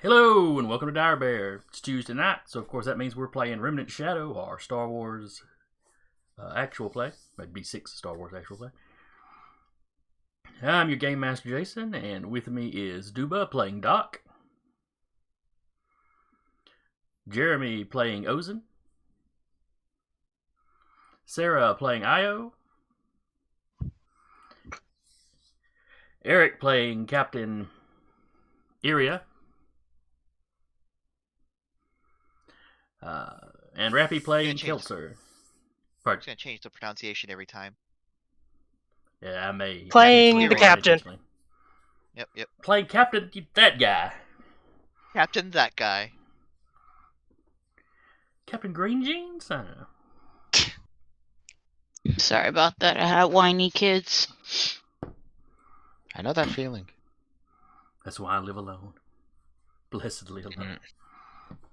Hello, and welcome to Dire Bear. It's Tuesday night, so of course that means we're playing Remnant Shadow, our Star Wars actual play. That'd be 6 Star Wars actual play. I'm your Game Master Jason, and with me is Duba playing Doc, Jeremy playing Ozen, Sarah playing Io, Eric playing Captain Iria, and Rappy playing Kelser. I'm just gonna change the pronunciation every time. Yeah, I may. Playing the captain. Yep. Playing Captain that guy. Captain that guy. Captain Green Jeans? I don't know. Sorry about that. I had whiny kids. I know that feeling. That's why I live alone. Blessedly alone.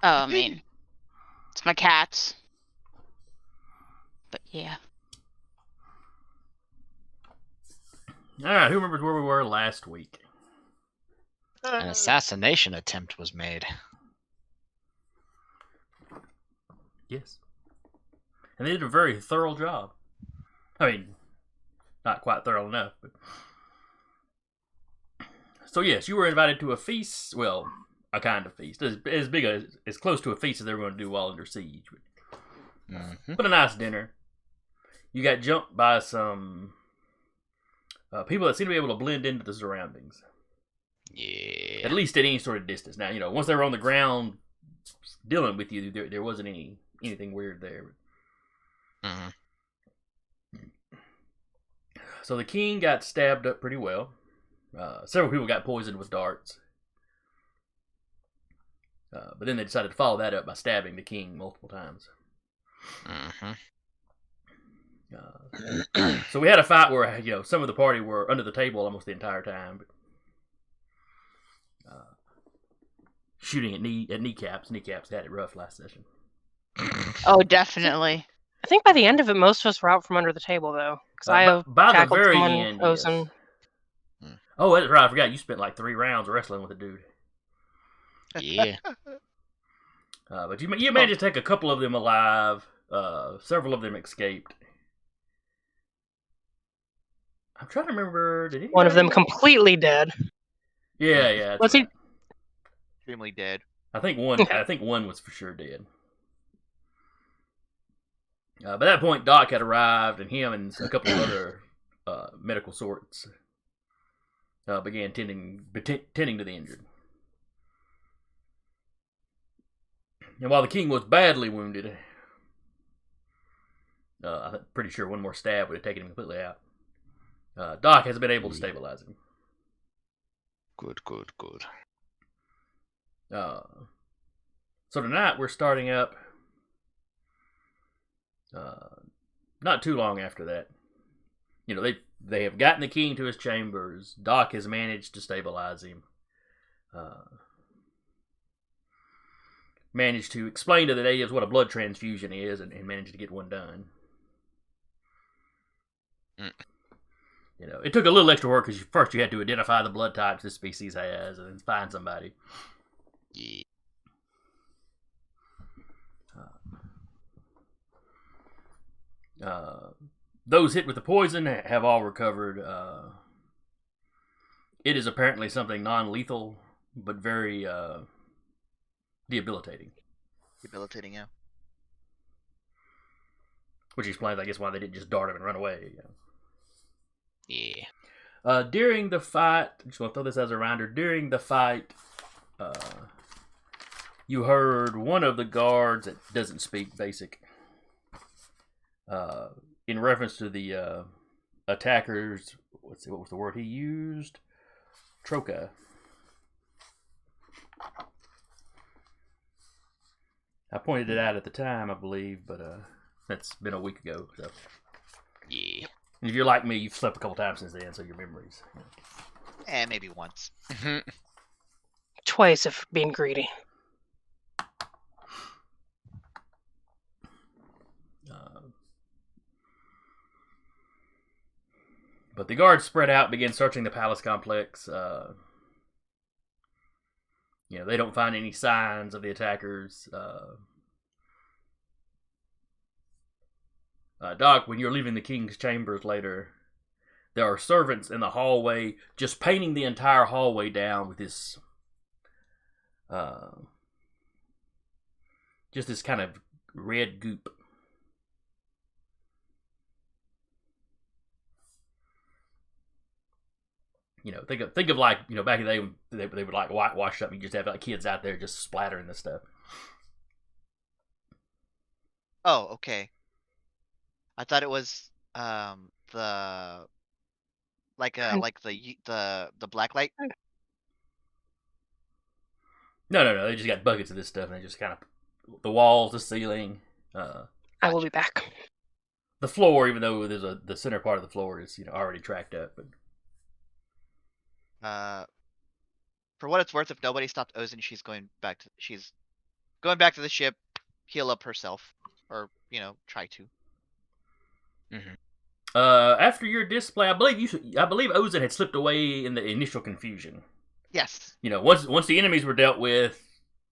Oh, I mean, it's my cats. But yeah. Alright, who remembers where we were last week? An assassination attempt was made. Yes. And they did a very thorough job. I mean, not quite thorough enough, but... So yes, you were invited to a feast. Well, a kind of feast. As big as close to a feast as they were going to do while under siege. But a nice dinner. You got jumped by some people that seem to be able to blend into the surroundings. Yeah. At least at any sort of distance. Now, once they were on the ground dealing with you, there wasn't anything weird there. So the king got stabbed up pretty well. Several people got poisoned with darts. But then they decided to follow that up by stabbing the king multiple times. So we had a fight where some of the party were under the table almost the entire time, but, shooting at kneecaps. Kneecaps had it rough last session. Oh, definitely. I think by the end of it, most of us were out from under the table, though. Because by the very end, Ozen. Yes. Oh, that's right. I forgot you spent like 3 rounds wrestling with a dude. Yeah. But you managed to take a couple of them alive. Several of them escaped. I'm trying to remember. One of them completely dead. Yeah. Was he? Extremely dead. I think one was for sure dead. By that point, Doc had arrived, and him and a couple of other medical sorts began tending to the injured. And while the king was badly wounded, I'm pretty sure one more stab would have taken him completely out. Doc has been able to stabilize him. Good. So tonight we're starting up. Not too long after that, they have gotten the king to his chambers. Doc has managed to stabilize him. Managed to explain to the natives what a blood transfusion is, and managed to get one done. It took a little extra work because first you had to identify the blood types this species has, and then find somebody. Yeah. Those hit with the poison have all recovered. It is apparently something non-lethal, but very debilitating. Debilitating, yeah. Which explains, I guess, why they didn't just dart him and run away. Yeah. During the fight, I just want to throw this as a reminder. During the fight, you heard one of the guards that doesn't speak basic, in reference to the attackers. What was the word he used? Trokah. I pointed it out at the time, I believe, but that's been a week ago. So, Yeah. if you're like me, you've slept a couple times since then, so your memories. Maybe once. Twice if being greedy. But the guards spread out, begin searching the palace complex. They don't find any signs of the attackers. Doc, when you're leaving the king's chambers later, there are servants in the hallway just painting the entire hallway down with this, just this kind of red goop. Think of like, back in the day when they would like whitewash something. You just have like kids out there just splattering this stuff. Oh, okay. I thought it was the like the black light. No. They just got buckets of this stuff, and they just kind of the walls, the ceiling, I will be back. the floor. Even though there's the center part of the floor is already tracked up, but For what it's worth, if nobody stopped Ozen, she's going back to the ship, heal up herself, or try to. after your display, I believe Ozen had slipped away in the initial confusion. Yes. Once the enemies were dealt with,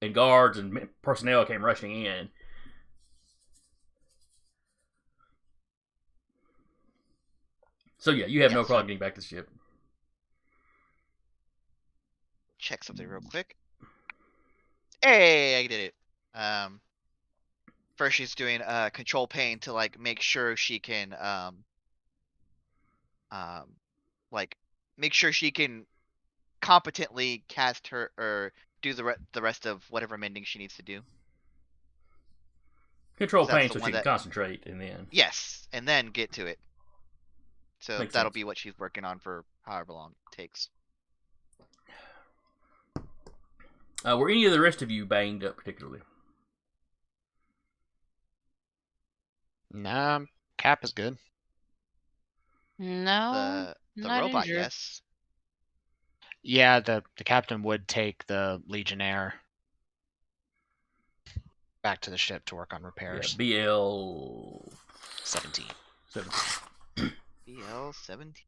and guards and personnel came rushing in. So yeah, you have no problem getting back to the ship. Check something real quick. Hey, I did it. First she's doing control pain to like make sure she can make sure she can competently cast her or do the rest of whatever mending she needs to do. Control So that's pain the so she one can that- concentrate, and then Yes, and then get to it. So Makes that'll sense. be what she's working on for however long it takes. were any of the rest of you banged up particularly? Nah, Cap is good. No, The not robot, injured. yes. Yeah, the captain would take the Legionnaire back to the ship to work on repairs. BL 17. 17. BL 17.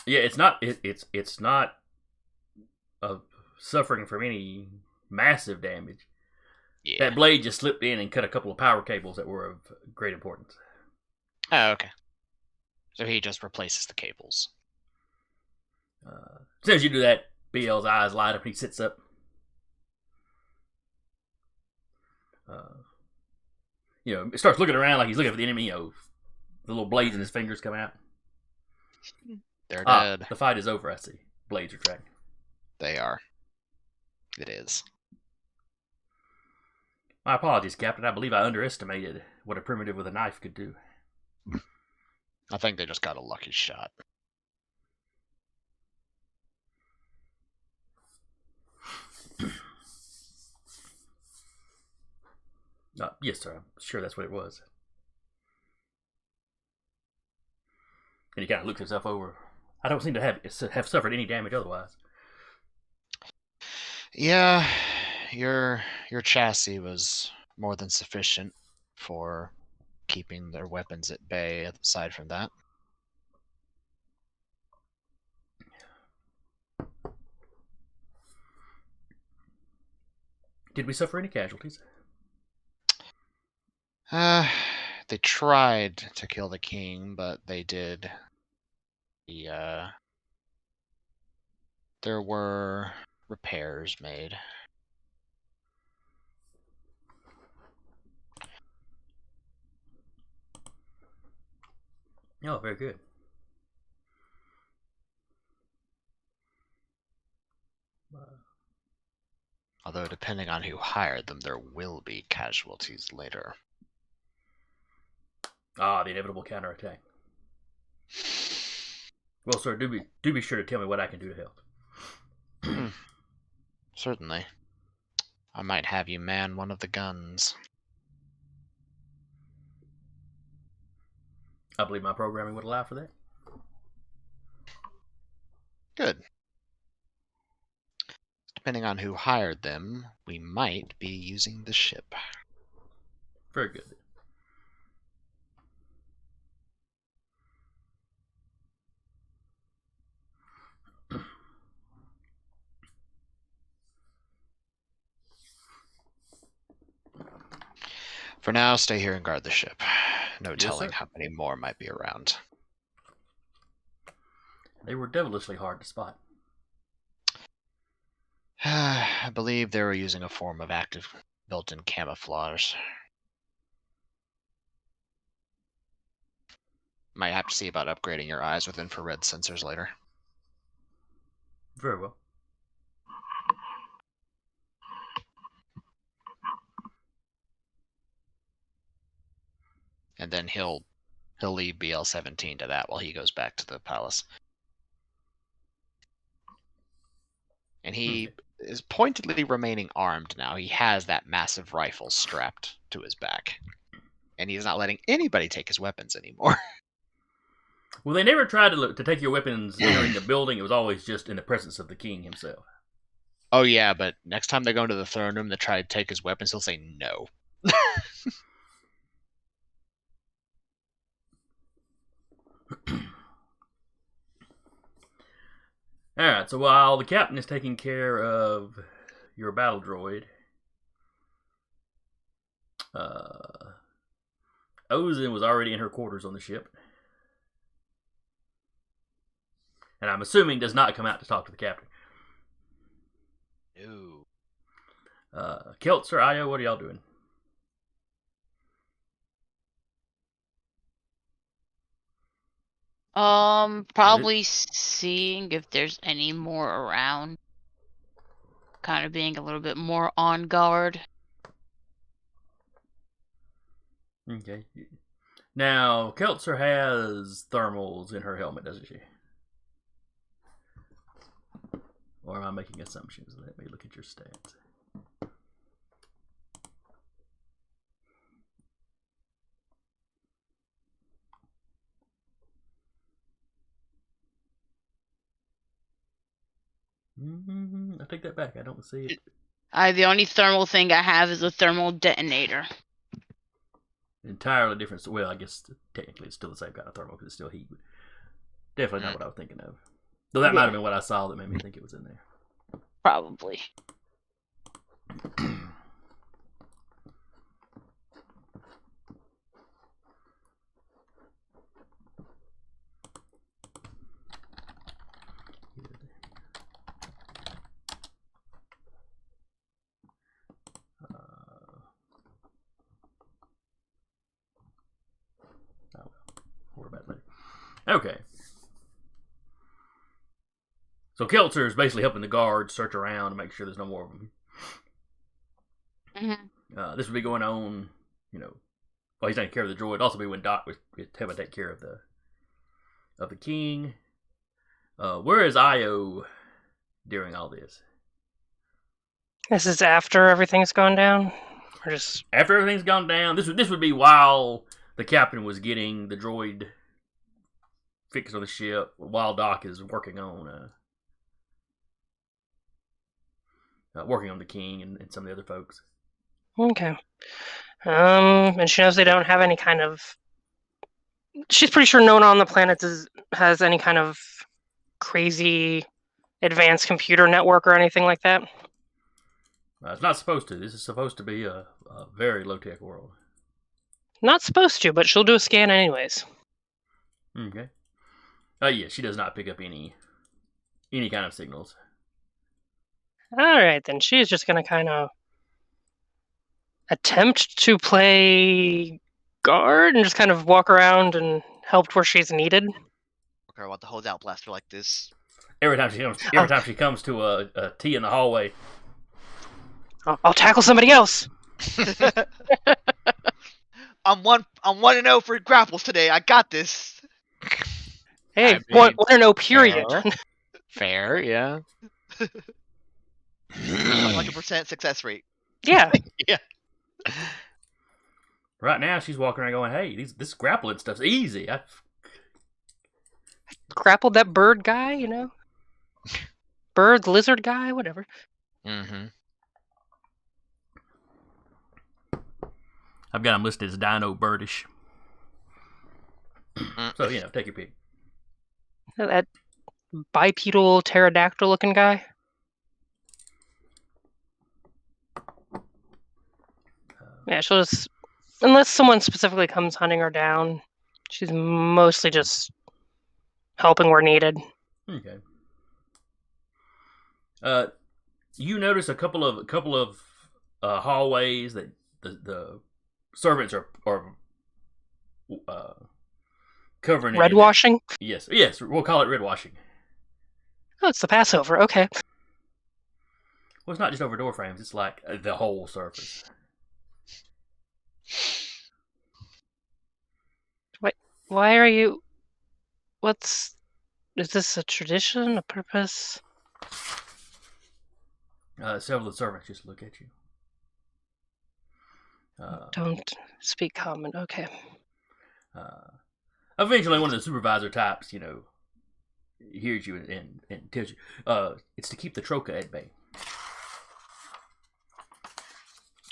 Yeah, it's not. It's not suffering from any massive damage. Yeah. That blade just slipped in and cut a couple of power cables that were of great importance. Oh, okay. So he just replaces the cables. As soon as you do that, BL's eyes light up and he sits up. It starts looking around like he's looking for the enemy. The little blades in his fingers come out. They're dead. The fight is over, I see. Blades are tracking. They are. It is. My apologies, Captain. I believe I underestimated what a primitive with a knife could do. I think they just got a lucky shot. Yes, sir. I'm sure that's what it was. And he kind of looks himself over. I don't seem to have suffered any damage otherwise. Yeah, your chassis was more than sufficient for keeping their weapons at bay. Aside from that, Did we suffer any casualties? they tried to kill the king, but they did. There were repairs made. Oh, very good. Although, depending on who hired them, there will be casualties later. The inevitable counterattack. Well, sir, do be sure to tell me what I can do to help. Certainly. I might have you man one of the guns. I believe my programming would allow for that. Good. Depending on who hired them, we might be using the ship. Very good. For now, stay here and guard the ship. No Yes, telling sir. how many more might be around. They were devilishly hard to spot. I believe they were using a form of active built-in camouflage. Might have to see about upgrading your eyes with infrared sensors later. Very well. And then he'll leave BL-17 to that while he goes back to the palace. And he is pointedly remaining armed now. He has that massive rifle strapped to his back. And he's not letting anybody take his weapons anymore. Well, they never tried to take your weapons entering the building. It was always just in the presence of the king himself. Oh yeah, but next time they go into the throne room to try to take his weapons, he'll say no. Alright, so while the captain is taking care of your battle droid, Ozen was already in her quarters on the ship. And I'm assuming does not come out to talk to the captain. No. Keltzer, Io, what are y'all doing? Probably seeing if there's any more around. Kind of being a little bit more on guard. Okay. Now, Keltzer has thermals in her helmet, doesn't she? Or am I making assumptions? Let me look at your stats. I take that back. I don't see it. The only thermal thing I have is a thermal detonator. Entirely different. Well, I guess technically it's still the same kind of thermal because it's still heat. But definitely not what I was thinking of. Though that might have been what I saw that made me think it was in there. Probably. Okay. So Keltzer is basically helping the guards search around and make sure there's no more of them. Mm-hmm. This would be going on, while he's taking care of the droid. It'd also be when Doc was having to take care of the king. Where is Io during all this? This is after everything's gone down? Or just... After everything's gone down, this would be while the captain was getting the droid fixed on the ship, while Doc is working on the king and some of the other folks. Okay. And she knows they don't have any kind of... She's pretty sure no one on the planet has any kind of crazy advanced computer network or anything like that? It's not supposed to. This is supposed to be a very low-tech world. Not supposed to, but she'll do a scan anyways. Okay. Yeah, she does not pick up any kind of signals. Alright, then she's just going to kind of attempt to play guard and just kind of walk around and help where she's needed. Okay, I want the holdout blaster like this. Every time she comes to a T in the hallway. I'll tackle somebody else. I'm 1-0 for grapples today. I got this. Hey, I mean, 1-0 period. Fair, yeah. 100% success rate. Yeah. Right now, she's walking around going, "Hey, this grappling stuff's easy." Grappled that bird guy, you know? Bird, lizard guy, whatever. Mm-hmm. I've got him listed as Dino Birdish. So, take your pick. That bipedal pterodactyl looking guy. Yeah, she'll just, unless someone specifically comes hunting her down, she's mostly just helping where needed. Okay. You notice a couple of hallways that the servants are covering it. Red washing? Yes, we'll call it red washing. Oh, it's the Passover. Okay. Well, it's not just over door frames; it's like the whole surface. Why are you? Is this a tradition, a purpose? Several of the servants just look at you. Don't speak common. Okay. Eventually, one of the supervisor types, hears you and tells you, it's to keep the Trokah at bay.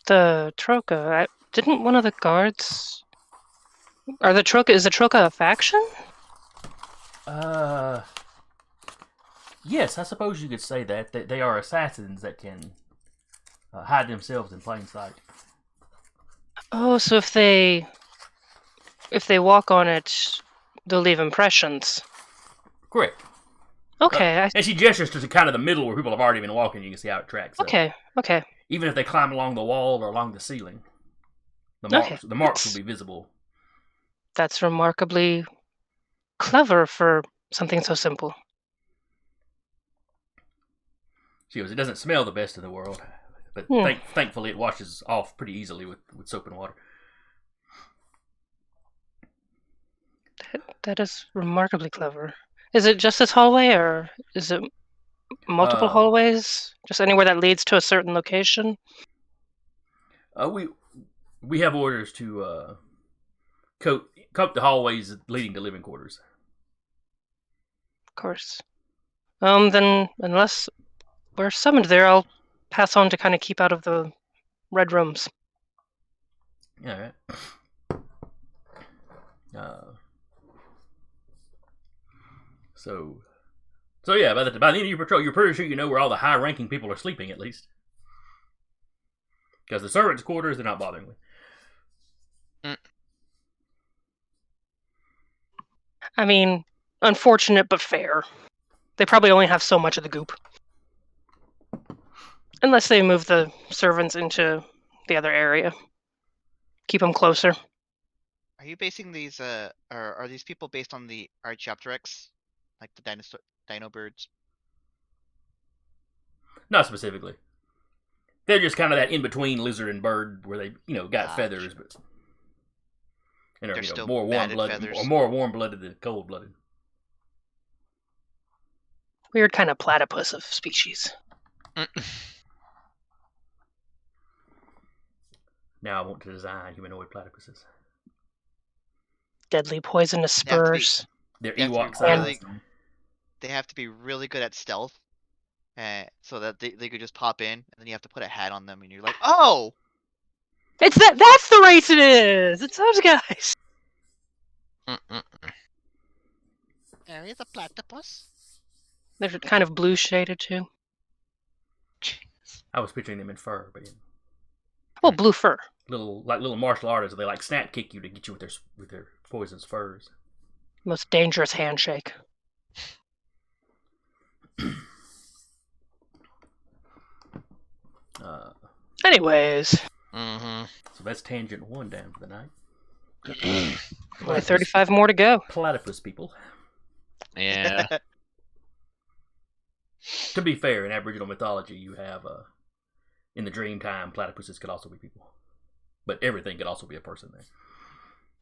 The Trokah. Didn't one of the guards? Is the Trokah a faction? Yes, I suppose you could say that. They are assassins that can hide themselves in plain sight. Oh, so if they walk on it, they'll leave impressions. Correct. Okay. And she gestures to kind of the middle where people have already been walking. You can see how it tracks. Okay. Okay. Even if they climb along the wall or along the ceiling, the marks will be visible. That's remarkably clever for something so simple. She goes, "It doesn't smell the best in the world, but thankfully it washes off pretty easily with soap and water." That is remarkably clever. Is it just this hallway, or is it multiple hallways? Just anywhere that leads to a certain location? We have orders to coat the hallways leading to living quarters. Of course. Then unless we're summoned there, I'll pass on to kind of keep out of the red rooms. All right. So yeah, by the end of your patrol, you're pretty sure you know where all the high-ranking people are sleeping, at least. Because the servants' quarters, they're not bothering with. I mean, unfortunate but fair. They probably only have so much of the goop. Unless they move the servants into the other area. Keep them closer. Are you basing these, are these people based on the Archaeopteryx? Like the dino birds? Not specifically. They're just kind of that in-between lizard and bird where they, got feathers, but... And They're are, still more warm-blooded, feathers. or more warm-blooded than cold-blooded. Weird kind of platypus of species. Now I want to design humanoid platypuses. Deadly poisonous spurs. They're They have to be Ewok sized. They have to be really good at stealth. So that they could just pop in, and then you have to put a hat on them, and you're like, oh! That's the race it is! It's those guys! There is a platypus. They're kind of blue shaded too. I was picturing them in fur, but Well, blue fur. little martial artists. They like snap kick you to get you with their poisonous furs. Most dangerous handshake. Anyways. So that's tangent 1 down for the night. Only 35 more to go. Platypus people. Yeah. To be fair, in Aboriginal mythology, you have in the dream time, platypuses could also be people, but everything could also be a person there.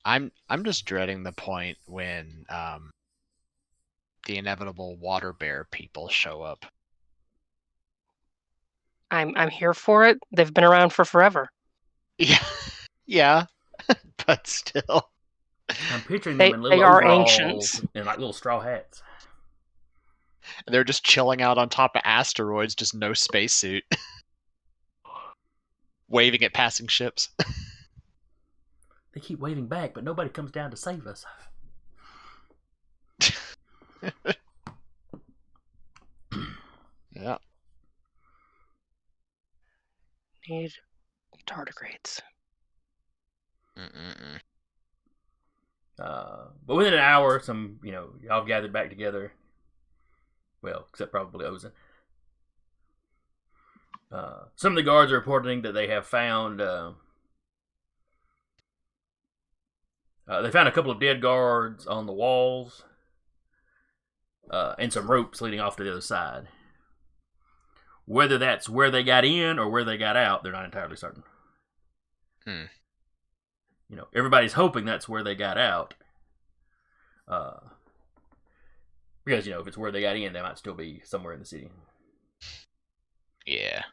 I'm just dreading the point when the inevitable water bear people show up. I'm here for it. They've been around for forever. Yeah, yeah, but still. I'm picturing them in They little are overalls ancients. and like little straw hats. They're just chilling out on top of asteroids, just no spacesuit. Waving at passing ships. They keep waving back, but nobody comes down to save us. Yeah. Need tardigrades. Mm-mm-mm. But within an hour, y'all gathered back together. Well, except probably Ozen. Some of the guards are reporting that they have found they found a couple of dead guards on the walls and some ropes leading off to the other side. Whether that's where they got in or where they got out, they're not entirely certain. Everybody's hoping that's where they got out. Because, if it's where they got in, they might still be somewhere in the city. Yeah.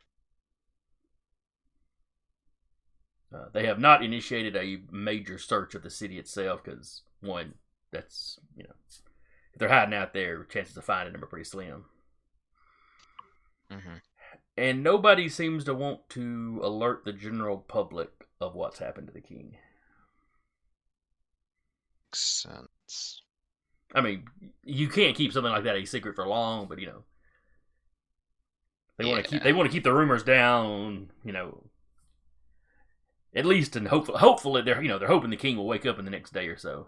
They have not initiated a major search of the city itself because, one, that's, if they're hiding out there, chances of finding them are pretty slim. Mm-hmm. And nobody seems to want to alert the general public of what's happened to the king. Makes sense. I mean, you can't keep something like that a secret for long, but they want to keep the rumors down, at least, and hopefully they're hoping the king will wake up in the next day or so.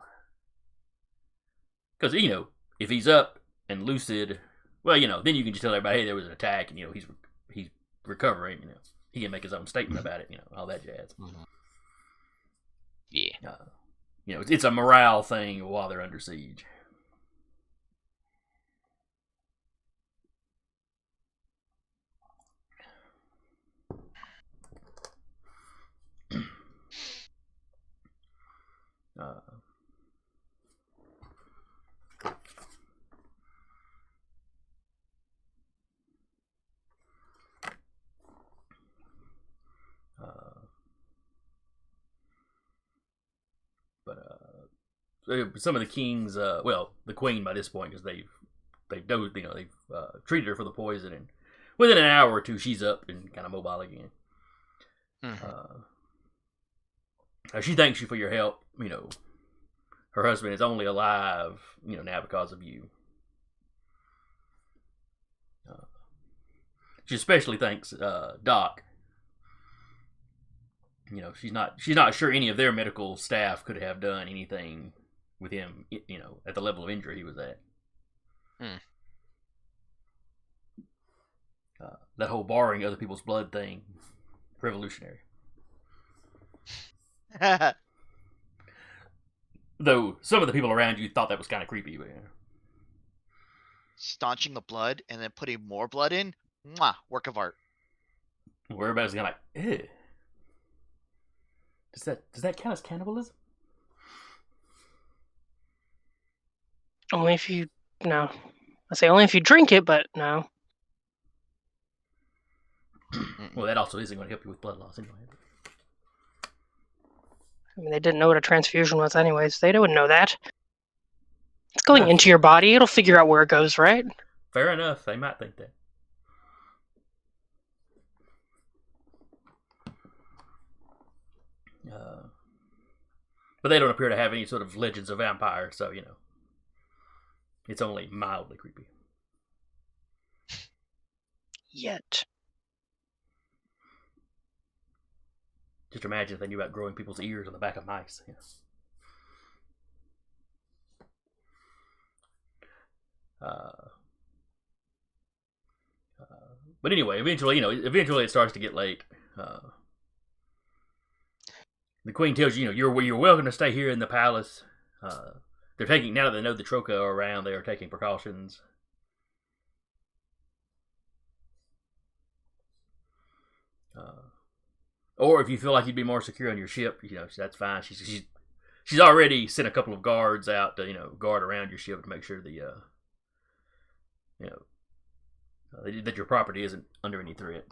Because if he's up and lucid, well, then you can just tell everybody, hey, there was an attack, and he's recovering. He can make his own statement about it. All that jazz. Mm-hmm. Yeah. It's a morale thing while they're under siege. Some of the kings, the queen by this point, because they've treated her for the poison, and within an hour or two, she's up and kind of mobile again. Mm-hmm. She thanks you for your help. Her husband is only alive, now because of you. She especially thanks Doc. She's not sure any of their medical staff could have done anything with him, at the level of injury he was at. That whole borrowing other people's blood thing, revolutionary. Though some of the people around you thought that was kind of creepy, but Staunching the blood and then putting more blood in, mwah, work of art. where everybody's kind of like, ew. Does that count as cannibalism? Only if you no. I say only if you drink it, but no. Well, that also isn't going to help you with blood loss anyway. I mean, they didn't know what a transfusion was, anyways. They wouldn't know that. It's going into your body. It'll figure out where it goes, right? Fair enough. They might think that. But they don't appear to have any sort of legends of vampires, so it's only mildly creepy. Yet. Just imagine if they knew about growing people's ears on the back of mice. But anyway, eventually it starts to get late. The queen tells you, you're welcome to stay here in the palace. They're taking, now that they know the Trokah are around, they are taking precautions. Or if you feel like you'd be more secure on your ship, that's fine. She's already sent a couple of guards out to guard around your ship to make sure that your property isn't under any threat.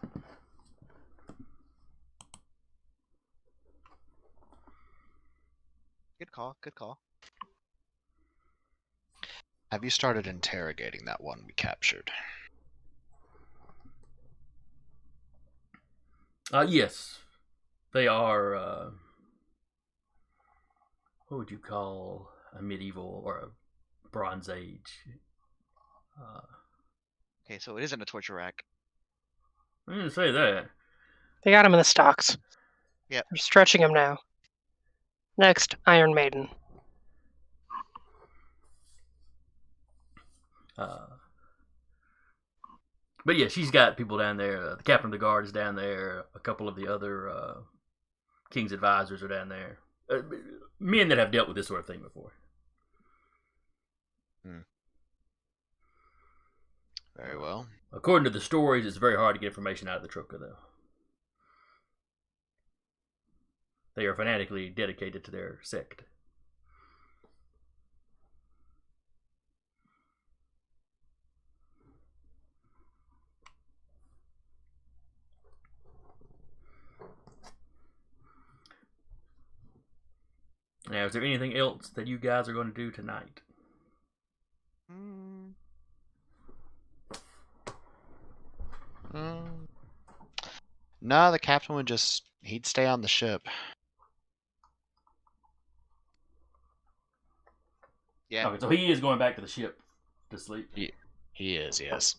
Good call. Good call. Have you started interrogating that one we captured? Yes. They are, what would you call a medieval or a Bronze Age? Okay, so it isn't a torture rack. I didn't say that. They got him in the stocks. Yep. They're stretching him now. Next, Iron Maiden. But yeah, she's got people down there. The captain of the guard is down there. A couple of the other king's advisors are down there. Men that have dealt with this sort of thing before. Very well. According to the stories, it's very hard to get information out of the Trokah, though. They are fanatically dedicated to their sect. Now, is there anything else that you guys are going to do tonight? No, the captain would he'd stay on the ship. Yeah. Okay, so he is going back to the ship to sleep. He is, yes.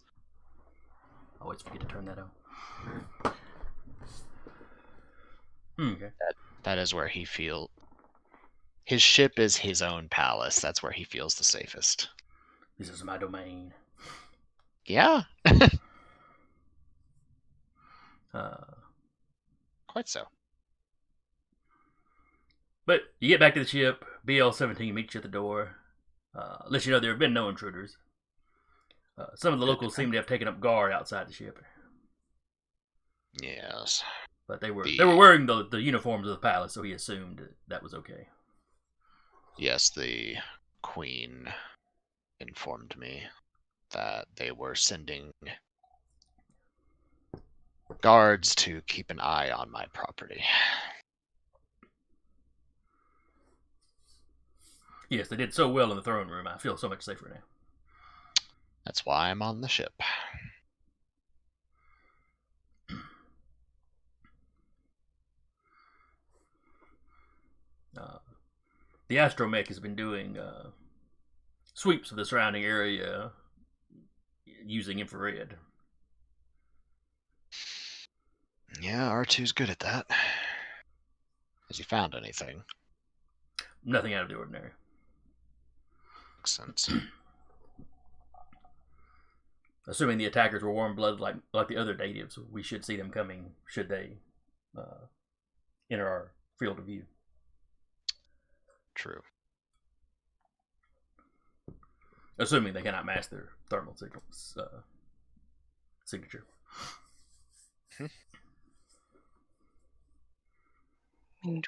I always forget to turn that on. Okay. That is where he feels. His ship is his own palace. That's where he feels the safest. This is my domain. Yeah. Quite so. But you get back to the ship. BL-17 meets you at the door. Lets you know there have been no intruders. Some of the locals seem to have taken up guard outside the ship. Yes. But they were wearing the uniforms of the palace, so he assumed that was okay. Yes, the queen informed me that they were sending guards to keep an eye on my property. Yes, they did so well in the throne room. I feel so much safer now. That's why I'm on the ship. The astromech has been doing sweeps of the surrounding area using infrared. Yeah, R2's good at that. Has he found anything? Nothing out of the ordinary. Makes sense. Assuming the attackers were warm-blooded like the other natives, we should see them coming should they enter our field of view. True. Assuming they cannot mask their thermal signature. Do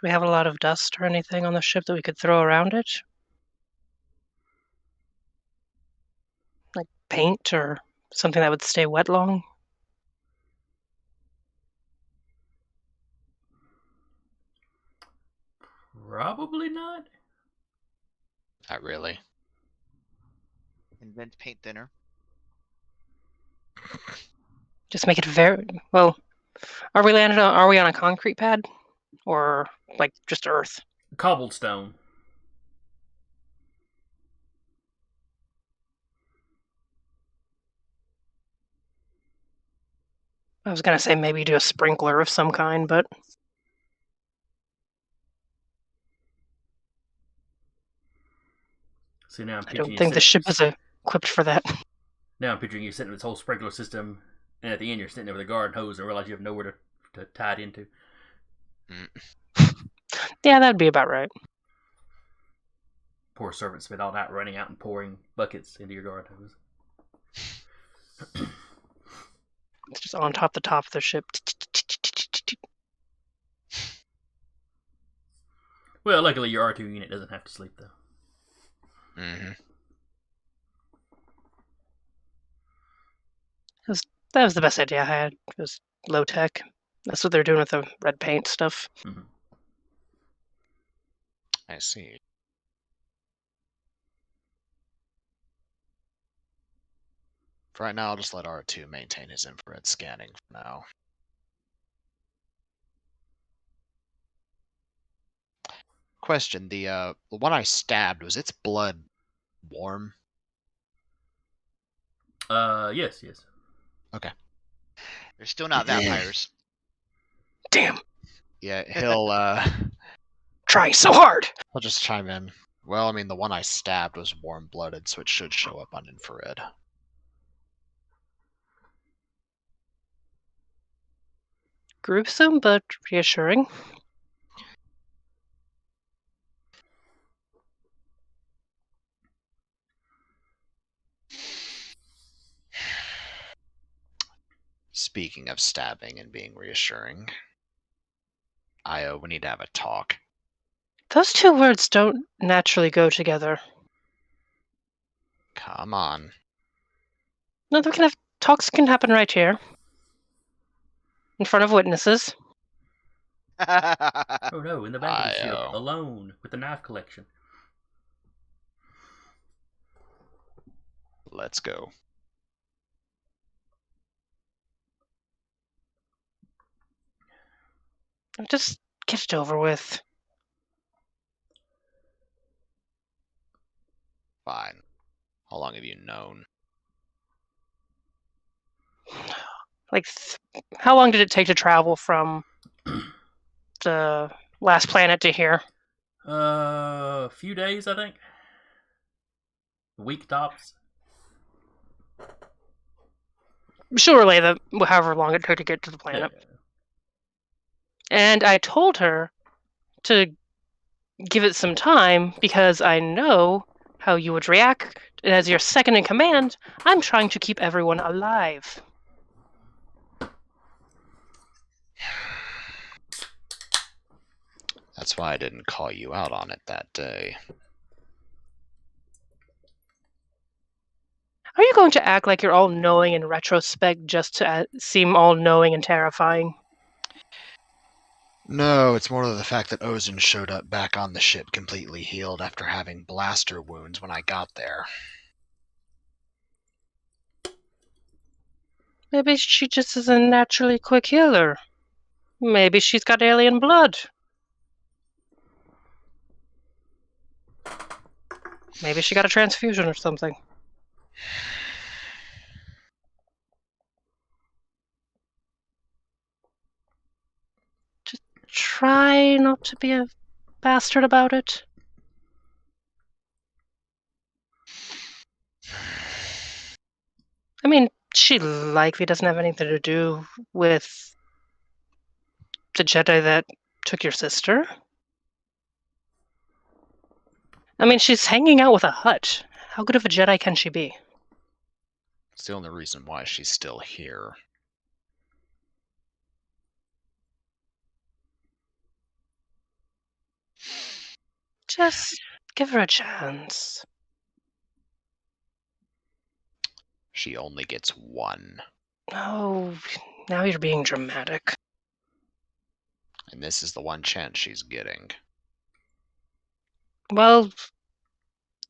we have a lot of dust or anything on the ship that we could throw around it? Like paint or something that would stay wet long? Probably not. Not really. Invent paint thinner. Just make it very well. Are we on a concrete pad, or like just earth? Cobblestone. I was gonna say maybe do a sprinkler of some kind, but See, now I'm I picturing don't think the ship is equipped for that. Now I'm picturing you sitting in this whole sprinkler system, and at the end you're sitting there with a garden hose and realize you have nowhere to tie it into. Yeah, that'd be about right. Poor servant spent all night running out and pouring buckets into your garden hose. It's just on the top of the ship. Well, luckily your R2 unit doesn't have to sleep though. Mm-hmm. That was the best idea I had. It was low tech. That's what they're doing with the red paint stuff. Mm-hmm. I see. For right now, I'll just let R2 maintain his infrared scanning for now. Question, the one I stabbed, was its blood warm? Yes. Okay. They're still not vampires. Damn, Yeah, he'll trying so hard. he'll just chime in. Well, I mean, the one I stabbed was warm-blooded, so it should show up on infrared. Gruesome, but reassuring. Speaking of stabbing and being reassuring, Io, we need to have a talk. Those two words don't naturally go together. Come on. No, talks can happen right here. In front of witnesses. Oh no, in the back of the ship, Io. alone with the knife collection. Let's go. Just get it over with. Fine. How long have you known? Like, how long did it take to travel from the last planet to here? A few days, I think. A week tops. Surely, however long it took to get to the planet. Yeah. And I told her to give it some time because I know how you would react. And as your second in command, I'm trying to keep everyone alive. That's why I didn't call you out on it that day. Are you going to act like you're all-knowing in retrospect just to seem all-knowing and terrifying? No, it's more of the fact that Ozen showed up back on the ship completely healed after having blaster wounds when I got there. Maybe she just is a naturally quick healer. Maybe she's got alien blood. Maybe she got a transfusion or something. Just try not to be a bastard about it. I mean, she likely doesn't have anything to do with the Jedi that took your sister. I mean, she's hanging out with a Hutt. How good of a Jedi can she be? It's the only reason why she's still here. Just give her a chance. She only gets one. Oh, now you're being dramatic. And this is the one chance she's getting. Well,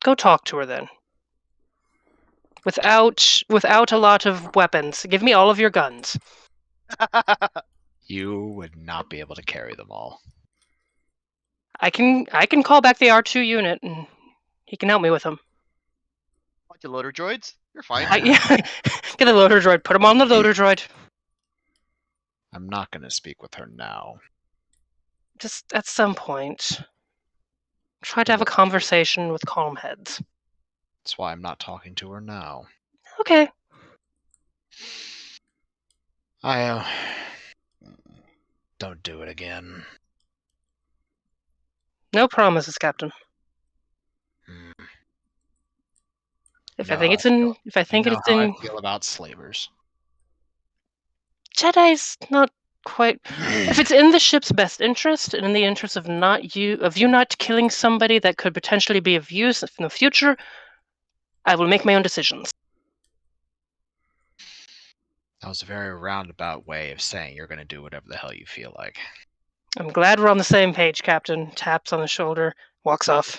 go talk to her then. Without a lot of weapons. Give me all of your guns. You would not be able to carry them all. I can call back the R2 unit and he can help me with them. Want your loader droids? You're fine. Yeah. Get the loader droid. Put him on the loader droid. I'm not going to speak with her now. Just at some point. Try to have a conversation with calm heads. That's why I'm not talking to her now. Okay. Don't do it again. No promises, Captain. If I think it's in, how I feel about slavers. Jedi's not quite. If it's in the ship's best interest and in the interest of you not killing somebody that could potentially be of use in the future, I will make my own decisions. That was a very roundabout way of saying you're going to do whatever the hell you feel like. I'm glad we're on the same page, Captain. Taps on the shoulder, walks off.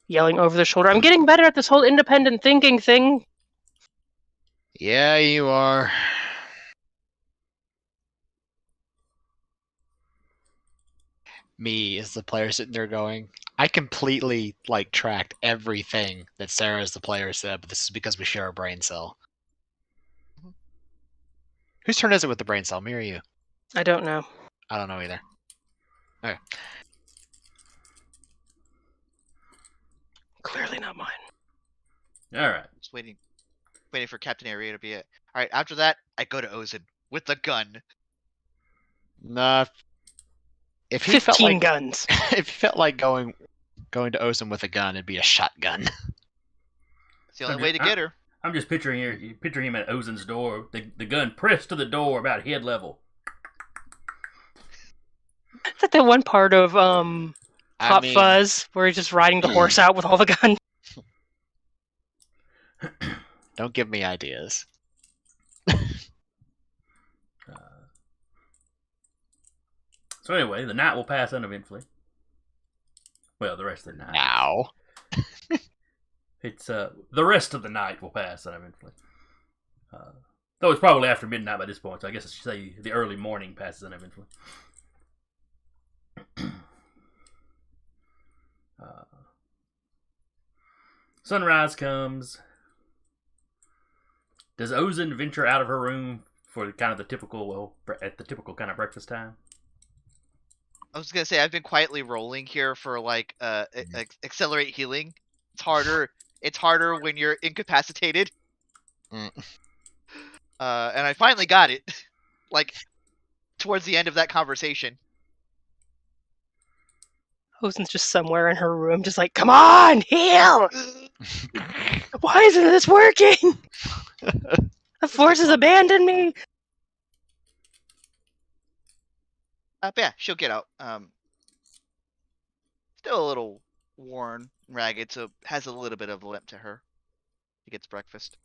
Yelling over the shoulder, I'm getting better at this whole independent thinking thing. Yeah, you are. Me as the player sitting there going, I completely tracked everything that Sarah as the player said, but this is because we share a brain cell. Whose turn is it with the brain cell, me or you? I don't know. I don't know either. Okay. Clearly not mine. All right. Just waiting for Captain Area to be it. All right. After that, I go to Ozen with the gun. Nah. If he 15 felt like guns. if he felt like going to Ozen with a gun, it'd be a shotgun. It's the only way to get her. I'm just picturing him at Ozen's door, the gun pressed to the door about head level. Is that the one part of Hot Fuzz where he's just riding the horse out with all the guns? Don't give me ideas. So anyway, the night will pass uneventfully. Well, the rest of the night. Now. It's the rest of the night will pass uneventfully. Though it's probably after midnight by this point, so I guess I should say the early morning passes uneventfully. Sunrise comes. Does Ozen venture out of her room for kind of the typical kind of breakfast time? I was gonna say I've been quietly rolling here for accelerate healing. It's harder when you're incapacitated. And I finally got it, towards the end of that conversation. Ozen's just somewhere in her room, just like, come on, heal! Why isn't this working? The force has abandoned me. But yeah, she'll get out. Still a little worn, ragged, so has a little bit of a limp to her. She gets breakfast.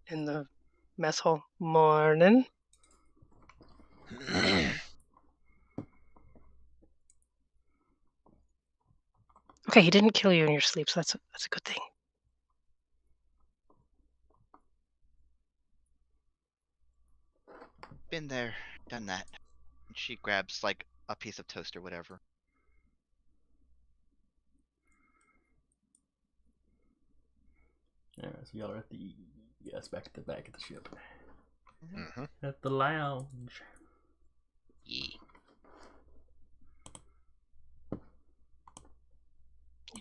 In the mess hall. Morning. Okay, he didn't kill you in your sleep, so that's a good thing. Been there, done that. And she grabs a piece of toast or whatever. Yeah, so y'all are at back at the back of the ship. Mm-hmm. At the lounge. Yeah.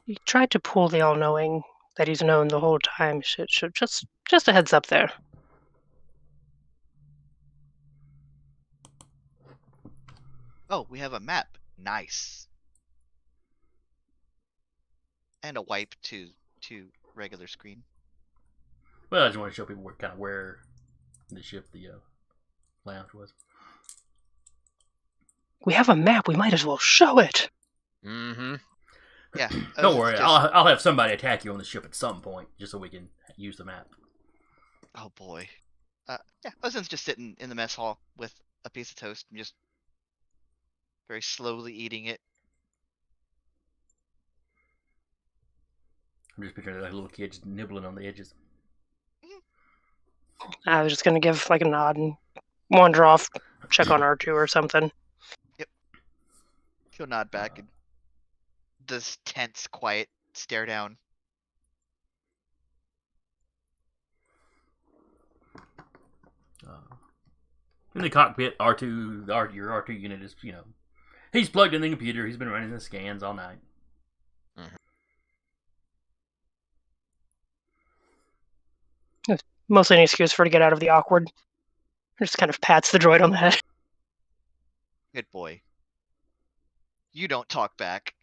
He tried to pull the all-knowing that he's known the whole time. Should just a heads up there. Oh, we have a map. Nice. And a wipe to regular screen. Well, I just want to show people where the ship the lounge was. We have a map. We might as well show it. Mm-hmm. Yeah. Don't worry. I'll have somebody attack you on the ship at some point, just so we can use the map. Oh boy. Yeah, Ozen's just sitting in the mess hall with a piece of toast and just very slowly eating it. I'm just picturing like a little kid just nibbling on the edges. I was just gonna give a nod and wander off, check on R2 or something. Yep. He'll nod back and this tense, quiet stare down. In the cockpit, your R2 unit is, he's plugged in the computer. He's been running the scans all night. Mostly an excuse for her to get out of the awkward. Just kind of pats the droid on the head. Good boy. You don't talk back.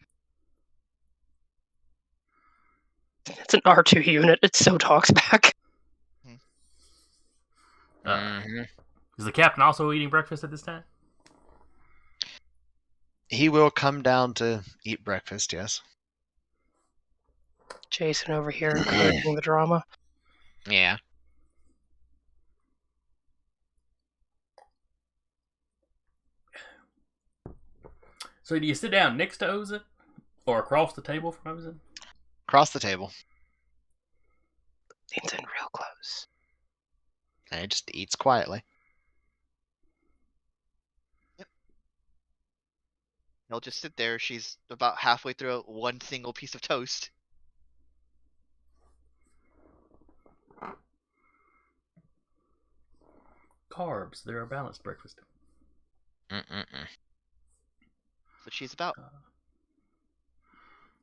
It's an R2 unit. It so talks back. Is the captain also eating breakfast at this time? He will come down to eat breakfast, yes. Jason over here encouraging the drama. Yeah. So do you sit down next to Ozan? Or across the table from Ozan? Across the table. Leans in real close. And he just eats quietly. He'll just sit there. She's about halfway through one single piece of toast. Carbs. They're a balanced breakfast. Mm-mm-mm. So she's about.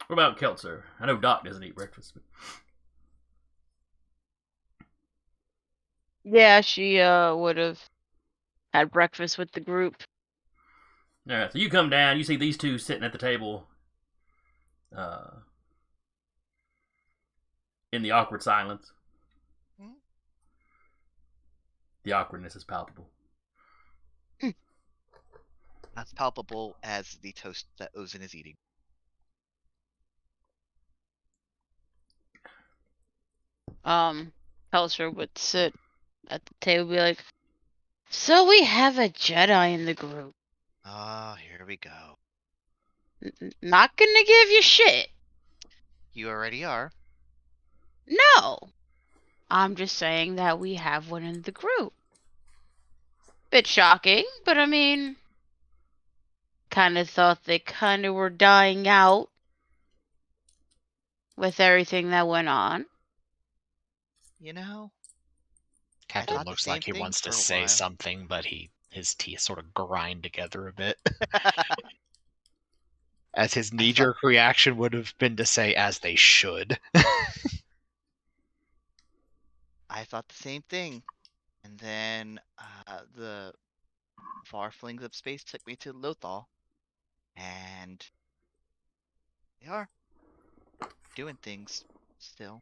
What about Keltzer? I know Doc doesn't eat breakfast. But... Yeah, she would have had breakfast with the group. Alright, so you come down, you see these two sitting at the table in the awkward silence. The awkwardness is palpable. As palpable as the toast that Ozan is eating. Pelser would sit at the table and be like, so we have a Jedi in the group. Ah, here we go. Not gonna give you shit. You already are. No. I'm just saying that we have one in the group. Bit shocking, but I mean, kind of thought they kind of were dying out with everything that went on. You know? Captain thought the looks same like he thing wants to for a say while. something, but his teeth sort of grind together a bit. As his knee-jerk reaction would have been to say, as they should. I thought the same thing. And then the far flings of space took me to Lothal. And they are doing things still.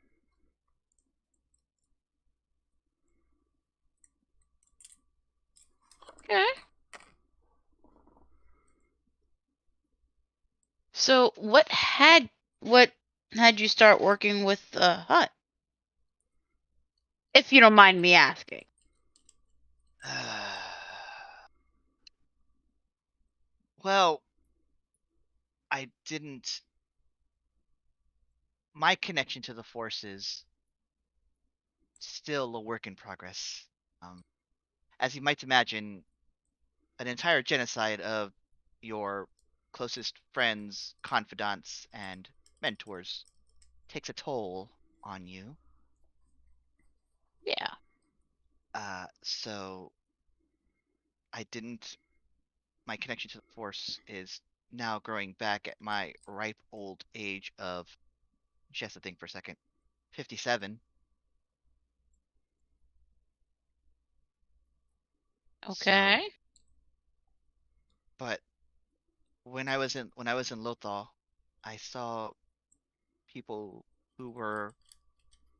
Okay. So what had you start working with the hut? If you don't mind me asking. Well, I didn't. My connection to the Force is still a work in progress. As you might imagine, an entire genocide of your closest friends, confidants, and mentors takes a toll on you. Yeah. So I didn't. My connection to the Force is now growing back at my ripe old age of. She has to think for a second. 57. Okay. So, but when I was in Lothal, I saw people who were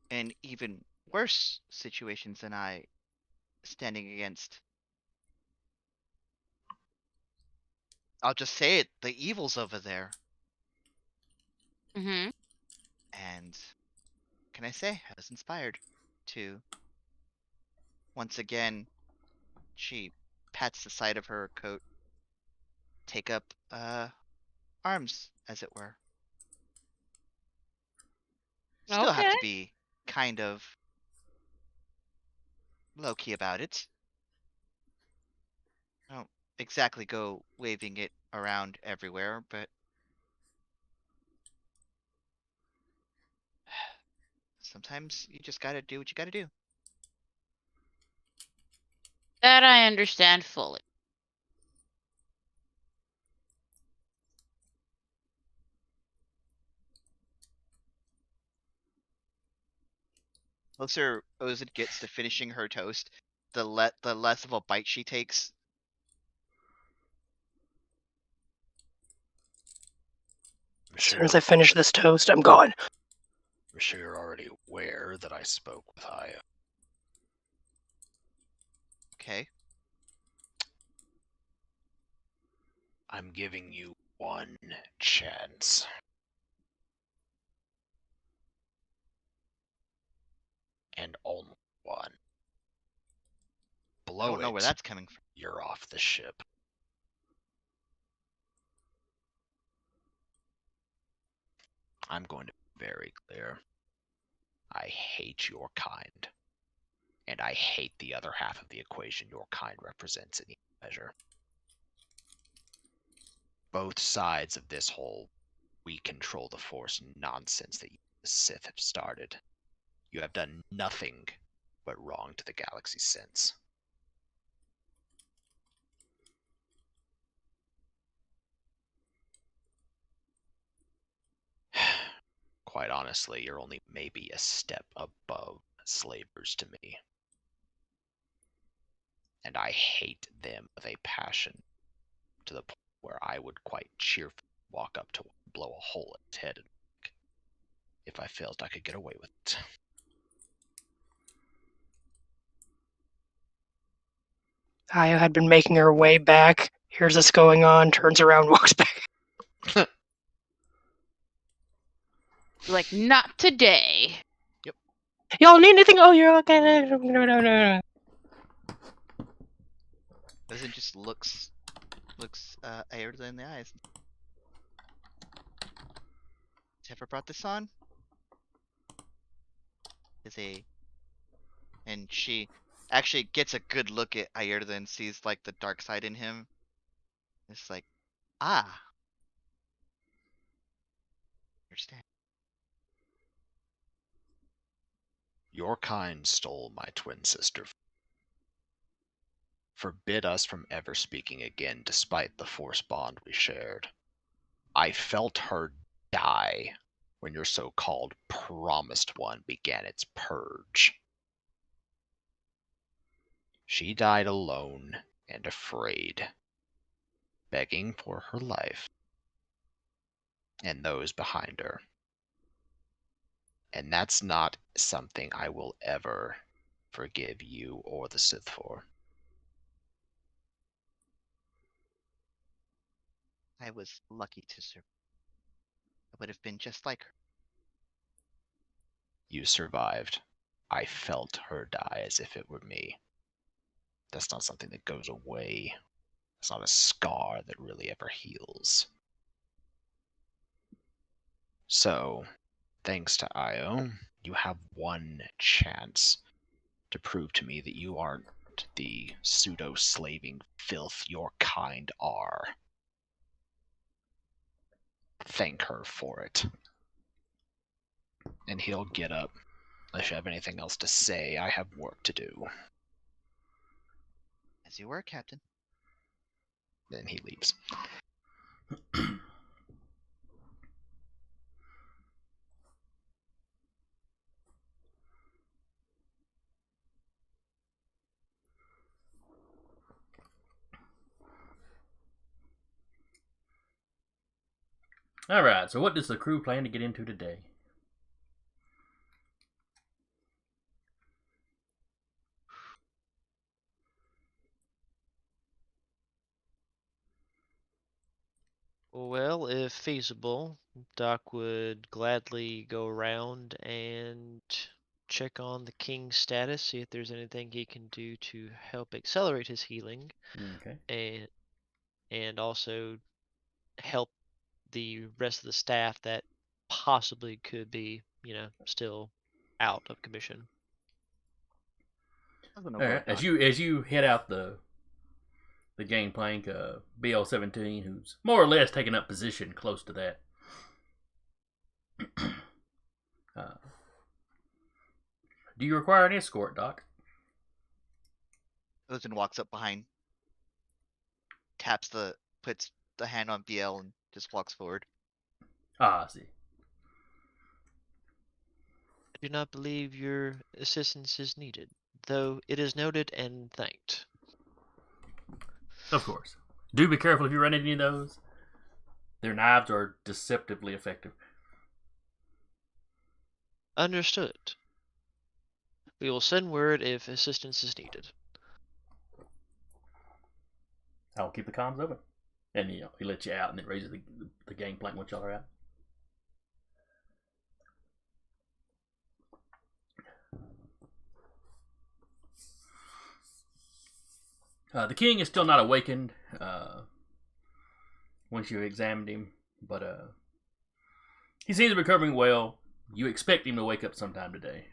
in even worse situations than I standing against. I'll just say it, the evils over there. Mm-hmm. And can I say I was inspired to once again she pats the side of her coat, take up arms, as it were. Still have Okay. to be kind of low key about it. I don't exactly go waving it around everywhere, but sometimes you just gotta do what you gotta do. That I understand fully. Closer Ozan gets to finishing her toast, the less of a bite she takes. As soon as I finish this toast, I'm gone. I'm sure you're already aware that I spoke with Aya. Okay. I'm giving you one chance. And only one. I Blow don't know where it, that's coming from. you're off the ship. I'm going to be very clear. I hate your kind. And I hate the other half of the equation your kind represents in equal measure. Both sides of this whole we control the Force nonsense that you, the Sith, have started. You have done nothing but wrong to the galaxy since. Quite honestly, you're only maybe a step above slavers to me. And I hate them with a passion, to the point where I would quite cheerfully walk up to one and blow a hole in his head if I felt I could get away with it. Io had been making her way back, hears this going on, turns around, walks back. Like, not today. Y'all need anything? Oh, you're okay. No. Doesn't just looks Aerta in the eyes. Ever brought this on? And she actually gets a good look at Aerta and sees like the dark side in him. It's like, ah, understand. Your kind stole my twin sister. Forbid us from ever speaking again despite the Force bond we shared. I felt her die when your so-called promised one began its purge. She died alone and afraid, begging for her life and those behind her. And that's not something I will ever forgive you or the Sith for. I was lucky to survive. I would have been just like her. You survived. I felt her die as if it were me. That's not something that goes away. It's not a scar that really ever heals. So, thanks to Io, you have one chance to prove to me that you aren't the pseudo-slaving filth your kind are. Thank her for it. And he'll get up. Unless you have anything else to say, I have work to do. As you were, Captain. Then he leaves. Alright, so what does the crew plan to get into today? Well, if feasible, Doc would gladly go around and check on the king's status, see if there's anything he can do to help accelerate his healing, Okay. and also help the rest of the staff that possibly could be, still out of commission. Alright, as you head out the gangplank, BL-17, who's more or less taking up position close to that. Do you require an escort, Doc? Ozen walks up behind, puts the hand on BL and just walks forward. I see. I do not believe your assistance is needed, though it is noted and thanked. Of course. Do be careful if you run into any of those. Their knives are deceptively effective. Understood. We will send word if assistance is needed. I'll keep the comms open. And, he lets you out and then raises the gangplank once y'all are out. The king is still not awakened once you've examined him, but he seems to be recovering well. You expect him to wake up sometime today.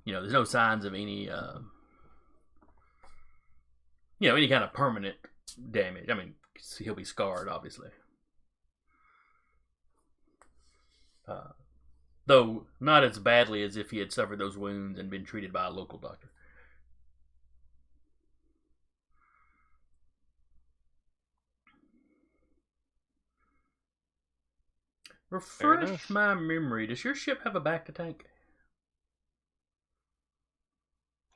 There's no signs of any, any kind of permanent damage. I mean, he'll be scarred, obviously. Though not as badly as if he had suffered those wounds and been treated by a local doctor. Refresh my memory. Does your ship have a back-to-tank?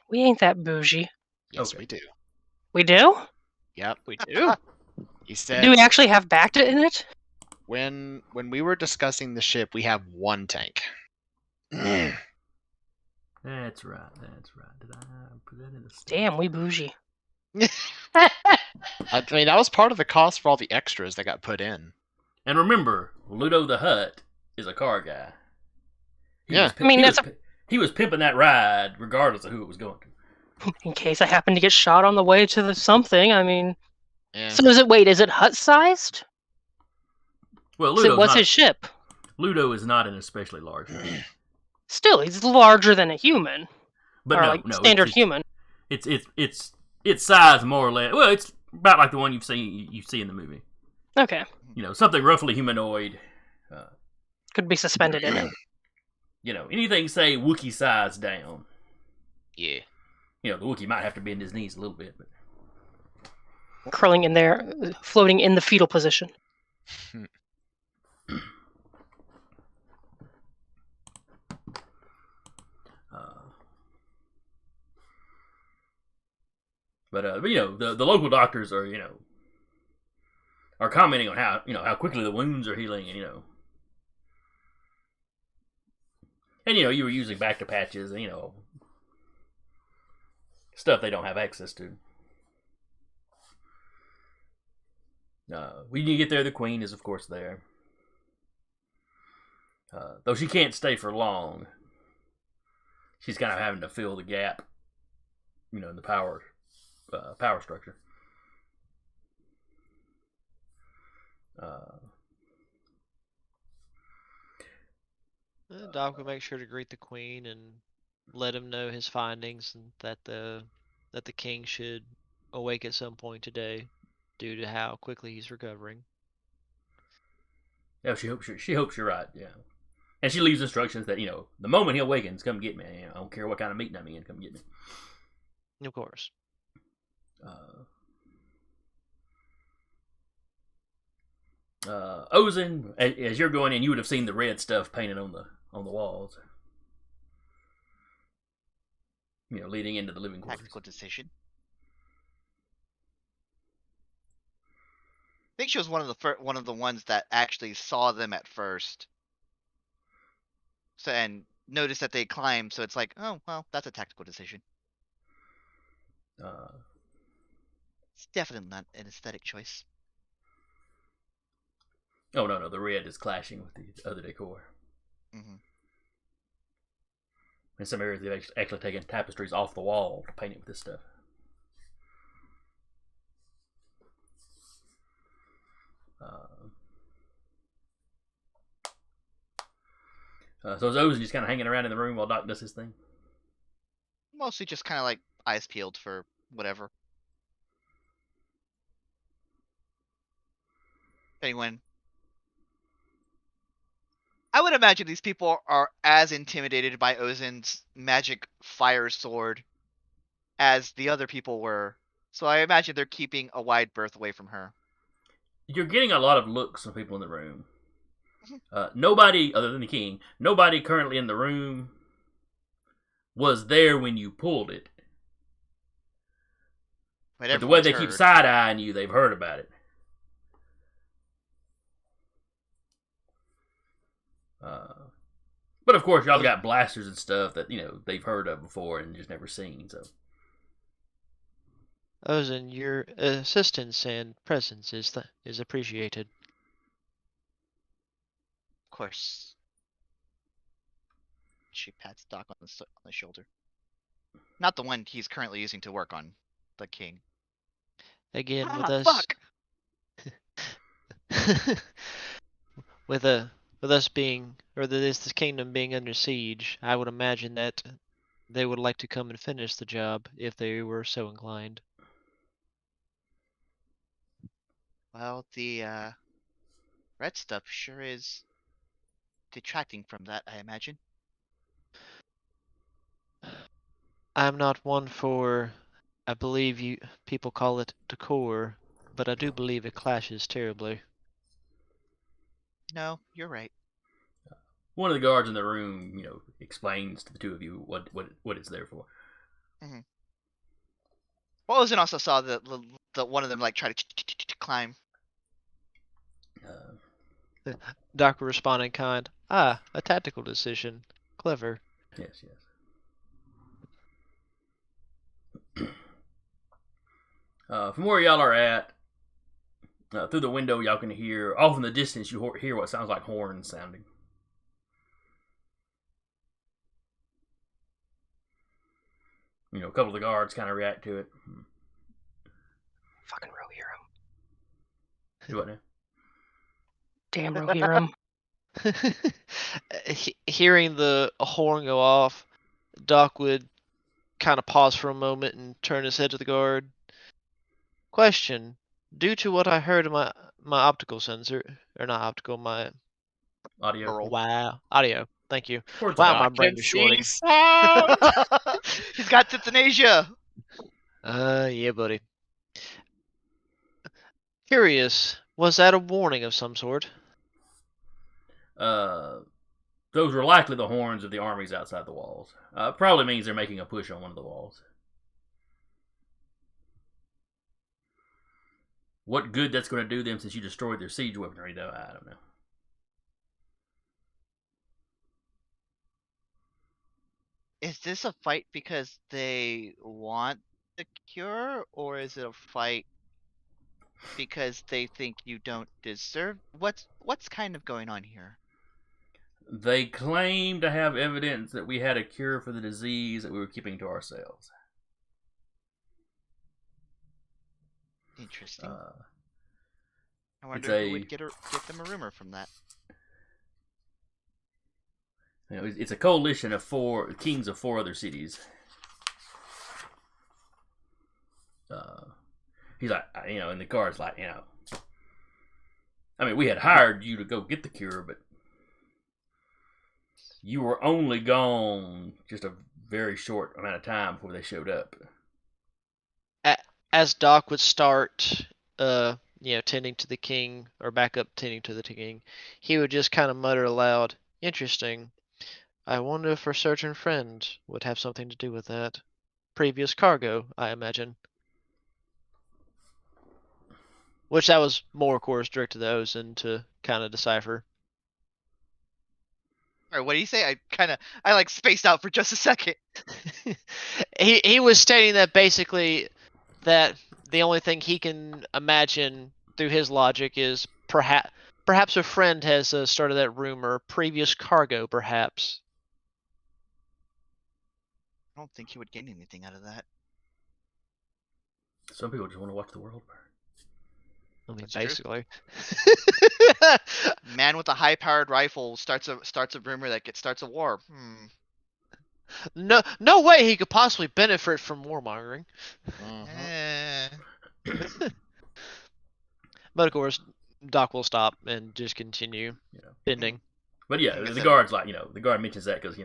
We ain't that bougie. Yes, Okay. we do. We do? Yep. We do. He said Do we actually have back in it? when we were discussing the ship, we have one tank. That's right. Did I put that in the stat? Damn, we bougie. I mean, that was part of the cost for all the extras that got put in. And remember, Ludo the Hutt is a car guy. Yeah. He was pimping that ride regardless of who it was going to. In case I happen to get shot on the way to the something, I mean... Yeah. So is it hut-sized? Well, So what's his ship? Ludo is not an especially large ship. Still, he's larger than a human. But or standard human. It's size more or less. Well, it's about like the one you see in the movie. Okay. Something roughly humanoid. Could be suspended in it. Anything say Wookiee size down. Yeah. The Wookiee might have to bend his knees a little bit, but Curling in there, floating in the fetal position. But the local doctors are commenting on how quickly the wounds are healing, and you were using back to patches and stuff they don't have access to. When you get there, the Queen is of course there, though she can't stay for long. She's kind of having to fill the gap, in the power structure. Doc will make sure to greet the Queen and let him know his findings and that the king should awake at some point today, due to how quickly he's recovering. Yeah, she hopes you're right. Yeah, and she leaves instructions that the moment he awakens, come get me. I don't care what kind of meeting I'm in, come get me. Of course. Ozen, as you're going in, you would have seen the red stuff painted on the walls. Leading into the living quarters. Tactical decision. I think she was one of the ones that actually saw them at first. So and noticed that they climbed. So it's like, oh well, that's a tactical decision. It's definitely not an aesthetic choice. Oh no, the red is clashing with the other decor. Mm-hmm. In some areas, they've actually taken tapestries off the wall to paint it with this stuff. So is Ozen just kind of hanging around in the room while Doc does his thing? Mostly just kind of like eyes peeled for whatever. Anyone? I would imagine these people are as intimidated by Ozen's magic fire sword as the other people were. So I imagine they're keeping a wide berth away from her. You're getting a lot of looks from people in the room. Nobody, other than the king, nobody currently in the room was there when you pulled it. But the way they keep side-eyeing you, they've heard about it. But of course, y'all got blasters and stuff that they've heard of before and just never seen. So, Ozen, your assistance and presence is appreciated. Of course. She pats Doc on the shoulder. Not the one he's currently using to work on the king. Again, with Fuck! with us being, or this kingdom being under siege, I would imagine that they would like to come and finish the job if they were so inclined. Well, the red stuff sure is detracting from that, I imagine. I'm not one for, I believe people call it decor, but I do believe it clashes terribly. No, you're right. one of the guards in the room, explains to the two of you what it's there for. Mm-hmm. Well, Ozen also saw the one of them like try to climb. Doc responded kind. A tactical decision. Clever. Yes. From where y'all are at, through the window, y'all can hear, off in the distance, you hear what sounds like horns sounding. A couple of the guards kind of react to it. Fucking Rohirrim. Do what now? Damn Rohirrim. Hearing the horn go off, Doc would kind of pause for a moment and turn his head to the guard. Question. Due to what I heard in my optical sensor, or not optical, my Audio. Wow, audio. Thank you. Words Wow, of my God. brain is shorting. He's got euthanasia. Yeah, buddy. Curious, was that a warning of some sort? Those were likely the horns of the armies outside the walls. Probably means they're making a push on one of the walls. What good that's going to do them since you destroyed their siege weaponry, though, I don't know. Is this a fight because they want the cure, or is it a fight because they think you don't deserve? What's kind of going on here? They claim to have evidence that we had a cure for the disease that we were keeping to ourselves. Interesting. I wonder who would get them a rumor from that. It's a coalition of kings of 4 other cities. He's like, and the guard's like, I mean, we had hired you to go get the cure, but you were only gone just a very short amount of time before they showed up. As Doc would start, tending to the king, or back up tending to the king, he would just kind of mutter aloud, "Interesting. I wonder if our surgeon friend would have something to do with that. Previous cargo, I imagine." Which that was more, of course, directed to Ozen to kind of decipher. Or what do you say? I like spaced out for just a second. He was stating that basically that the only thing he can imagine through his logic is perhaps a friend has started that rumor. Previous cargo, perhaps. I don't think he would gain anything out of that. Some people just want to watch the world burn. I mean, That's basically. Man with a high-powered rifle starts a rumor that starts a war. No way he could possibly benefit from warmongering. But of course, Doc will stop and just continue bending. But yeah, the guard's like, the guard mentions that because,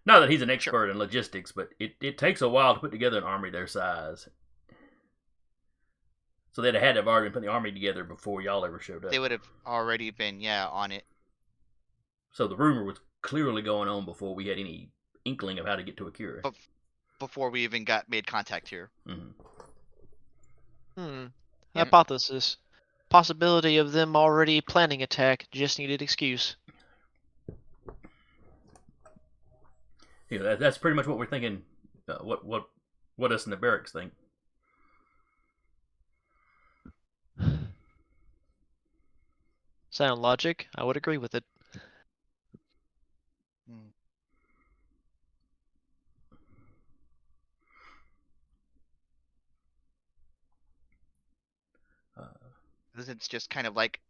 not that he's an expert in logistics, but it takes a while to put together an army their size. So they'd have had to have already been putting the army together before y'all ever showed up. They would have already been, on it. So the rumor was clearly going on before we had any inkling of how to get to a cure. Before we even made contact here. Mm-hmm. Hypothesis. Possibility of them already planning attack, just needed excuse. that's pretty much what we're thinking. What us in the barracks think. Sound logic? I would agree with it. It's just kind of like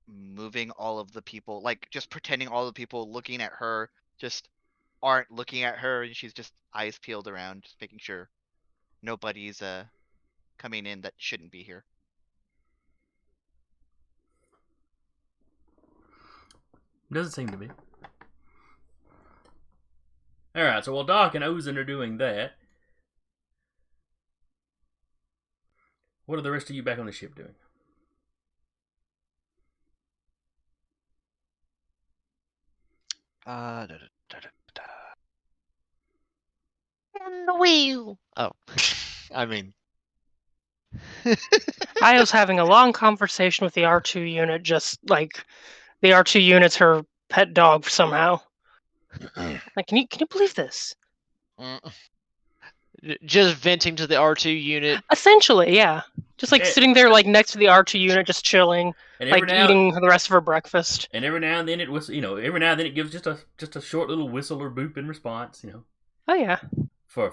moving all of the people, like just pretending all the people looking at her just aren't looking at her, and she's just eyes peeled around, just making sure nobody's coming in that shouldn't be here. Doesn't seem to be. Alright, so while Doc and Ozen are doing that, what are the rest of you back on the ship doing? And the wheel. Oh, I mean, Io's having a long conversation with the R2 unit, just like the R2 unit's her pet dog somehow. Like, can you believe this? just venting to the R2 unit. Essentially, yeah. Just like sitting there, like next to the R2 unit, just chilling, And like eating the rest of her breakfast. And every now and then it was, every now and then it gives just a short little whistle or boop in response, Oh yeah. For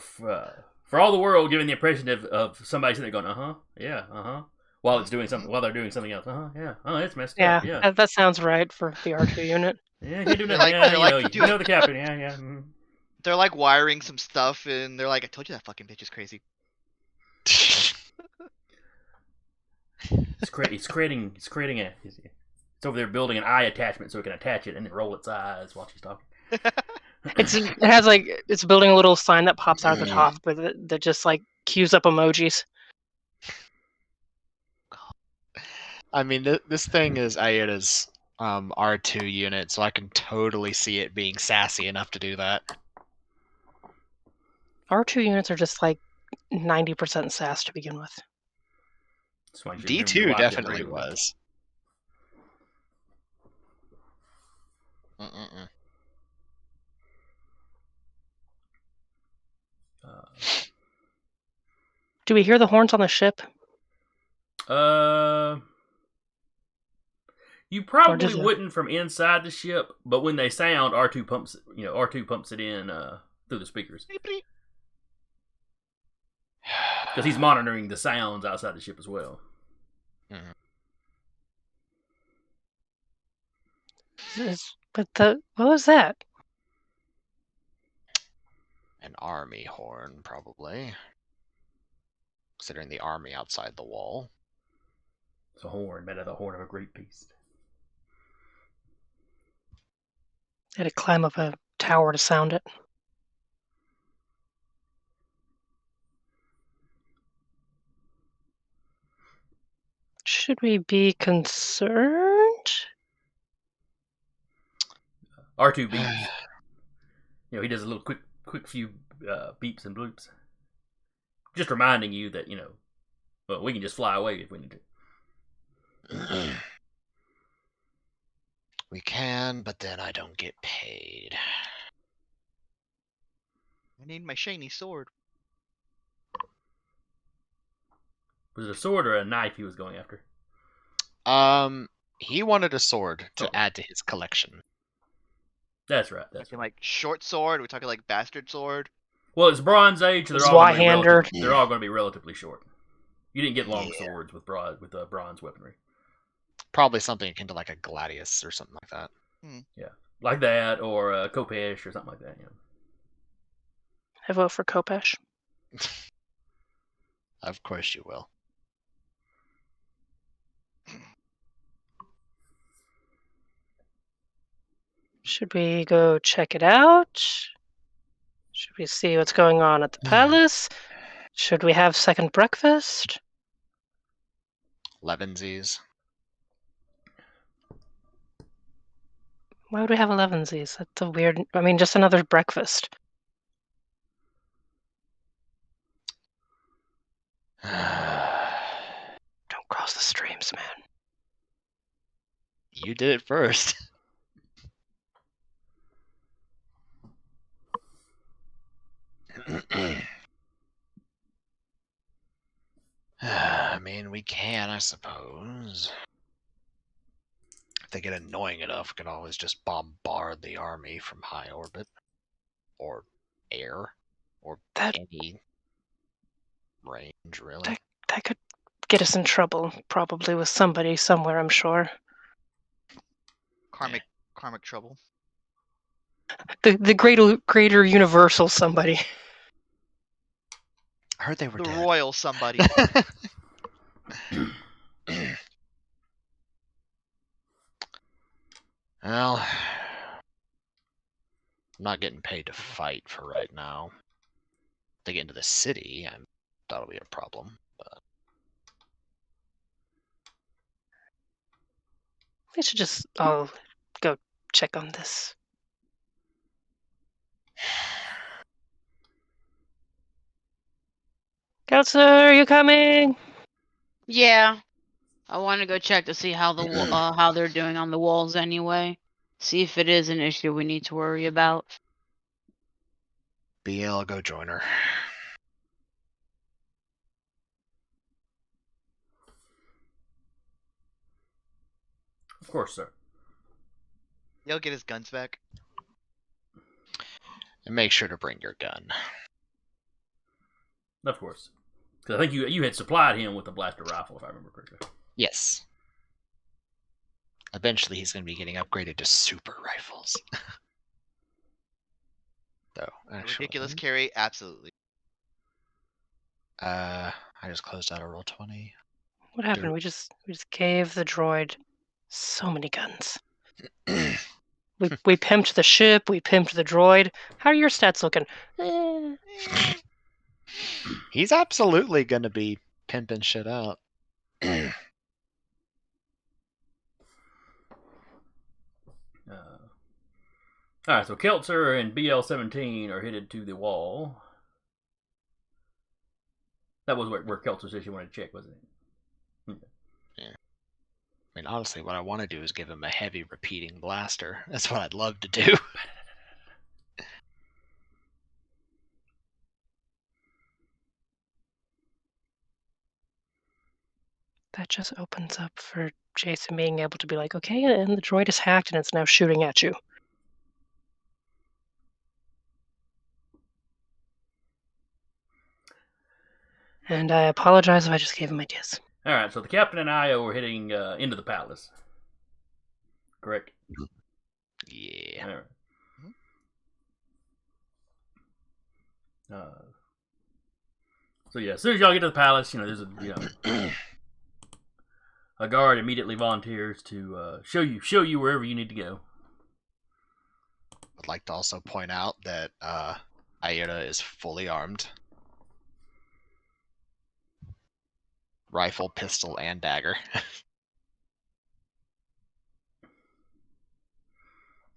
all the world, giving the impression of somebody sitting there going, yeah, while they're doing something else, yeah, it's messed up, yeah. That sounds right for the R2 unit. Yeah, can't do nothing. You know the captain, yeah. They're like wiring some stuff, and they're like, "I told you that fucking bitch is crazy." It's creating it's over there building an eye attachment so it can attach it and then roll its eyes while she's talking. It's building a little sign that pops out at the top, but that just like cues up emojis. I mean, this thing is Aeda's R2 unit, so I can totally see it being sassy enough to do that. R2 units are just like 90% sass to begin with. D2 definitely was. Do we hear the horns on the ship? You probably wouldn't from inside the ship, but when they sound, R2 pumps it in through the speakers. Because he's monitoring the sounds outside the ship as well. What was that? An army horn, probably. Considering the army outside the wall. It's a horn, made of the horn of a great beast. I had to climb up a tower to sound it. Should we be concerned? R2 beeps. He does a little quick few beeps and bloops. Just reminding you that, we can just fly away if we need to. We can, but then I don't get paid. I need my shiny sword. Was it a sword or a knife he was going after? He wanted a sword to add to his collection. That's right. Like short sword? Are we talking like bastard sword? Well, it's Bronze Age. They're all going to be relatively short. You didn't get long swords with bronze weaponry. Probably something akin to like a gladius or something like that. Yeah, like that, or a Kopesh or something like that. I vote for Kopesh. Of course you will. Should we go check it out? Should we see what's going on at the palace? Should we have second breakfast? Levensies. Why would we have 11sies? That's a weird... I mean, just another breakfast. Don't cross the streams, man. You did it first. I mean, we can, I suppose. If they get annoying enough, we can always just bombard the army from high orbit. Or air. Or any range, really. That could get us in trouble, probably with somebody somewhere, I'm sure. Karmic trouble. The greater universal somebody. I heard they were The dead. royal somebody. Well, I'm not getting paid to fight for right now. If they get into the city, that'll be a problem. But We should just all go check on this. Counselor, are you coming? Yeah. I want to go check to see how how they're doing on the walls anyway. See if it is an issue we need to worry about. BL, go join her. Of course, sir. He'll get his guns back. And make sure to bring your gun. Of course. Because I think you had supplied him with a blaster rifle, if I remember correctly. Yes. Eventually, he's going to be getting upgraded to super rifles. So, actually, Ridiculous carry, absolutely. I just closed out a roll 20. What happened? We just gave the droid so many guns. we pimped the ship. We pimped the droid. How are your stats looking? He's absolutely going to be pimping shit out. Alright, so Keltzer and BL-17 are headed to the wall. That was where Keltzer said she wanted to check, wasn't it? Okay. Yeah. I mean, honestly, what I want to do is give him a heavy repeating blaster. That's what I'd love to do. That just opens up for Jason being able to be like, okay, and the droid is hacked and it's now shooting at you. And I apologize if I just gave him ideas. Alright, so the captain and Io are heading into the palace. Correct? Yeah. Alright. So yeah, as soon as y'all get to the palace, there's a guard immediately volunteers to show you wherever you need to go. I'd like to also point out that Aida is fully armed. Rifle, pistol, and dagger.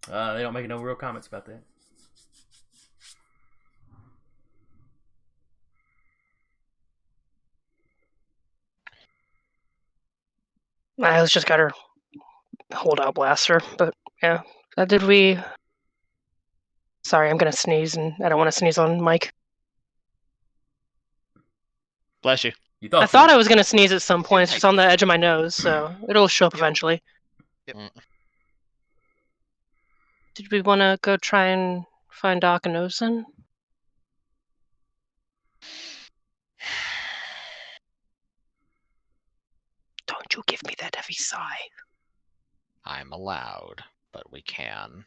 They don't make no real comments about that. I just got her holdout blaster, but yeah. Did we... Sorry, I'm gonna sneeze, and I don't want to sneeze on Mike. Bless you. I thought I was gonna sneeze at some point. It's just on the edge of my nose, so it'll show up eventually. Yep. Did we want to go try and find Doc and Ozen? Don't you give me that heavy sigh. I'm allowed, but we can.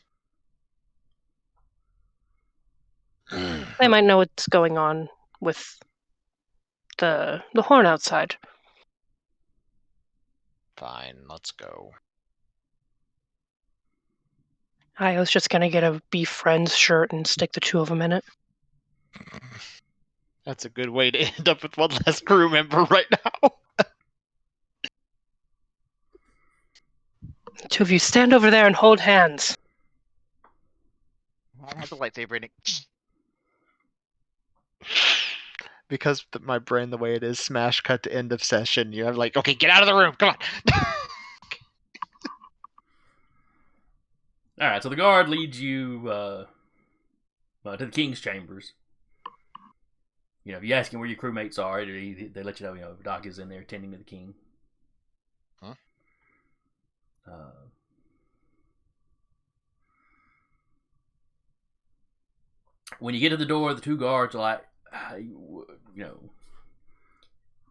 They might know what's going on with the horn outside. Fine, let's go. I was just gonna get a Be Friends shirt and stick the two of them in it. That's a good way to end up with one less crew member right now. The two of you stand over there and hold hands. I have the lightsaber in it. Because my brain, the way it is, smash cut to end of session. You're like, okay, get out of the room. Come on. Alright, so the guard leads you to the king's chambers. You know, if you ask him where your crewmates are, they let you know. You know, Doc is in there tending to the king. Huh? When you get to the door, the two guards are like, you know,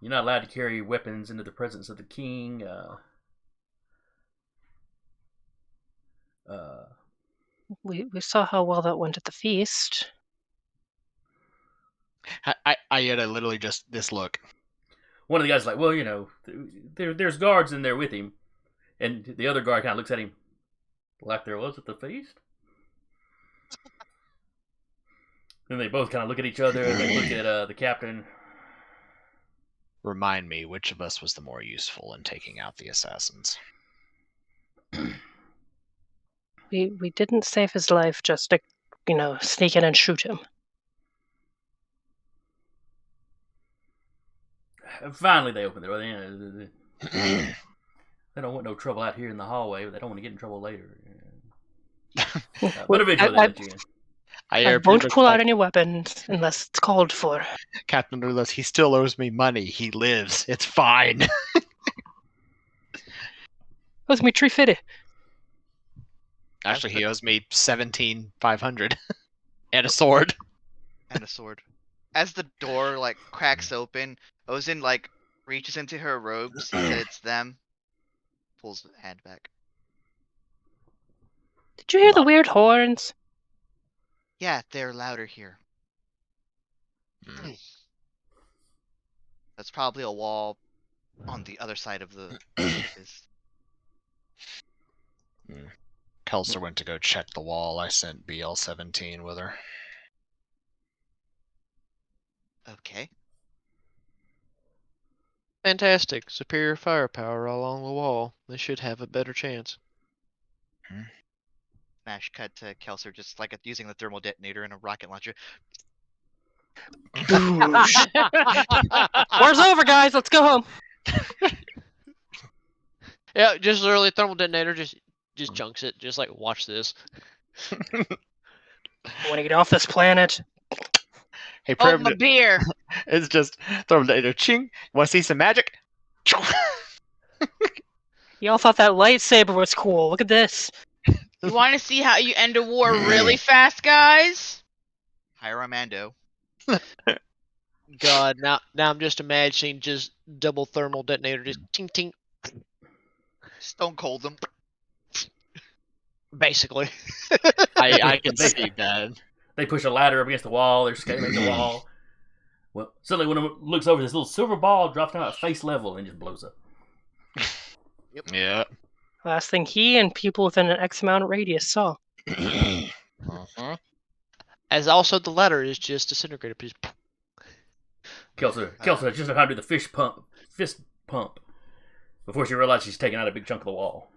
you're not allowed to carry weapons into the presence of the king. We saw how well that went at the feast. I had literally just this look. One of the guys is like, well, you know, there's guards in there with him. And the other guard kind of looks at him like there was at the feast. And they both kind of look at each other, and they look at the captain. Remind me, which of us was the more useful in taking out the assassins? We didn't save his life just to, you know, sneak in and shoot him. Finally, they open the door. They don't want no trouble out here in the hallway, but they don't want to get in trouble later. But eventually, they let you in. I won't pull out any weapons unless it's called for. Captain Rulas, he still owes me money. He lives. It's fine. Owes me 350. Actually, he owes me 17,500 and a sword. And a sword. As the door like cracks open, Ozin like reaches into her robes, sees that it's them, pulls the hand back. Did you hear the weird horns? Yeah, they're louder here. That's probably a wall on the other side of the. Kelser went to go check the wall. I sent BL-17 with her. Okay. Fantastic. Superior firepower along the wall. They should have a better chance. Smash cut to Kelser just like using the thermal detonator in a rocket launcher. War's over, guys. Let's go home. Yeah, just literally thermal detonator just chunks it. Just like, watch this. I want to get off this planet. Hey, Oh, my beer. It's just thermal detonator. Ching. Want to see some magic? Y'all thought that lightsaber was cool. Look at this. You want to see how you end a war really fast, guys? Hire a Mando. God, now I'm just imagining just double thermal detonator, just ting ting. Stone cold them. Basically. I can see that. They push a ladder up against the wall. They're scaling the wall. Well, suddenly, when it looks over, this little silver ball drops down at face level and just blows up. Yep. Yeah. Last thing he and people within an X amount of radius saw. As also the ladder is just disintegrated. Just... Kelser just know how to do the fist pump before she realized she's taking out a big chunk of the wall.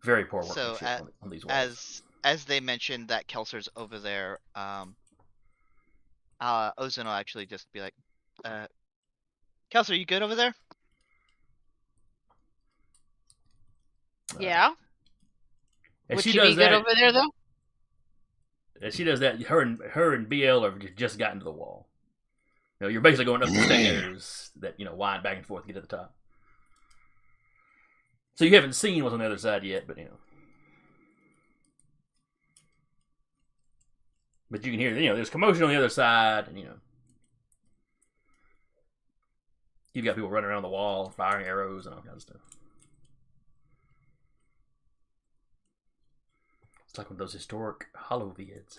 Very poor workmanship on these walls. As they mentioned that Kelser's over there, Ozin will actually just be like, Kelser, you good over there? Yeah. And Would she she does be good that. over there, though? As she does that, her and BL have just gotten to the wall. You know, you're basically going up the stairs that, you know, wind back and forth to get to the top. So you haven't seen what's on the other side yet, but, you know. But you can hear, you know, there's commotion on the other side, and, you know. You've got people running around the wall, firing arrows and all kinds of stuff. It's like one of those historic hollow vids.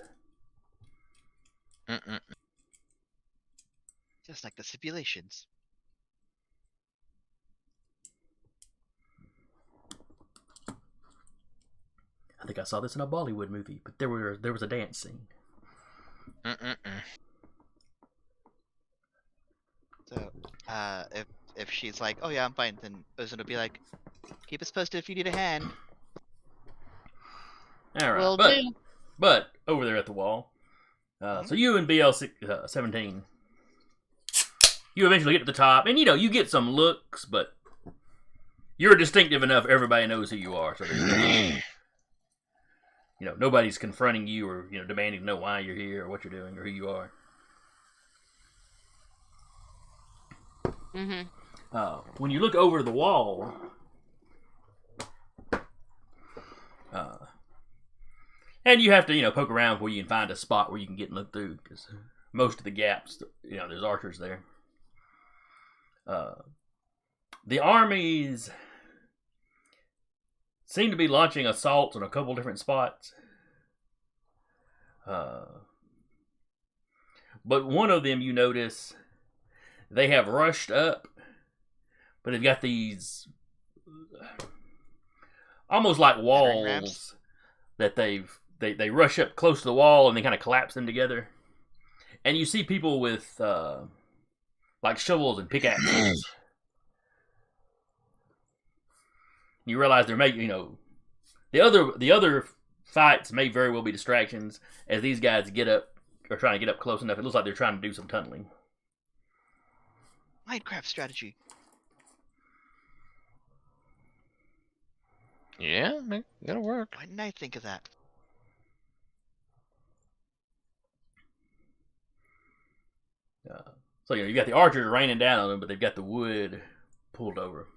Just like the stipulations. I think I saw this in a Bollywood movie, but there was a dance scene. So, if she's like, oh yeah, I'm fine, then Ozin will be like, keep us posted if you need a hand. All right, Will do. but over there at the wall. So you and BL-17, you eventually get to the top, and you know you get some looks, but you're distinctive enough. Everybody knows who you are. So nobody's confronting you or demanding to know why you're here or what you're doing or who you are. When you look over the wall, and you have to poke around where you can find a spot where you can get and look through, because most of the gaps, there's archers there. The armies seem to be launching assaults on a couple different spots. But one of them, you notice, they have rushed up, but they've got these almost like walls that they rush up close to the wall and they kind of collapse them together. And you see people with like shovels and pickaxes. You realize they're making, the other fights may very well be distractions as these guys get up or trying to get up close enough. It looks like they're trying to do some tunneling. Minecraft strategy. Yeah, man, that'll work. Why didn't I think of that? So you got the archers raining down on them, but they've got the wood pulled over.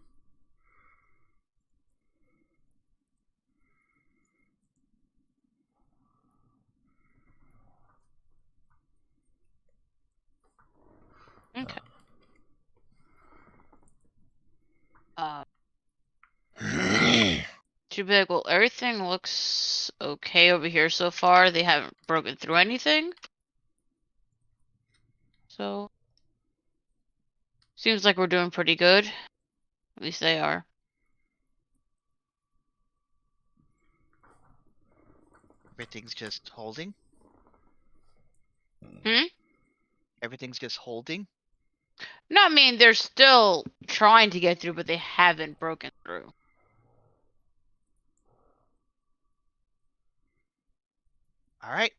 Okay. Too big. Well, everything looks okay over here so far. They haven't broken through anything. So, seems like we're doing pretty good. At least they are. Everything's just holding? Hmm? Everything's just holding? No, I mean, they're still trying to get through, but they haven't broken through. Alright,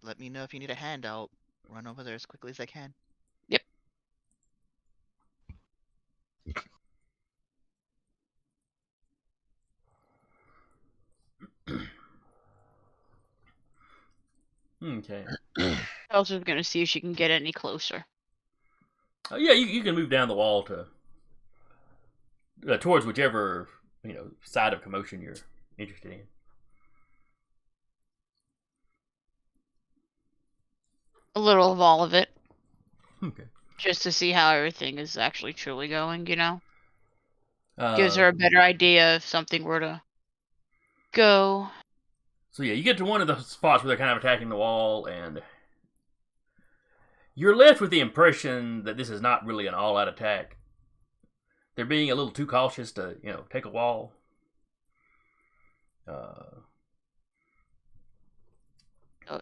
let me know if you need a hand. I'll run over there as quickly as I can. Yep. Okay. Elsa's gonna see if she can get any closer. Yeah, you can move down the wall to towards whichever side of commotion you're interested in. A little of all of it. Okay. Just to see how everything is actually truly going, Gives her a better idea if something were to go. So yeah, you get to one of the spots where they're kind of attacking the wall, and you're left with the impression that this is not really an all-out attack. They're being a little too cautious to, take a wall.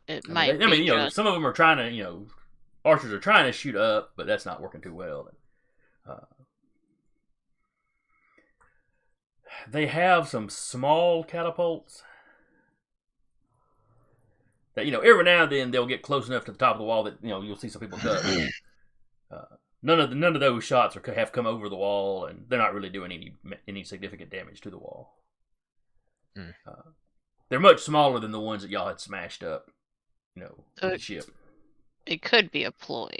It might be just... some of them are trying to, archers are trying to shoot up, but that's not working too well. They have some small catapults that, every now and then they'll get close enough to the top of the wall that, you'll see some people duck. None of those shots have come over the wall, and they're not really doing any significant damage to the wall. They're much smaller than the ones that y'all had smashed up, with the ship. It could be a ploy.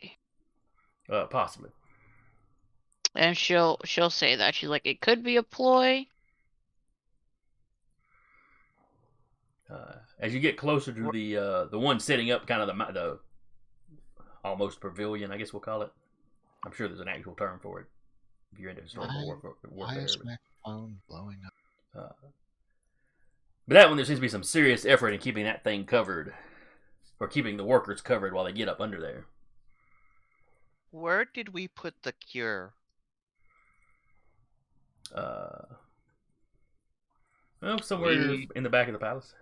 Possibly. And she'll say that. She's like, it could be a ploy. As you get closer to the one setting up kind of the almost pavilion, I guess we'll call it. I'm sure there's an actual term for it if you're into historical warfare. Why is my phone blowing up? But that one, there seems to be some serious effort in keeping that thing covered, or keeping the workers covered while they get up under there. Where did we put the cure? Well, somewhere in the back of the palace.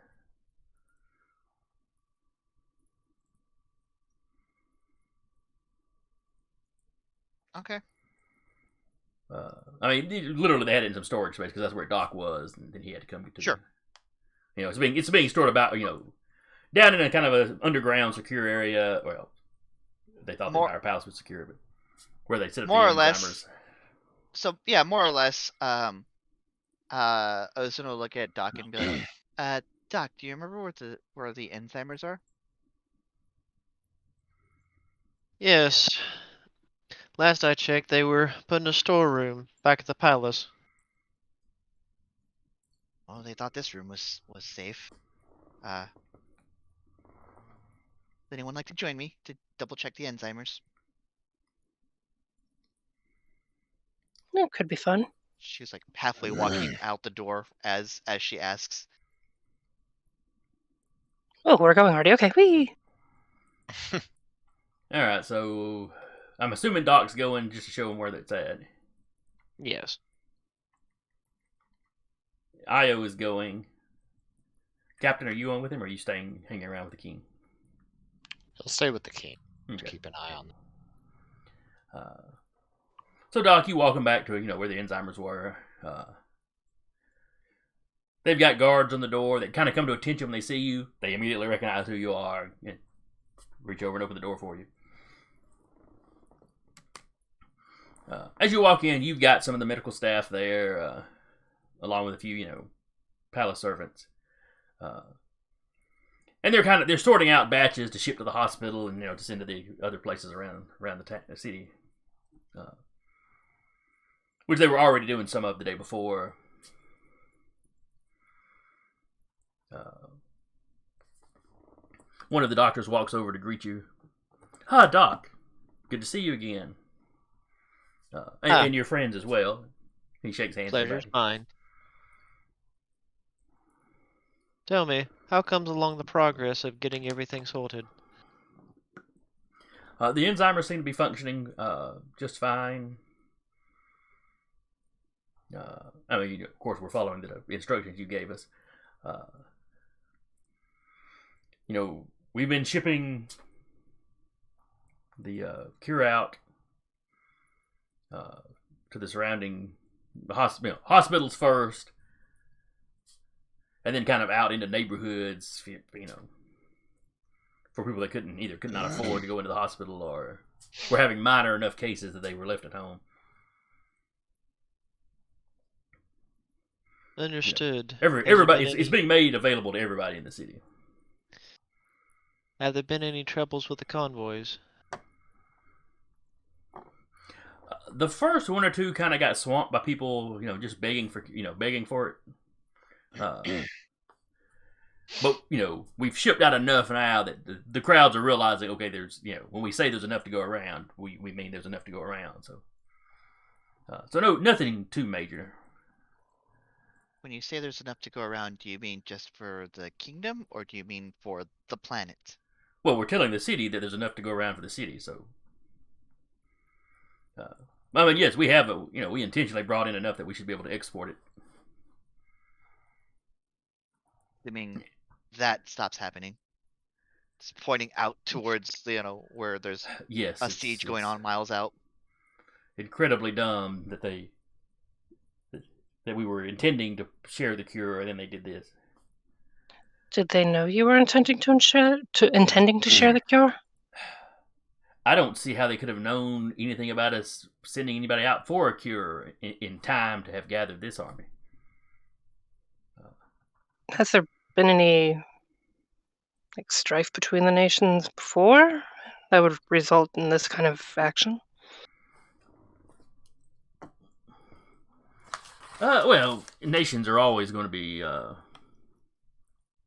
Okay. I mean, literally, they had it in some storage space because that's where Doc was, and then he had to come get to. Sure. It's being stored about down in a kind of an underground secure area. Well, they thought the entire palace was secure, but where they set up more the or less. timers. So yeah, more or less. I was gonna look at Doc and be like, Doc, do you remember where the Alzheimer's are? Yes. Last I checked, they were put in a storeroom back at the palace. Oh, they thought this room was safe. Would anyone like to join me to double check the Alzheimer's? It could be fun. She's like halfway walking out the door as she asks. Oh, we're going already. Okay, wee. All right, so I'm assuming Doc's going just to show him where that's at. Yes. Io is going. Captain, are you going with him, or are you staying, hanging around with the king? He'll stay with the king. Okay. Keep an eye on them. So Doc, you walk him back to where the Alzheimer's were. They've got guards on the door that kind of come to attention when they see you. They immediately recognize who you are and reach over and open the door for you. As you walk in, you've got some of the medical staff there, along with a few, palace servants. And they're sorting out batches to ship to the hospital and to send to the other places around the city, which they were already doing some of the day before. One of the doctors walks over to greet you. Hi, Doc. Good to see you again. And your friends as well. He shakes hands. Pleasure's mine. Tell me, how comes along the progress of getting everything sorted? The Alzheimer's seem to be functioning just fine. Of course, we're following the instructions you gave us. We've been shipping the cure out to the surrounding hospitals first, and then kind of out into neighborhoods, for people that could not afford to go into the hospital, or were having minor enough cases that they were left at home. Understood. Everybody, it's being made available to everybody in the city. Have there been any troubles with the convoys? The first one or two kind of got swamped by people, just begging for it. But we've shipped out enough now that the crowds are realizing, okay, there's when we say there's enough to go around, we mean there's enough to go around. So no, nothing too major. When you say there's enough to go around, do you mean just for the kingdom, or do you mean for the planet? Well, we're telling the city that there's enough to go around for the city, so. Yes, we have we intentionally brought in enough that we should be able to export it. I mean, that stops happening. It's pointing out towards where there's yes, a siege going on miles out. Incredibly dumb that we were intending to share the cure, and then they did this. Did they know you were intending to share the cure? I don't see how they could have known anything about us sending anybody out for a cure in time to have gathered this army. Has there been any strife between the nations before that would result in this kind of action? Well, nations are always going to be.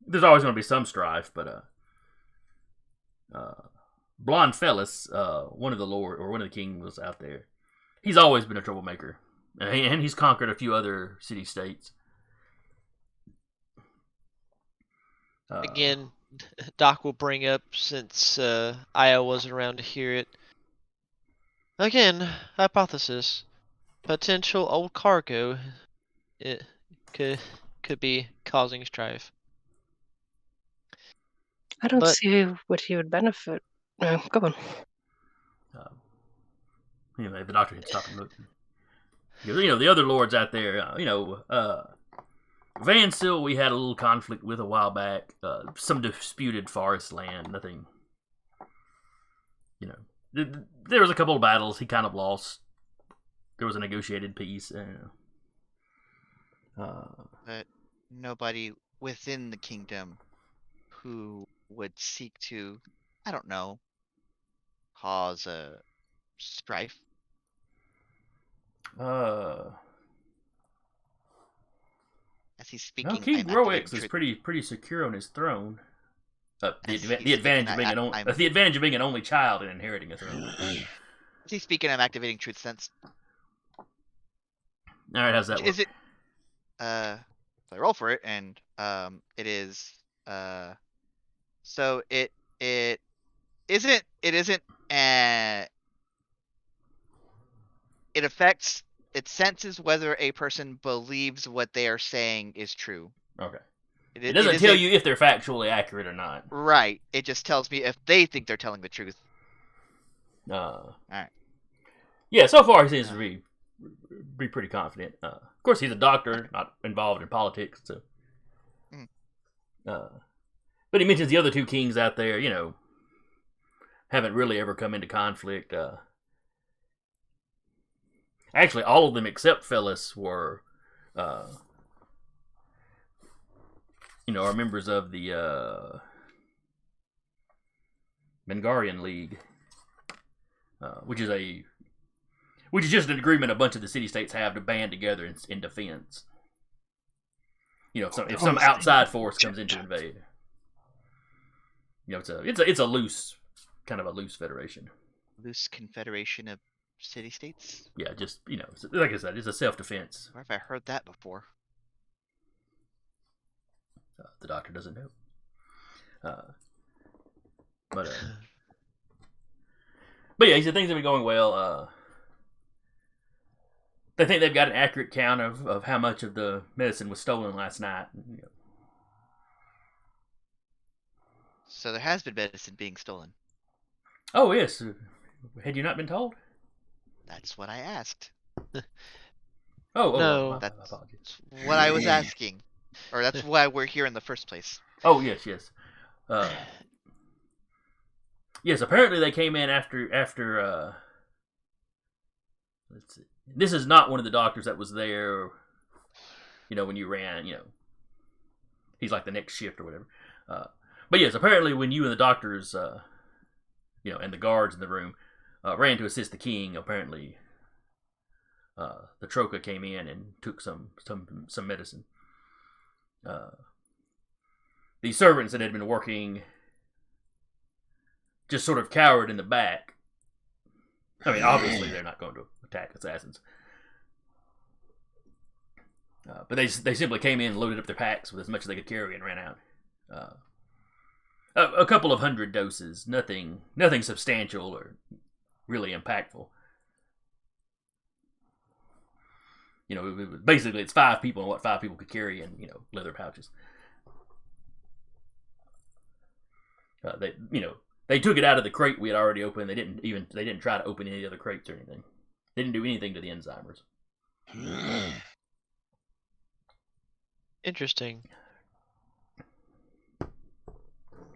There's always going to be some strife, but Blonde Fellas, one of the king was out there. He's always been a troublemaker, and he's conquered a few other city-states. Again, Doc will bring up, since Io wasn't around to hear it. Again, hypothesis. Potential old cargo. It could be causing strife. I don't see what he would benefit. Go on. The doctor can stop and look. The other lords out there, Vansil, we had a little conflict with a while back. Some disputed forest land, nothing. There was a couple of battles he kind of lost. There was a negotiated peace. But nobody within the kingdom who would seek to, I don't know, cause a strife? As he's No, speaking, King I'm activating Groex is truth. pretty secure on his throne. As The he's advantage speaking, of being the advantage of being an only child and inheriting a throne. As he's speaking, I'm activating truth sense. All right, how's that Which work? is it? So I roll for it, and it is so it isn't it affects, it senses whether a person believes what they are saying is true. Okay. It It doesn't tell isn't- you if they're factually accurate or not. Right. It just tells me if they think they're telling the truth. Alright. Yeah, so far he seems to be pretty confident. Of course, he's a doctor, not involved in politics, so. But he mentions the other two kings out there, you know, haven't really ever come into conflict. Actually, all of them except Phyllis were, you know, are members of the Mengarian League, which is just an agreement a bunch of the city-states have to band together in defense. You know, if some outside force comes in to invade. You know, it's a loose, kind of a loose federation. Loose confederation of city-states? Yeah, just, you know, like I said, it's a self-defense. Where have I heard that before? The doctor doesn't know. But yeah, he said things have been going well. They think they've got an accurate count of how much of the medicine was stolen last night. You know. So there has been medicine being stolen. Oh, yes. Had you not been told? That's what I asked. No. My That's apologies. what I was asking. Or that's why we're here in the first place. Oh, yes. Yes, apparently they came in after let's see. This is not one of the doctors that was there, you know, when you ran, you know. He's like the next shift or whatever. But yes, apparently when you and the doctors, you know, and the guards in the room ran to assist the king, apparently the Trokah came in and took some medicine. The servants that had been working just sort of cowered in the back. I mean, obviously they're not going to attack assassins. But they simply came in and loaded up their packs with as much as they could carry and ran out. A couple of 100 doses, nothing substantial or really impactful. You know, basically it's 5 people and what 5 people could carry in, you know, leather pouches. They took it out of the crate we had already opened. They didn't try to open any other crates or anything. They didn't do anything to the enzymers. Interesting.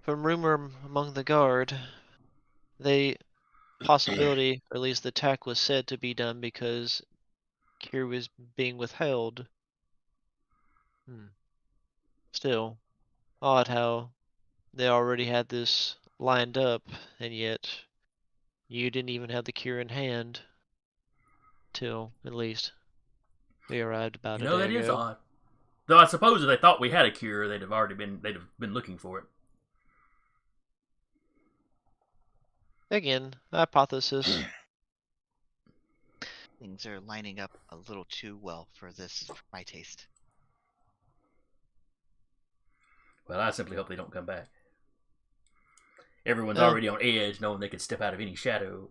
From rumor among the guard, possibility, or at least the attack was said to be done because cure was being withheld. Still, odd how they already had this lined up, and yet you didn't even have the cure in hand till at least we arrived about You a know, day that is ago. odd. Though I suppose if they thought we had a cure, they'd have been looking for it. Again, hypothesis. Things are lining up a little too well for my taste. Well, I simply hope they don't come back. Everyone's already on edge, knowing they could step out of any shadow.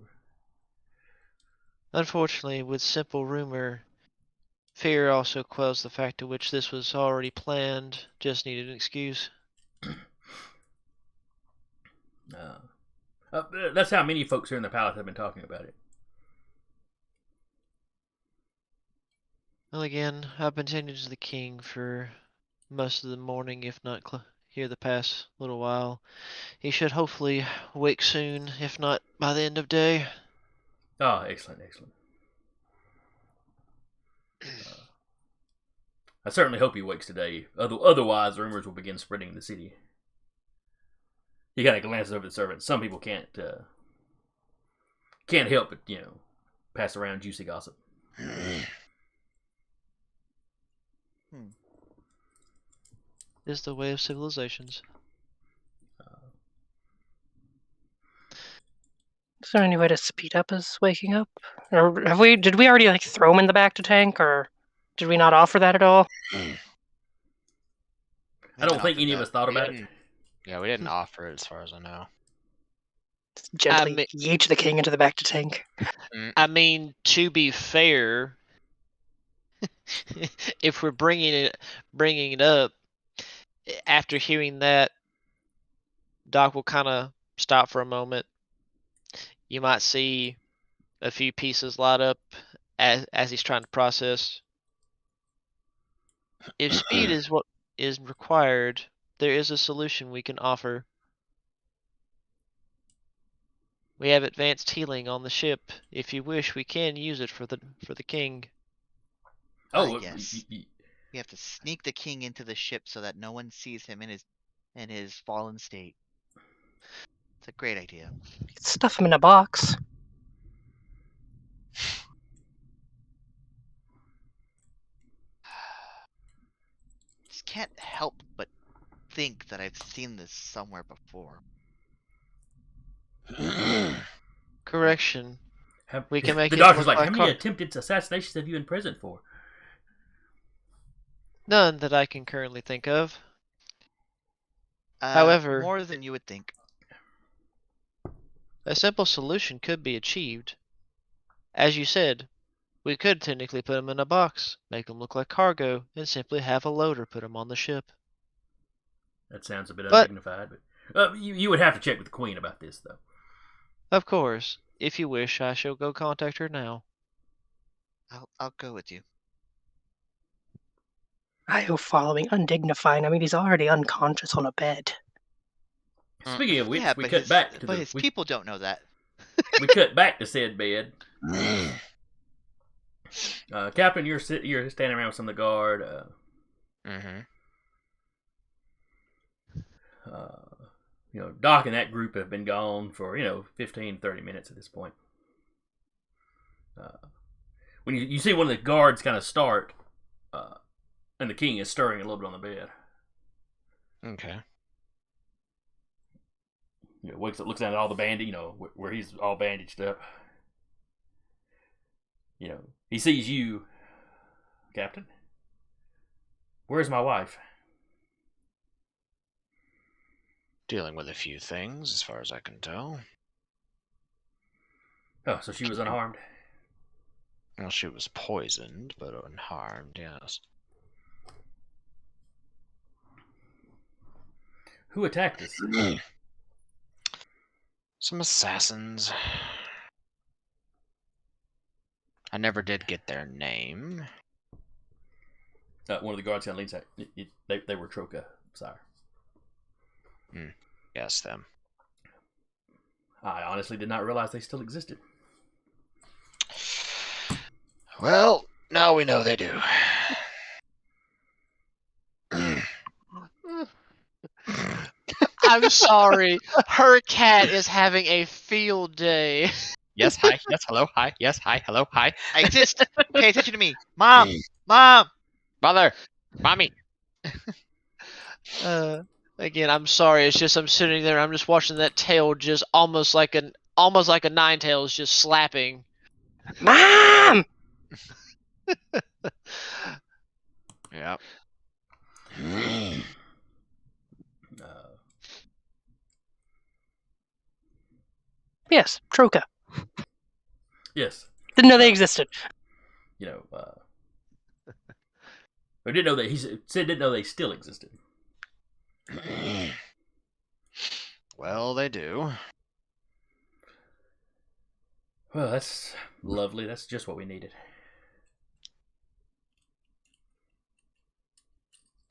Unfortunately, with simple rumor, fear also quells the fact to which this was already planned, just needed an excuse. That's how many folks here in the palace have been talking about it. Well, again, I've been tending to the king for most of the morning, if not here the past little while. He should hopefully wake soon, if not by the end of day. Oh, excellent. I certainly hope he wakes today. Otherwise, rumors will begin spreading in the city. He kind of glances over the servants. Some people can't help but, pass around juicy gossip. Is the way of civilizations. Is there any way to speed up his waking up? Or did we already throw him in the back to tank, or did we not offer that at all? I don't think any of us thought about it. Yeah, we didn't offer it as far as I know. Just gently yeet the king into the back to tank. I mean, to be fair, if we're bringing it up, after hearing that, Doc will kind of stop for a moment. You might see a few pieces light up as he's trying to process. If speed is what is required, there is a solution we can offer. We have advanced healing on the ship. If you wish, we can use it for the king. Oh, yes. We have to sneak the king into the ship so that no one sees him in his fallen state. It's a great idea. Stuff him in a box. Just can't help but think that I've seen this somewhere before. Correction. We can make the it doctor's look like, how many car- attempted assassinations have you been present for? None that I can currently think of. However, more than you would think. A simple solution could be achieved. As you said, we could technically put them in a box, make them look like cargo, and simply have a loader put them on the ship. That sounds a bit undignified, but you would have to check with the Queen about this, though. Of course. If you wish, I shall go contact her now. I'll go with you. Io following, undignified. I mean, he's already unconscious on a bed. Speaking of which, yeah, we but cut back to his people don't know that. We cut back to said bed. Captain, you're standing around with some of the guard. Doc and that group have been gone for 15, 30 minutes at this point. When you see one of the guards kind of start, and the king is stirring a little bit on the bed. Okay. Wakes up, looks down at all the bandage, where he's all bandaged up. He sees you, Captain. Where's my wife? Dealing with a few things, as far as I can tell. Oh, so she was unharmed? Well, she was poisoned, but unharmed, yes. Who attacked us? Some assassins. I never did get their name. One of the guards kind of leans out. They were Trokah, sire. Yes, them. I honestly did not realize they still existed. Well, now we know they do. I'm sorry. Her cat is having a field day. Yes, hi. Yes, hello, hi. Yes, hi, hello, hi. I exist. Pay attention to me. Mom! Mom! Mother! Mommy! Again, I'm sorry. It's just I'm sitting there. I'm just watching that tail, just almost like a nine-tails, just slapping. Mom! Yeah. Yes, Trokah. Yes. Didn't know they existed. Or didn't know that didn't know they still existed. Well, they do. Well, that's lovely. That's just what we needed.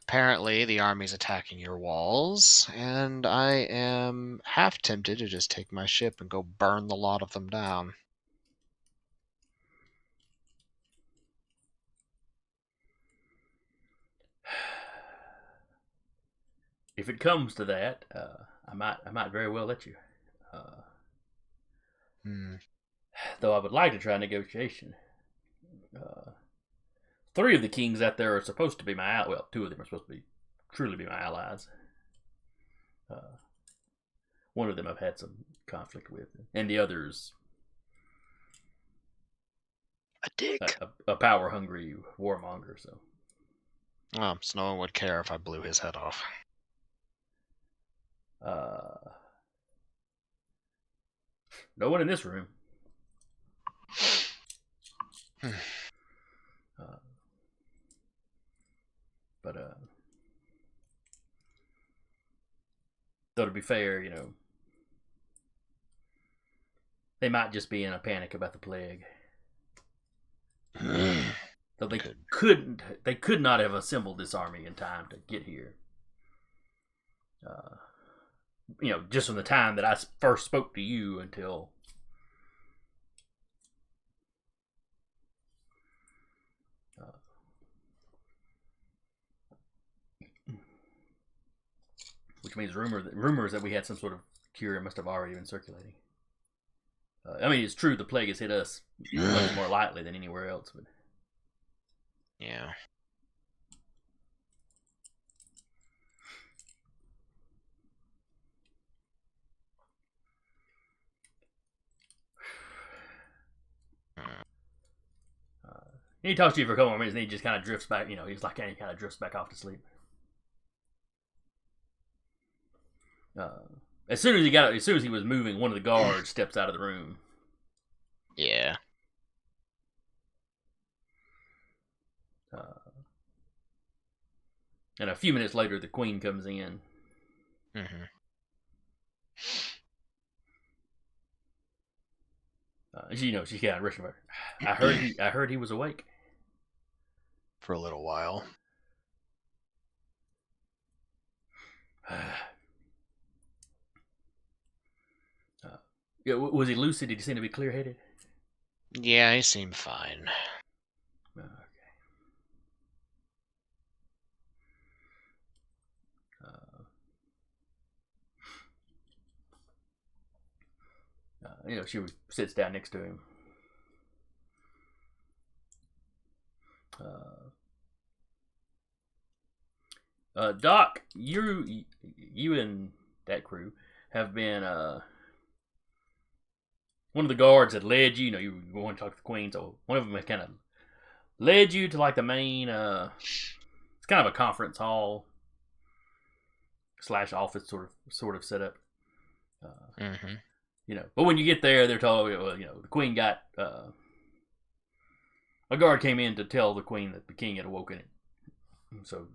Apparently, the army's attacking your walls, and I am half tempted to just take my ship and go burn the lot of them down. if it comes to that, I might very well let you. Though I would like to try negotiation. 3 of the kings out there are supposed to be my well, 2 of them are supposed to truly be my allies. One of them I've had some conflict with, and the others a dick. A power-hungry warmonger. So no one would care if I blew his head off. No one in this room. But though to be fair, they might just be in a panic about the plague. Though they could not have assembled this army in time to get here. Just from the time that I first spoke to you until which means rumors that we had some sort of cure must have already been circulating. I mean, it's true the plague has hit us much more lightly than anywhere else. But yeah. He talks to you for a couple more minutes, and he just kind of drifts back. He's like, he kind of drifts back off to sleep. As soon as he was moving, one of the guards steps out of the room. Yeah. And a few minutes later, the queen comes in. She's kind of rushing. I heard he was awake. For a little while. Was he lucid? Did he seem to be clear-headed? Yeah, he seemed fine. Okay. She sits down next to him. Doc, you and that crew have been one of the guards that led you. You want to talk to the queen, so one of them kind of led you to like the main. It's kind of a conference hall / office sort of setup. But when you get there, they're told, the queen got a guard came in to tell the queen that the king had awoken it. So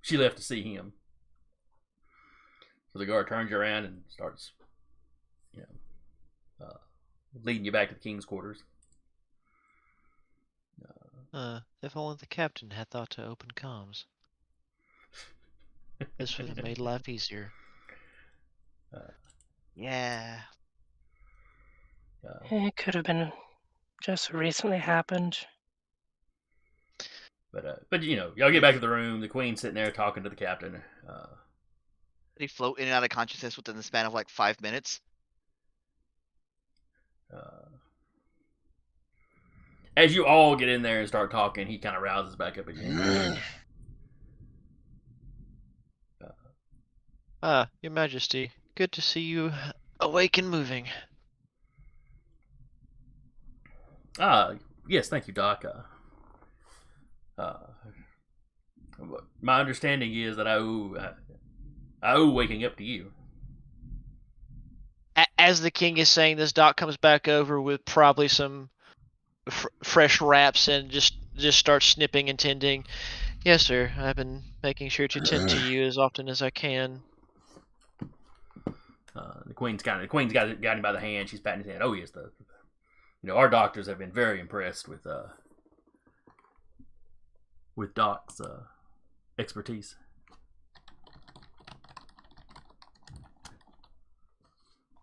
she left to see him. So the guard turns you around and starts, leading you back to the king's quarters. If only the captain had thought to open comms. This would have made life easier. Yeah. It could have been just recently happened. But y'all get back to the room. The queen's sitting there talking to the captain. Did he float in and out of consciousness within the span of like 5 minutes? As you all get in there and start talking, he kind of rouses back up again. Your Majesty, good to see you awake and moving. Yes, thank you, Doc. My understanding is that I owe waking up to you. As the king is saying this, Doc comes back over with probably some fresh wraps and just starts snipping and tending. Yes, sir. I've been making sure to tend to you as often as I can. The queen's got him by the hand. She's patting his hand. Oh yes, our doctors have been very impressed with Doc's expertise.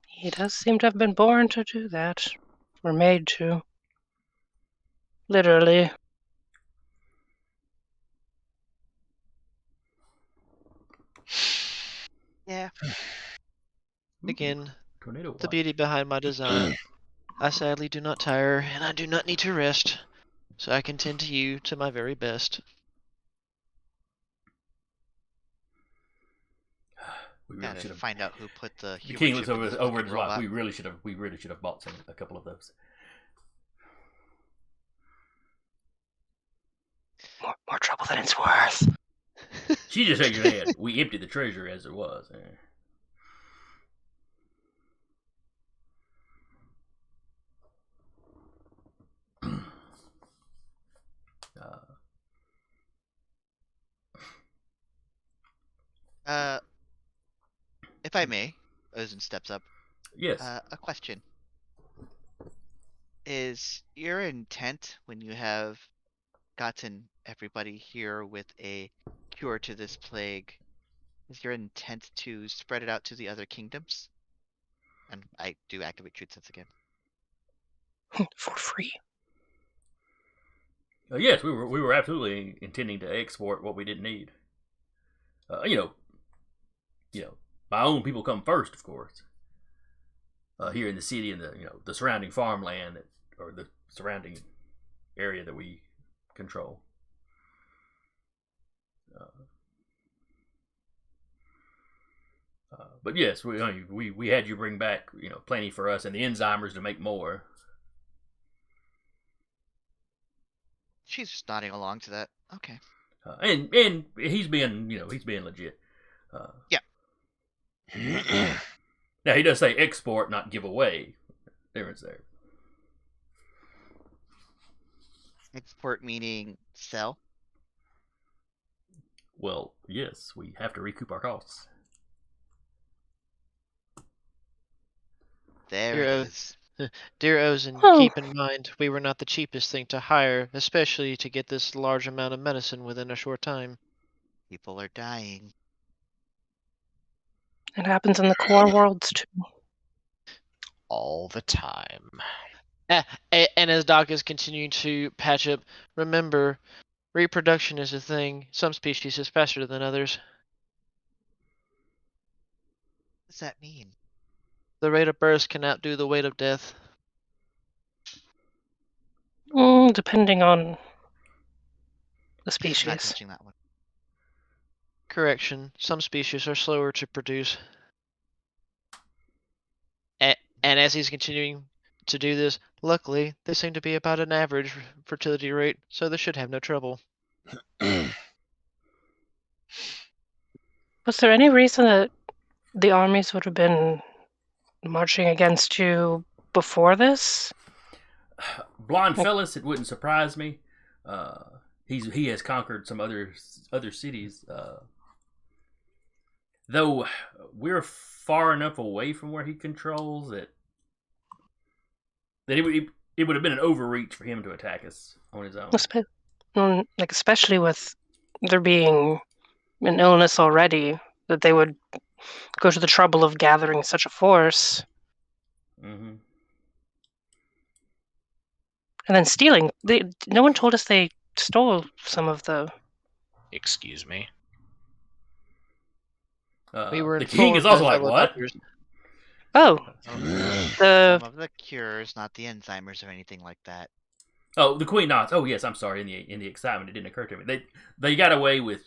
He does seem to have been born to do that, or made to. Literally. Yeah. Again, Tornado the watch. beauty behind my design. I sadly do not tire, and I do not need to rest, so I can tend to you to my very best. We really Gotta should have. find out who put the The human king chip looks in this over fucking his watch. robot. We really should have bought a couple of those. More trouble than it's worth. She just shook her head. We emptied the treasure as it was. If I may, Ozen steps up. Yes. A question. Is your intent when you have gotten everybody here with a cure to this plague, is your intent to spread it out to the other kingdoms? And I do activate truth sense again. For free. Yes, we were absolutely intending to export what we didn't need. You know, my own people come first, of course. Here in the city and the surrounding farmland or the surrounding area that we control. But yes, we had you bring back plenty for us and the enzymers to make more. She's just nodding along to that. Okay. And he's being legit. Yeah. Now he does say export, not give away. Difference there. Export meaning sell? Well, yes, we have to recoup our costs. There Dear it is. Dear Ozen, Oh. keep in mind, we were not the cheapest thing to hire, especially to get this large amount of medicine within a short time. People are dying. It happens in the core worlds too. All the time. And as Doc is continuing to patch up, remember, reproduction is a thing. Some species is faster than others. What does that mean? The rate of births can outdo the weight of death. Depending on the Not species. touching that one. Correction, some species are slower to produce. And as he's continuing to do this, luckily, they seem to be about an average fertility rate, so they should have no trouble. Was there any reason that the armies would have been marching against you before this? Blonde Fellas, it wouldn't surprise me. He has conquered some other cities. Though we're far enough away from where he controls that it would have been an overreach for him to attack us on his own. Like especially with there being an illness already, that they would go to the trouble of gathering such a force. Mm-hmm. And then stealing. No one told us they stole some of the... Excuse me. We were the king is informed also by like, fellow what? doctors. Oh, Some of the cures, not the enzymers or anything like that. Oh, the queen knots. Oh, yes, I'm sorry. In the excitement, it didn't occur to me. They got away with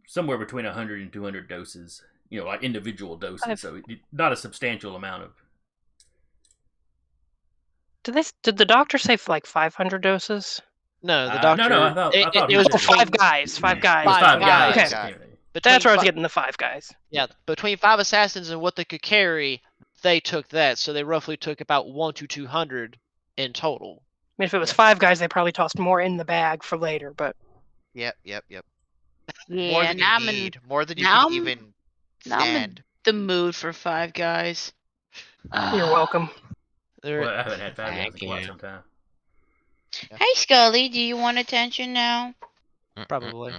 somewhere between 100 and 200 doses. Like individual doses. So not a substantial amount of. Did the doctor say like 500 doses? No, the doctor. No, I thought it he was said between Five guys. Five guys. Five guys. Okay. between That's where I was fi- getting the 5 guys. Yeah, between 5 assassins and what they could carry, they took that. So they roughly took about 1 to 200 in total. I mean, if it was 5 guys, they probably tossed more in the bag for later, but... Yep. More Yeah, than now you need. More than you now can I'm- even now I'm in stand. the mood for 5 guys. You're welcome. There, Well, I haven't had 5 guys Thank in quite you. some time. Hey, Scully, do you want attention now? Probably.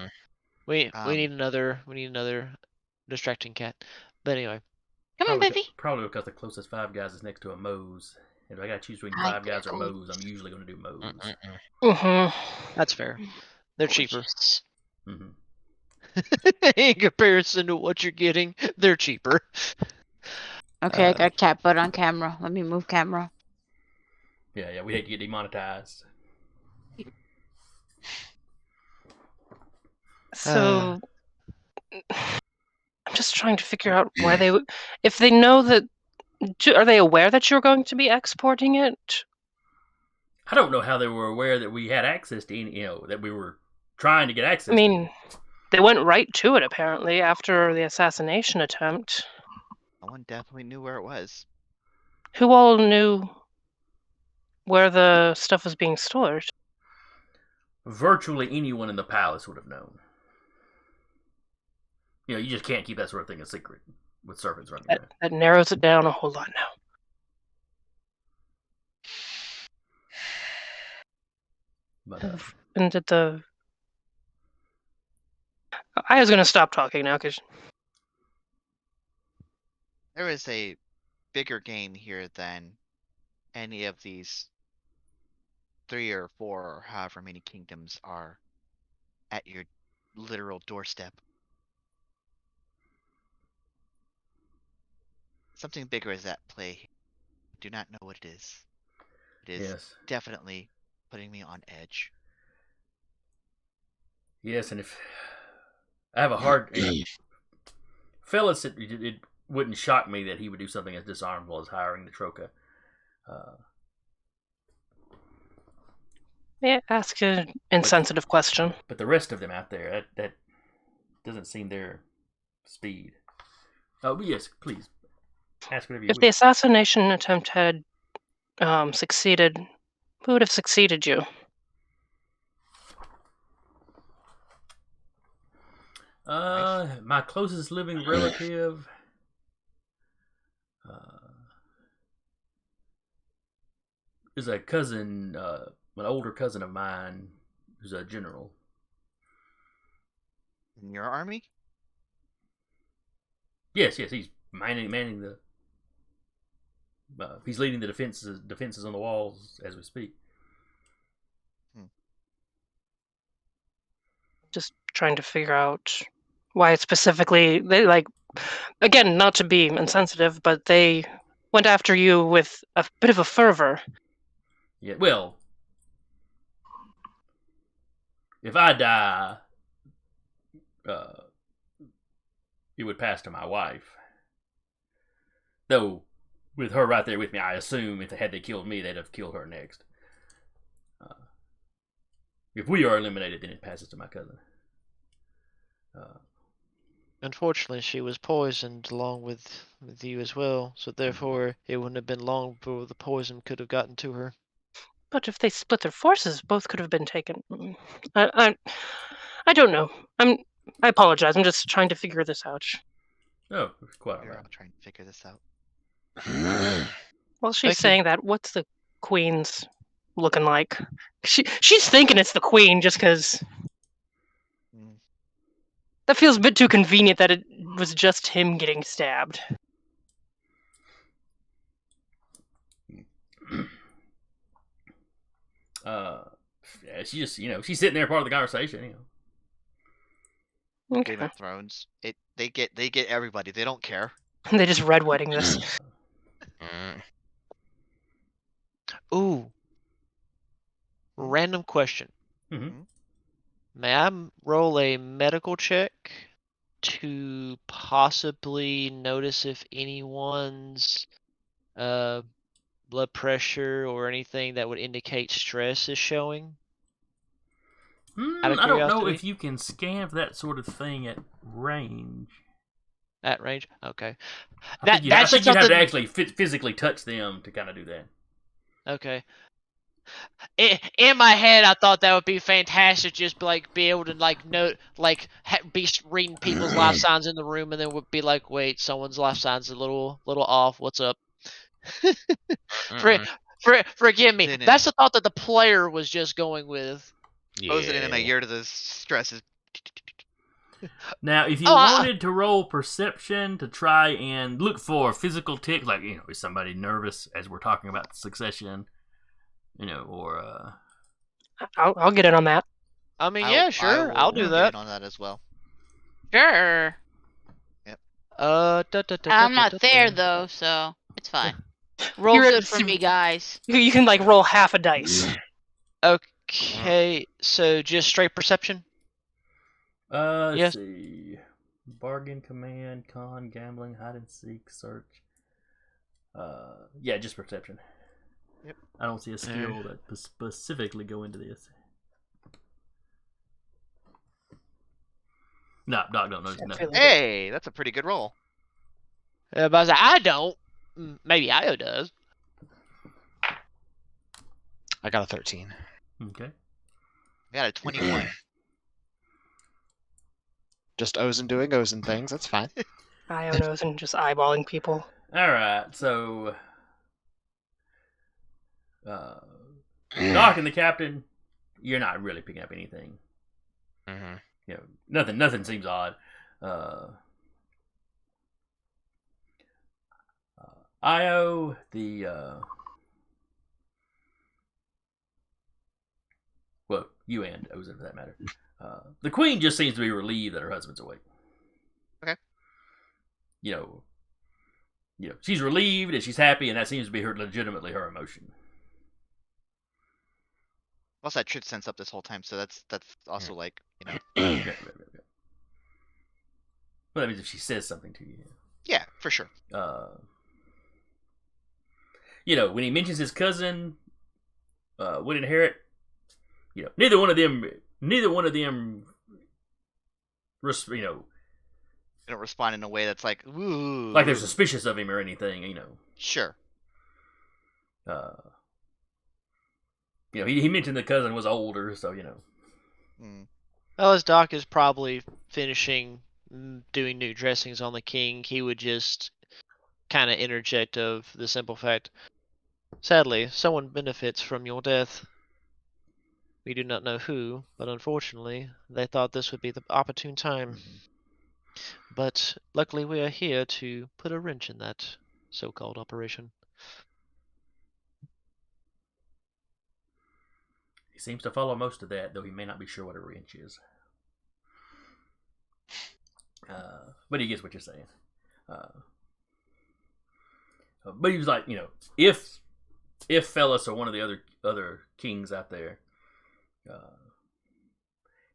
We need another distracting cat. But anyway, Come on, baby. Probably because the closest 5 guys is next to a Moe's. If I got to choose between I 5 guys or know. Moe's, I'm usually going to do Moe's. Mm-hmm. that's fair. They're cheaper. Gorgeous. Mm-hmm. In comparison to what you're getting, they're cheaper. Okay, I got cat butt on camera. Let me move camera. Yeah, we hate to get demonetized. So I'm just trying to figure out why they would. If they know that, are they aware that you're going to be exporting it? I don't know how they were aware that we had access to any, that we were trying to get access. I mean, they went right to it apparently after the assassination attempt. Someone definitely knew where it was. Who all knew where the stuff was being stored? Virtually anyone in the palace would have known. You just can't keep that sort of thing a secret with servants running around. That narrows it down a whole lot now. But, and did the... I was going to stop talking now because... There is a bigger game here than any of these 3 or 4 or however many kingdoms are at your literal doorstep. Something bigger is at play. Do not know what it is. It is definitely putting me on edge. Yes, and if I have a hard... Phyllis, it wouldn't shock me that he would do something as dishonorable as hiring the Trokah. May I ask an insensitive question? But the rest of them out there, that doesn't seem their speed. Oh, yes, please. Ask whatever you If the assassination attempt had succeeded, who would have succeeded you? My closest living relative... is a cousin, an older cousin of mine, who's a general. In your army? Yes, he's manning the. He's leading the defenses on the walls as we speak. Just trying to figure out why specifically they again, not to be insensitive, but they went after you with a bit of a fervor. Yeah, well, if I die, it would pass to my wife. Though, with her right there with me, I assume if they killed me, they'd have killed her next. If we are eliminated, then it passes to my cousin. Unfortunately, she was poisoned along with you as well, so therefore it wouldn't have been long before the poison could have gotten to her. But if they split their forces, both could have been taken. I don't know. I apologize. I'm just trying to figure this out. Oh, quite We're all all right. trying to figure this out. Well, she's saying that. What's the queen's looking like? She's thinking it's the queen just because that feels a bit too convenient that it was just him getting stabbed. Yeah, she just, she's sitting there part of the conversation, Okay. Game of Thrones. They get everybody. They don't care. They just red wedding this. Ooh. Random question. Mm-hmm. May I roll a medical check to possibly notice if anyone's blood pressure or anything that would indicate stress is showing? I don't know if you can scan for that sort of thing at range. At range? Okay. I think you'd have to actually physically touch them to kind of do that. Okay. In my head, I thought that would be fantastic. Just be able to be reading people's life signs in the room, and then would be like, "Wait, someone's life signs a little off. What's up?" Forgive me. That's the thought that the player was just going with. Yeah. Closing in a year to the stresses. Now, if you wanted to roll perception to try and look for physical ticks, like, is somebody nervous as we're talking about succession, or I'll get in on that. I mean, yeah, sure, I'll do that. Get in on that as well. Sure. I'm not there though, so it's fine. Roll You're good for me, guys. You can like roll half a dice. Okay, so just straight perception. Let's Yes. see. Bargain, command, con, gambling, hide and seek, search. Yeah, just perception. Yep. I don't see a skill that specifically go into this. No, Doc don't know nothing. Hey, that's a pretty good roll. But I was like, I don't. Maybe Io does. I got a 13. Okay. I got a 21. Just Ozen doing Ozen things. That's fine. Io knows and just eyeballing people. All right, so Doc and the captain, you're not really picking up anything. Mm-hmm. You know, nothing seems odd. Io, well, you and Ozen for that matter. The queen just seems to be relieved that her husband's awake. Okay. You know, she's relieved and she's happy, and that seems to be legitimately her emotion. Also, I tricked sense up this whole time, so that's also like, you know. Right. Well, that means if she says something to you. Yeah, for sure. You know, when he mentions his cousin would inherit, you know, neither one of them, you know, They don't respond in a way that's like, ooh. like they're suspicious of him or anything, you know. Sure. You know, he mentioned the cousin was older, so, you know. Well, as Doc is probably finishing doing new dressings on the king, he would just kind of interject of the simple fact, sadly, someone benefits from your death. We do not know who, but unfortunately, they thought this would be the opportune time. But luckily we are here to put a wrench in that so-called operation. He seems to follow most of that, though he may not be sure what a wrench is. But he gets what you're saying. But he was like, you know, if Fellas or one of the other kings out there,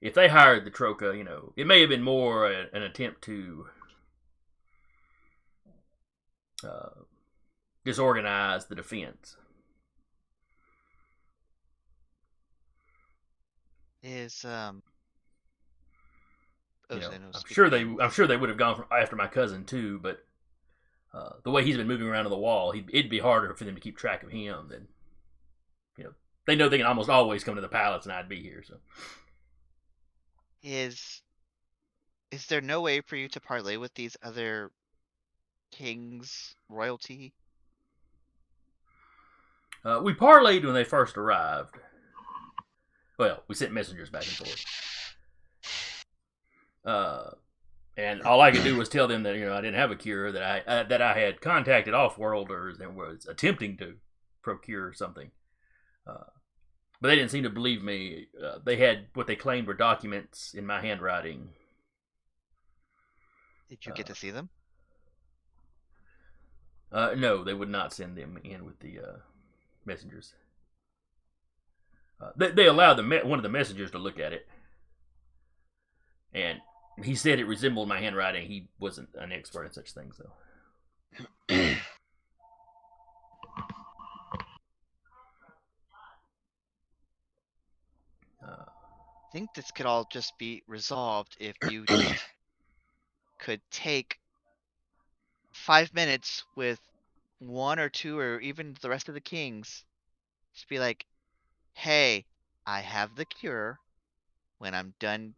if they hired the Trokah, you know, it may have been more an attempt to disorganize the defense. Is You know, I'm sure they would have gone after my cousin too, but the way he's been moving around on the wall, it'd be harder for them to keep track of him than, you know, they know they can almost always come to the palace and I'd be here. So is there no way for you to parlay with these other kings, royalty? We parlayed when they first arrived. Well, we sent messengers back and forth. And all I could do was tell them that, you know, I didn't have a cure, that I had contacted off-worlders and was attempting to procure something. But they didn't seem to believe me. They had what they claimed were documents in my handwriting. Did you get to see them? No, they would not send them in with the messengers. They allowed one of the messengers to look at it, and he said it resembled my handwriting. He wasn't an expert in such things, though. I think this could all just be resolved if you could take 5 minutes with one or two or even the rest of the kings. Just be like, hey, I have the cure. When I'm done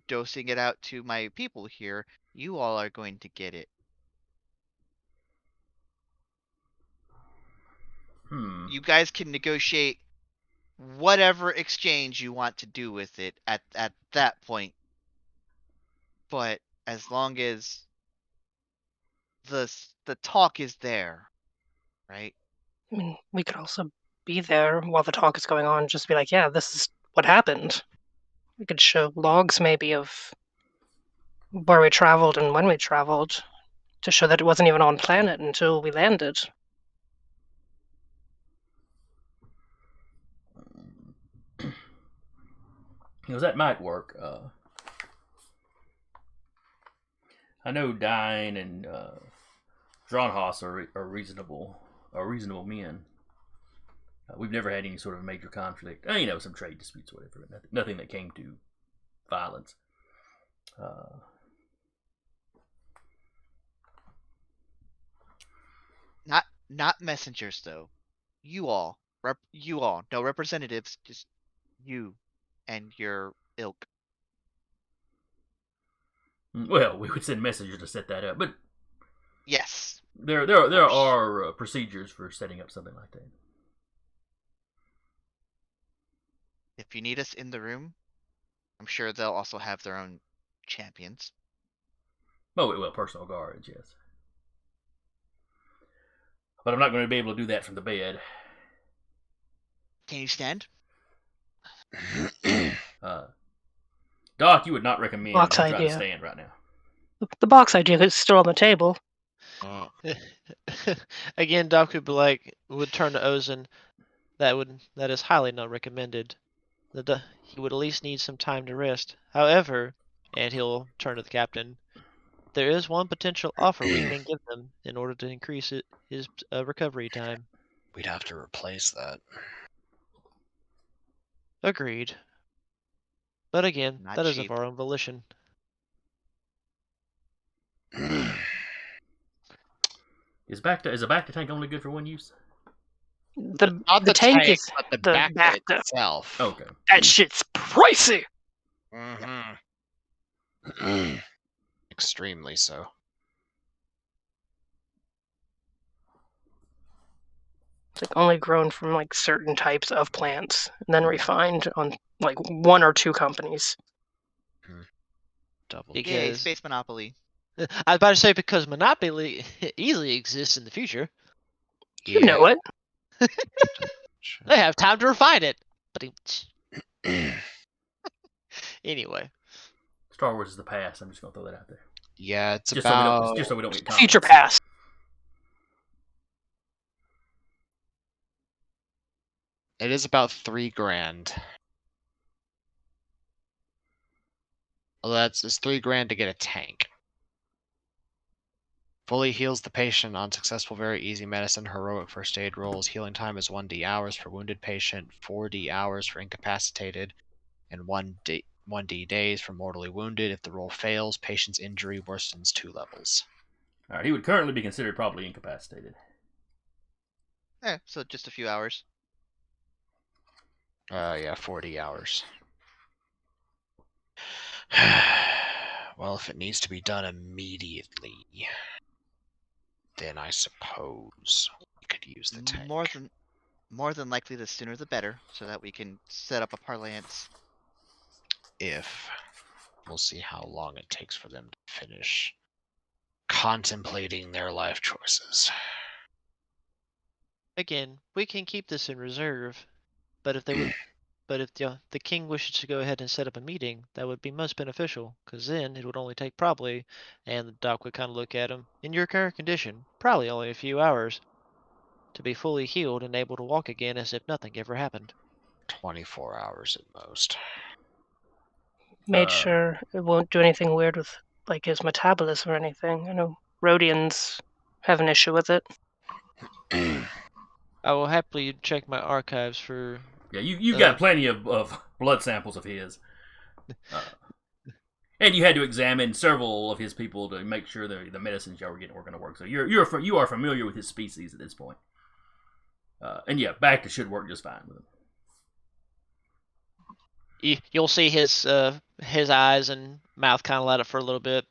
dosing it out to my people here, you all are going to get it. You guys can negotiate whatever exchange you want to do with it at that point. But as long as the talk is there, right? I mean, we could also be there while the talk is going on, just be like, yeah, this is what happened. We could show logs maybe of where we traveled and when we traveled to show that it wasn't even on planet until we landed. That might work. I know Dine and Dronhaus are reasonable men. We've never had any sort of major conflict. Some trade disputes, or whatever. But nothing that came to violence. Not messengers though. You all, no representatives, just you and your ilk. Well, we would send messengers to set that up, but yes, there are procedures for setting up something like that. If you need us in the room, I'm sure they'll also have their own champions. Oh, well, personal guards, yes. But I'm not going to be able to do that from the bed. Can you stand? Doc, you would not recommend Box you try to idea. stand right now. The box idea is still on the table. Again, Doc would turn to Ozen. That is highly not recommended. He would at least need some time to rest. However, and he'll turn to the captain, there is one potential offer we can give them in order to increase his recovery time. We'd have to replace that. Agreed. But again, Not that is cheap. of our own volition. Is a back to tank only good for one use? Not The tank is but the the back back. itself. Okay. That shit's pricey. Mm-hmm. Extremely so. It's only grown from certain types of plants and then refined on one or two companies. Double. Yay, Because space monopoly. I was about to say because Monopoly easily exists in the future. You know it. They have time to refine it. But anyway, Star Wars is the past. I'm just gonna throw that out there. Yeah, it's just about so we don't get Future comments. past. It is about $3,000. Well, it's $3,000 to get a tank. Fully heals the patient on successful very easy medicine, heroic first aid rolls. Healing time is 1d hours for wounded patient, 4d hours for incapacitated, and 1d days for mortally wounded. If the roll fails, patient's injury worsens 2 levels. Alright, he would currently be considered probably incapacitated. So just a few hours. Yeah, 40 hours. Well, if it needs to be done immediately, then I suppose we could use the tank. More than likely, the sooner the better, so that we can set up a parlance. If we'll see how long it takes for them to finish contemplating their life choices. again, we can keep this in reserve. But if the king wishes to go ahead and set up a meeting, that would be most beneficial, because then it would only take probably, and the doc would kind of look at him, in your current condition, probably only a few hours, to be fully healed and able to walk again as if nothing ever happened. 24 hours at most. Made sure it won't do anything weird with his metabolism or anything. I know Rhodians have an issue with it. I will happily check my archives for... Yeah, you've got plenty of blood samples of his. And you had to examine several of his people to make sure the medicines y'all were getting were going to work. So you are familiar with his species at this point. And yeah, Bacta should work just fine with him. You'll see his eyes and mouth kind of light up for a little bit.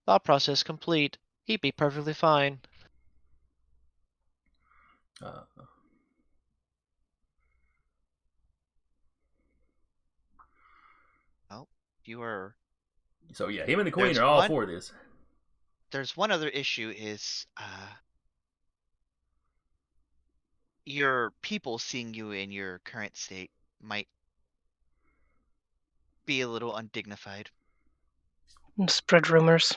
Thought process complete. He'd be perfectly fine. Well, you are. So yeah, him and the queen are all for this. There's one other issue is your people seeing you in your current state might be a little undignified. and spread rumors.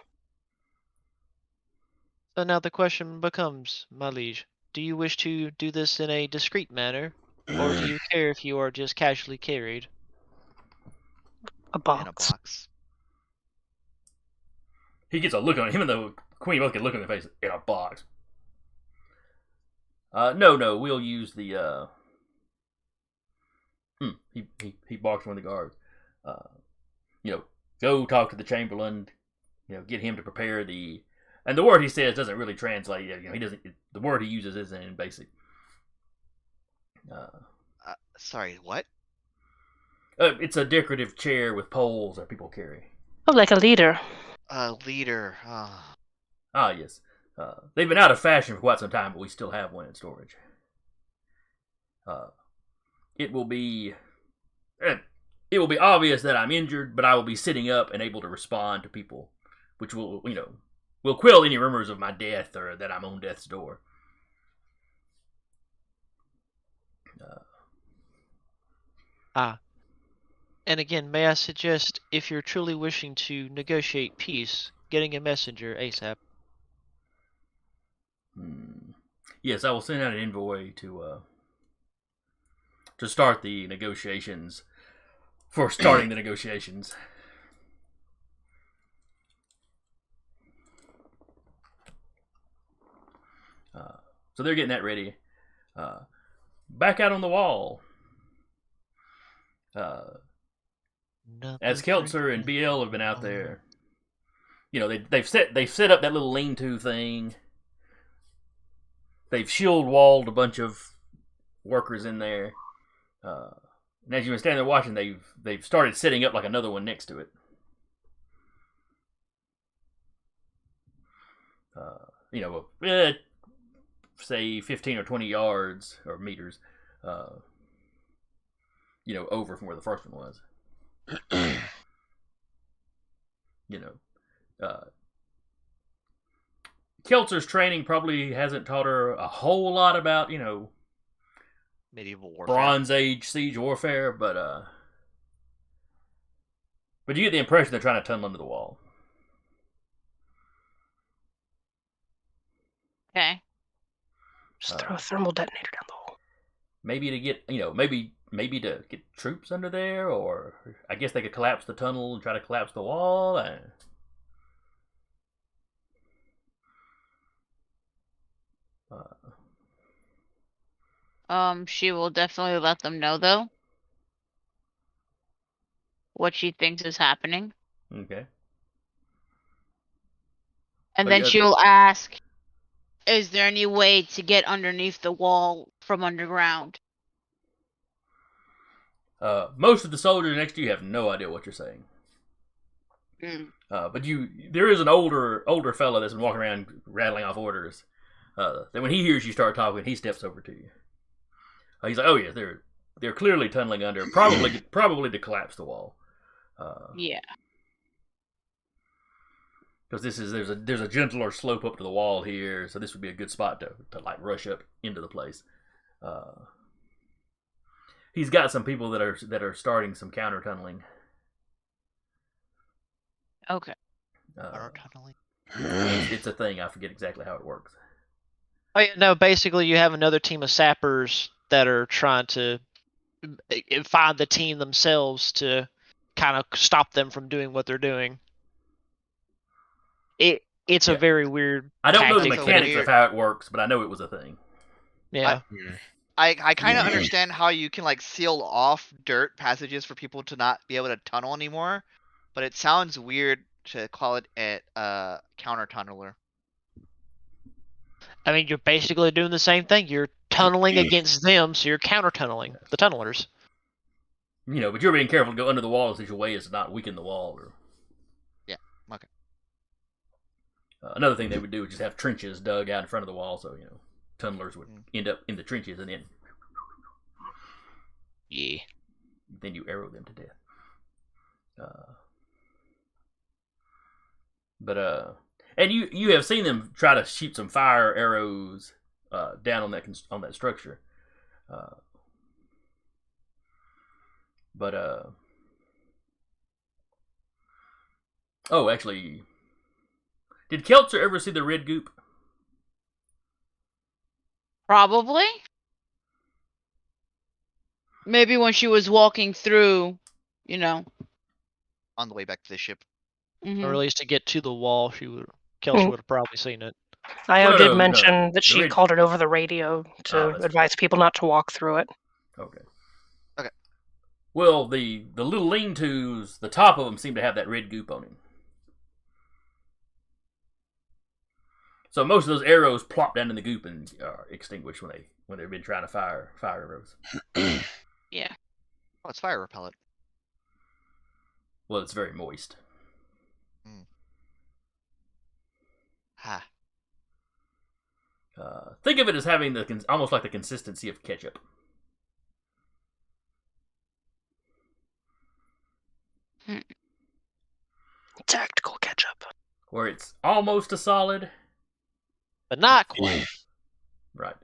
So now the question becomes, my liege, do you wish to do this in a discreet manner, or do you care if you are just casually carried? A In a box. box. He gets a look on him, and the Queen both get a look in the face in a box. No, we'll use the. He barks one of the guards. Go talk to the Chamberlain. Get him to prepare the. And the word he says doesn't really translate. He doesn't. The word he uses isn't in basic. Sorry, what? It's a decorative chair with poles that people carry. Oh, like a leader. Leader. Ah, yes. They've been out of fashion for quite some time, but we still have one in storage. It will be obvious that I'm injured, but I will be sitting up and able to respond to people, which will quell any rumors of my death or that I'm on death's door. And again, may I suggest, if you're truly wishing to negotiate peace, getting a messenger ASAP. Yes, I will send out an envoy to start the negotiations. For starting the negotiations. So they're getting that ready. Back out on the wall. As Keltzer and BL have been out there, they've set up that little lean-to thing. They've shield walled a bunch of workers in there. And as you've been standing there watching, they've started setting up like another one next to it. Say 15 or 20 yards or meters, over from where the first one was. Keltzer's training probably hasn't taught her a whole lot about, Medieval warfare. Bronze Age siege warfare, but you get the impression they're trying to tunnel under the wall. Okay. Just throw a thermal detonator down the hole. Maybe to get, maybe to get troops under there, or I guess they could collapse the tunnel and try to collapse the wall. She will definitely let them know, though, what she thinks is happening. Okay. And then she'll ask, is there any way to get underneath the wall from underground? Most of the soldiers next to you have no idea what you're saying. But there is an older fella that's been walking around rattling off orders. That when he hears you start talking, he steps over to you. He's like, "Oh yeah, they're clearly tunneling under, probably to collapse the wall." Yeah. Because there's a gentler slope up to the wall here, so this would be a good spot to like rush up into the place. He's got some people that are starting some counter tunneling. Okay. Counter tunneling. It's a thing. I forget exactly how it works. Oh yeah, no. Basically, you have another team of sappers that are trying to find the team themselves to kind of stop them from doing what they're doing. It's a very weird. I don't know the tactic. mechanics of how it works, but I know it was a thing. Yeah. I kind of understand how you can like seal off dirt passages for people to not be able to tunnel anymore, but it sounds weird to call it a counter tunneler. I mean, you're basically doing the same thing. You're tunneling against them, so you're counter tunneling the tunnelers. But you're being careful to go under the wall in such a way as to not weaken the wall. Yeah. Okay. Another thing they would do is just have trenches dug out in front of the wall, so tunnelers would end up in the trenches, and then then you arrow them to death. And you have seen them try to shoot some fire arrows down on that structure, Oh, actually, did Keltzer ever see the red goop? Probably. Maybe when she was walking through, you know. On the way back to the ship. Mhm. Or at least to get to the wall, Kelcher would have probably seen it. Io No, did no, mention no. that she The red- called it over the radio to that's advise people not to walk through it. Okay. Okay. Well, the little lean-tos, the top of them seem to have that red goop on him. So most of those arrows plop down in the goop and are extinguished when they've been trying to fire arrows. Yeah. Oh, it's fire repellent. Well, it's very moist. Ha. Think of it as having almost like the consistency of ketchup. Tactical ketchup. Where it's almost a solid. But not quite. Right.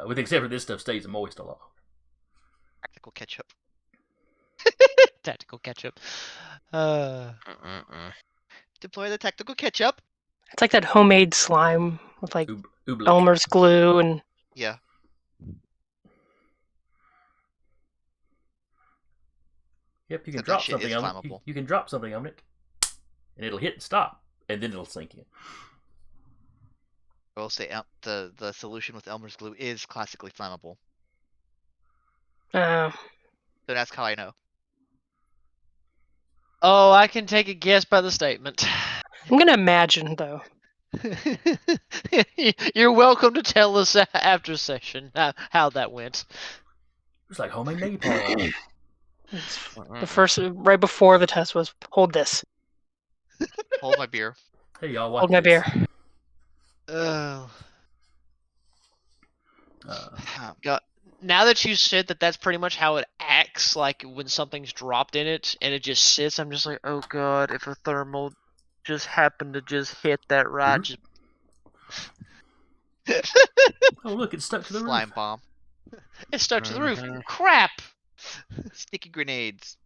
With the exception this stuff stays moist a lot. Tactical ketchup. Tactical ketchup. Deploy the tactical ketchup. It's like that homemade slime with like Oobleck. Elmer's glue and Yeah. Yep, you can Except that drop shit something is on it. flammable. You can drop something on it, and it'll hit and stop, and then it'll sink in. I will say the solution with Elmer's glue is classically flammable. Don't ask how I know. Oh, I can take a guess by the statement. I'm gonna imagine though. You're welcome to tell us after session how that went. It's like homemade napalm. The first right before the test was hold this. Hold my beer. Hey, y'all, watch Hold my this. beer. God, now that you said that that's pretty much how it acts, like when something's dropped in it and it just sits, I'm just like, oh god, if a thermal just happened to just hit that right, just Oh, look, it's stuck to the Slime roof. bomb. it's stuck to the roof. Crap! Sticky grenades.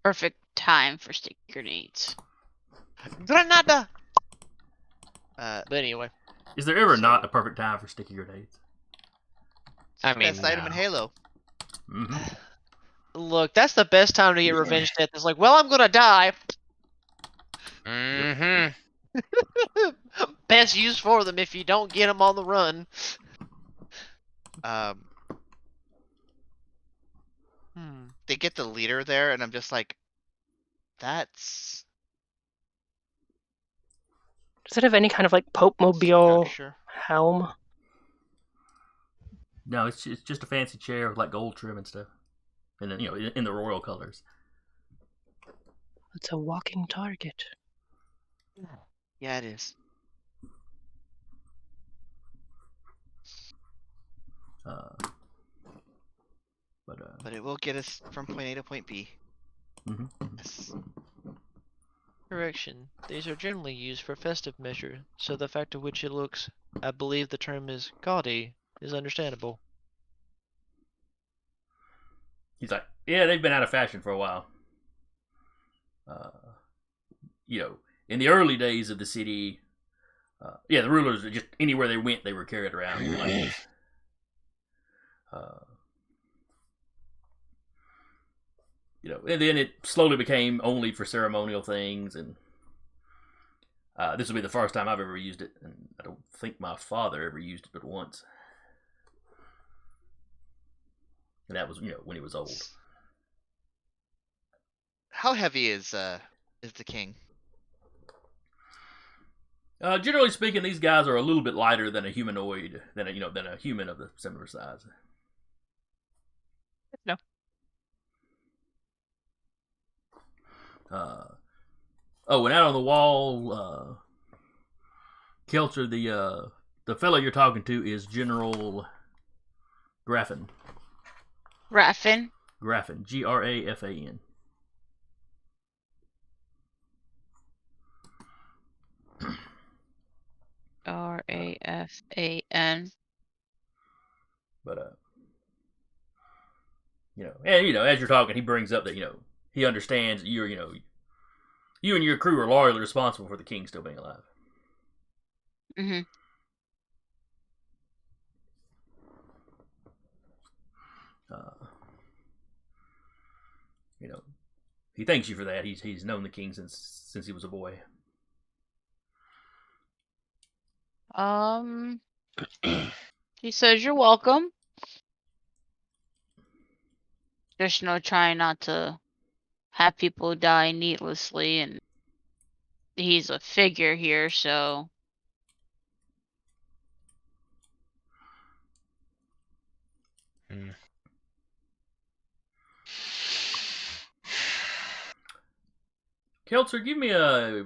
Perfect time for sticky grenades. Granada! But But anyway, Is there ever not a perfect time for sticky grenades? I mean, best item in no. Halo. Mm-hmm. look, that's the best time to get revenge death. It's like, well, I'm gonna die. Mm-hmm. Best use for them if you don't get them on the run. They get the leader there, and I'm just like, that's Does it have any kind of like Pope Mobile structure. helm? No, it's just a fancy chair with like gold trim and stuff, and then in the royal colors. It's a walking target. Yeah, it is. But it will get us from point A to point B. Mm-hmm. Yes. Correction. These are generally used for festive measure, so the fact of which it looks, I believe the term is gaudy, is understandable. He's like, yeah, they've been out of fashion for a while. In the early days of the city, the rulers just anywhere they went, they were carried around like this. And then it slowly became only for ceremonial things, and this will be the first time I've ever used it, and I don't think my father ever used it but once. And that was, when he was old. How heavy is the king? Generally speaking, these guys are a little bit lighter than a humanoid, than a human of the similar size. No. And out on the wall, Kelcher, the fellow you're talking to is General Graffin. Raffin. Graffin, Grafan. Rafan. But as you're talking, he brings up that he understands that you're You and your crew are loyally responsible for the king still being alive. Mm-hmm. You know, he thanks you for that. He's known the king since he was a boy. He says you're welcome. Just trying not to have people die needlessly, and he's a figure here, so. Keltzer, give me a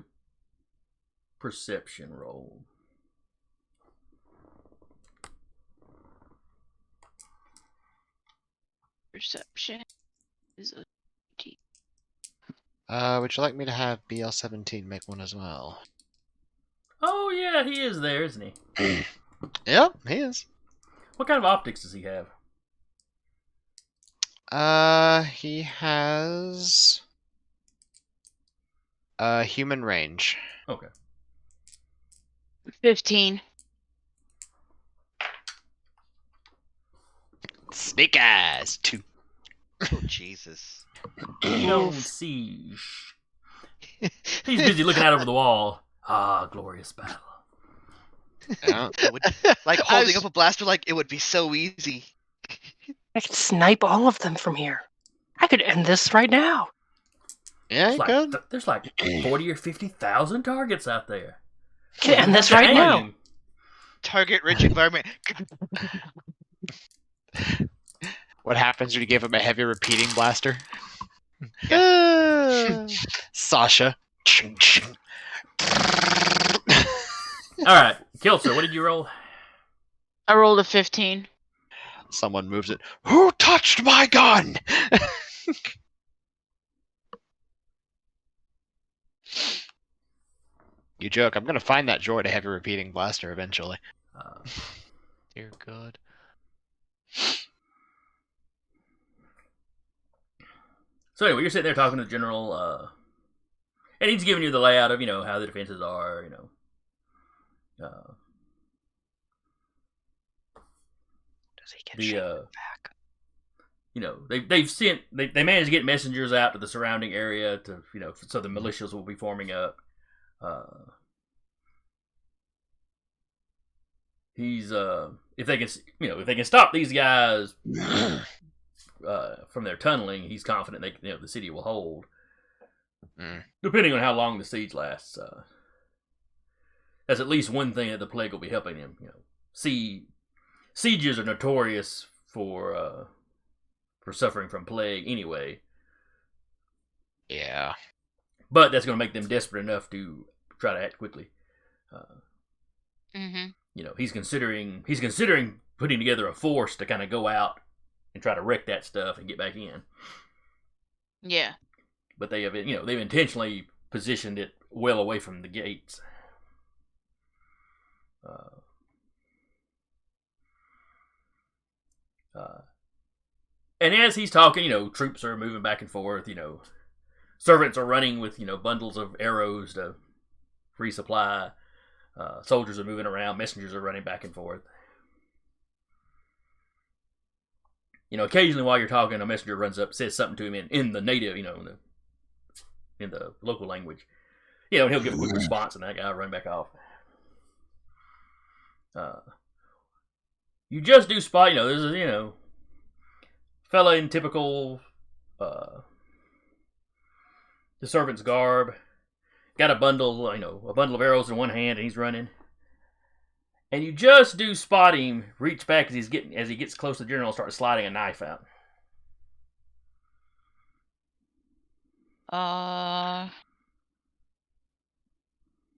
perception roll. Perception is a T. Would you like me to have BL-17 make one as well? Oh yeah, he is there, isn't he? Yep, he is. What kind of optics does he have? He has human range. Okay. 15. Snake eyes 2. Oh Jesus. Don't siege. He's busy looking out over the wall. Ah, glorious battle. Yeah. Like holding up a blaster, like it would be so easy. I could snipe all of them from here. I could end this right now. Yeah, you could. There's like 40 or 50,000 targets out there. I could end this right now. Target rich environment. What happens when you give him a heavy repeating blaster? Sasha. Alright, Keltzer, what did you roll? I rolled a 15. Someone moves it. Who touched my gun? You joke. I'm gonna find that droid a heavy repeating blaster eventually. Dear God. So anyway, you're sitting there talking to the general, and he's giving you the layout of, how the defenses are, Does he get back? They managed to get messengers out to the surrounding area to, so the militias will be forming up. He's if they can stop these guys from their tunneling, he's confident the city will hold. Depending on how long the siege lasts, that's at least one thing that the plague will be helping him. Sieges are notorious for suffering from plague anyway. Yeah. But that's going to make them desperate enough to try to act quickly. He's considering putting together a force to kind of go out and try to wreck that stuff and get back in. Yeah. But they have, they've intentionally positioned it well away from the gates. And as he's talking, troops are moving back and forth. Servants are running with bundles of arrows to resupply. Soldiers are moving around. Messengers are running back and forth. Occasionally while you're talking, a messenger runs up, says something to him in the native, in the local language. And he'll give a quick response, and that guy will run back off. You just do spot, there's a, fella in typical, the servant's garb. Got a bundle of arrows in one hand, and he's running. And you just do spot him reach back as he gets close to the general and start sliding a knife out.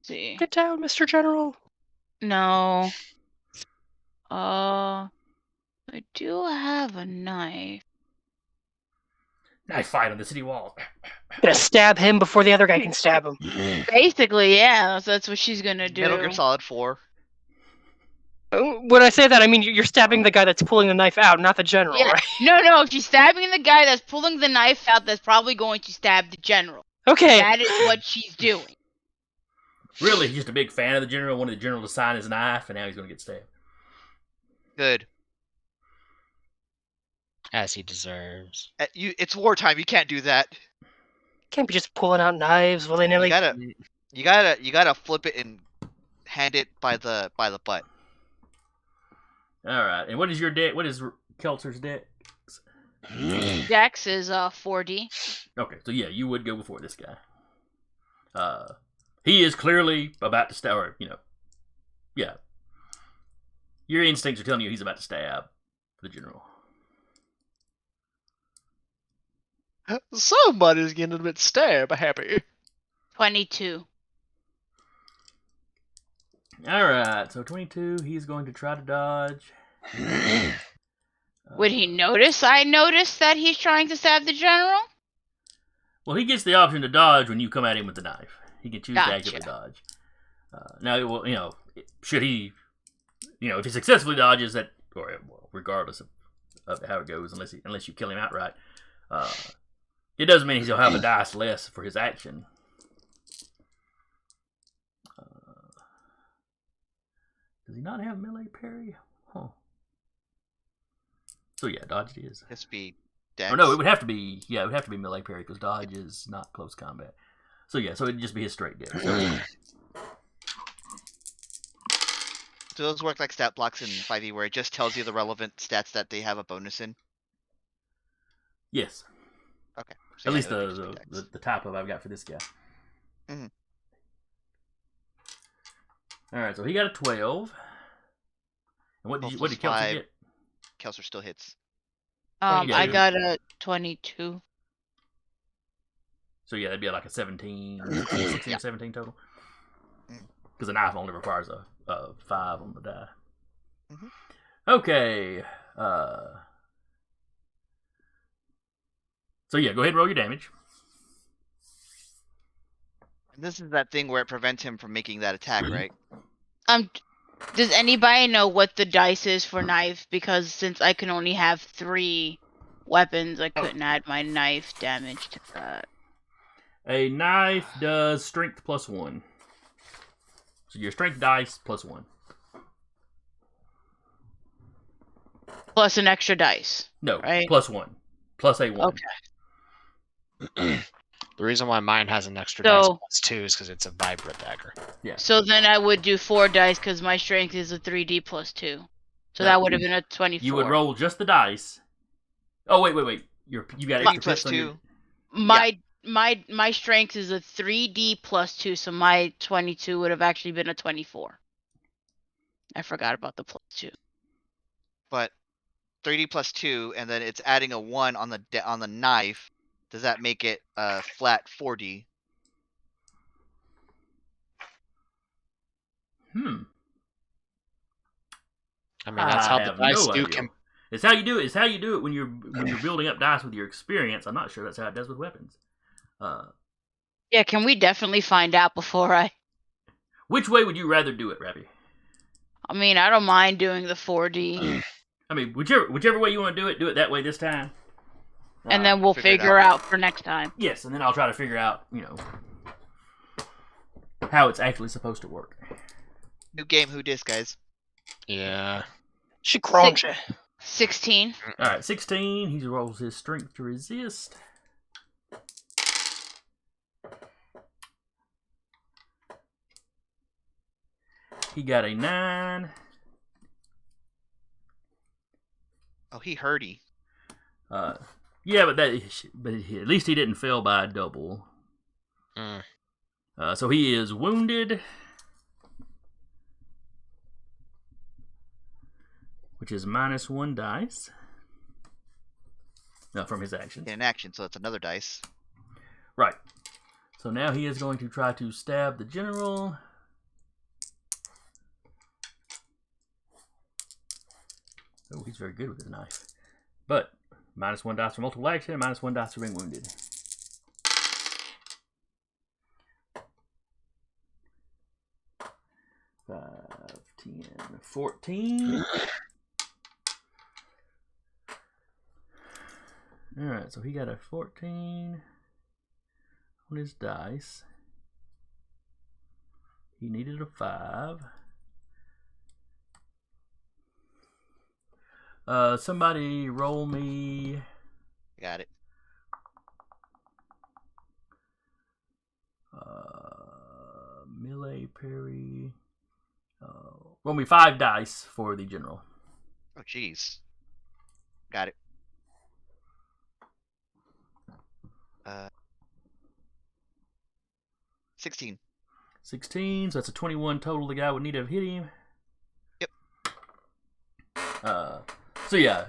See. Get down, Mr. General. No. I do have a knife. Knife fight on the city wall. Gonna stab him before the other guy can stab him. Basically, yeah, so that's what she's gonna do. Metal Gear Solid 4. When I say that, I mean you're stabbing the guy that's pulling the knife out, not the general, Yeah. right? No, she's stabbing the guy that's pulling the knife out that's probably going to stab the general. Okay. That is what she's doing. Really, he's just a big fan of the general. Wanted the general to sign his knife, and now he's going to get stabbed. Good. As he deserves. It's wartime. You can't do that. Can't be just pulling out knives willy nilly. You gotta flip it and hand it by the butt. All right. And what is your deck? What is Kelter's deck? Dex is 4D. Okay, so yeah, you would go before this guy. He is clearly about to stab, or, yeah. Your instincts are telling you he's about to stab the general. Somebody's getting a bit stab happy. 22. Alright, so 22, he's going to try to dodge. Would he notice I noticed that he's trying to stab the general? Well, he gets the option to dodge when you come at him with the knife. He can choose to Gotcha. actively dodge. Now, well, should he, if he successfully dodges that, or regardless of how it goes, unless you kill him outright, it doesn't mean he'll have a dice less for his action. Does he not have melee parry? Huh. So yeah, dodge it is. Just be dex. Or no, it would have to be melee parry because dodge is not close combat. So yeah, so it'd just be his straight dex. So, Do those work like stat blocks in 5e where it just tells you the relevant stats that they have a bonus in? yes, Okay. at least that would just be dex. the type of I've got for this guy. Mhm. All right, so he got a 12. And what did Plus Kelsey 5. get? Kelser still hits. yeah, I you- got a 22. So yeah, that'd be like a 17, 16 or 17 total. Mm. Because the knife only requires a 5 on the die. Mhm. Okay. So yeah, go ahead and roll your damage. And this is that thing where it prevents him from making that attack, right? Does anybody know what the dice is for knife? Because since I can only have 3 weapons, I couldn't add my knife damage to that. A knife does strength plus 1. So your strength dice plus 1. Plus an extra dice. No, Right. plus 1. Plus a 1. Okay. The reason why mine has an extra So- dice plus 2 is because it's a vibra dagger. Yeah. So then I would do 4 dice because my strength is a 3D plus 2. So No. that would have been a 24. You would roll just the dice. Oh, wait. You got 3 extra plus pips on your... 2. My strength is a 3D plus 2, so my 22 would have actually been a 24. I forgot about the plus 2. But 3d plus 2, and then it's adding a 1 on the knife. Does that make it flat 4d? I mean, that's how I the have dice no do. idea. It's how you do it. It's how you do it when you're building up dice with your experience. I'm not sure that's how it does with weapons. Yeah, can we definitely find out before I... Which way would you rather do it, Rappy? I mean, I don't mind doing the 4D. I mean, whichever way you want to do it that way this time. And then we'll figure it figure out for next time. Yes, and then I'll try to figure out, how it's actually supposed to work. New game, who dis, guys? Yeah. She crunched it. 16. All right, 16. He rolls his strength to resist. He got a 9. Oh, he hurty. Yeah, but at least he didn't fail by a double. Mm. So he is wounded, which is minus 1 dice from his actions. In action, so that's another dice. Right. So now he is going to try to stab the general. Oh, he's very good with his knife. But minus 1 dice for multiple action, minus 1 dice for being wounded. Five, 10, 14. Alright, so he got a 14. on his dice. He needed a 5. Somebody roll me. Got it. Melee parry. Roll me 5 dice for the general. Oh, jeez. Got it. 16. 16, so that's a 21 total. The guy would need to have hit him. Yep. So yeah,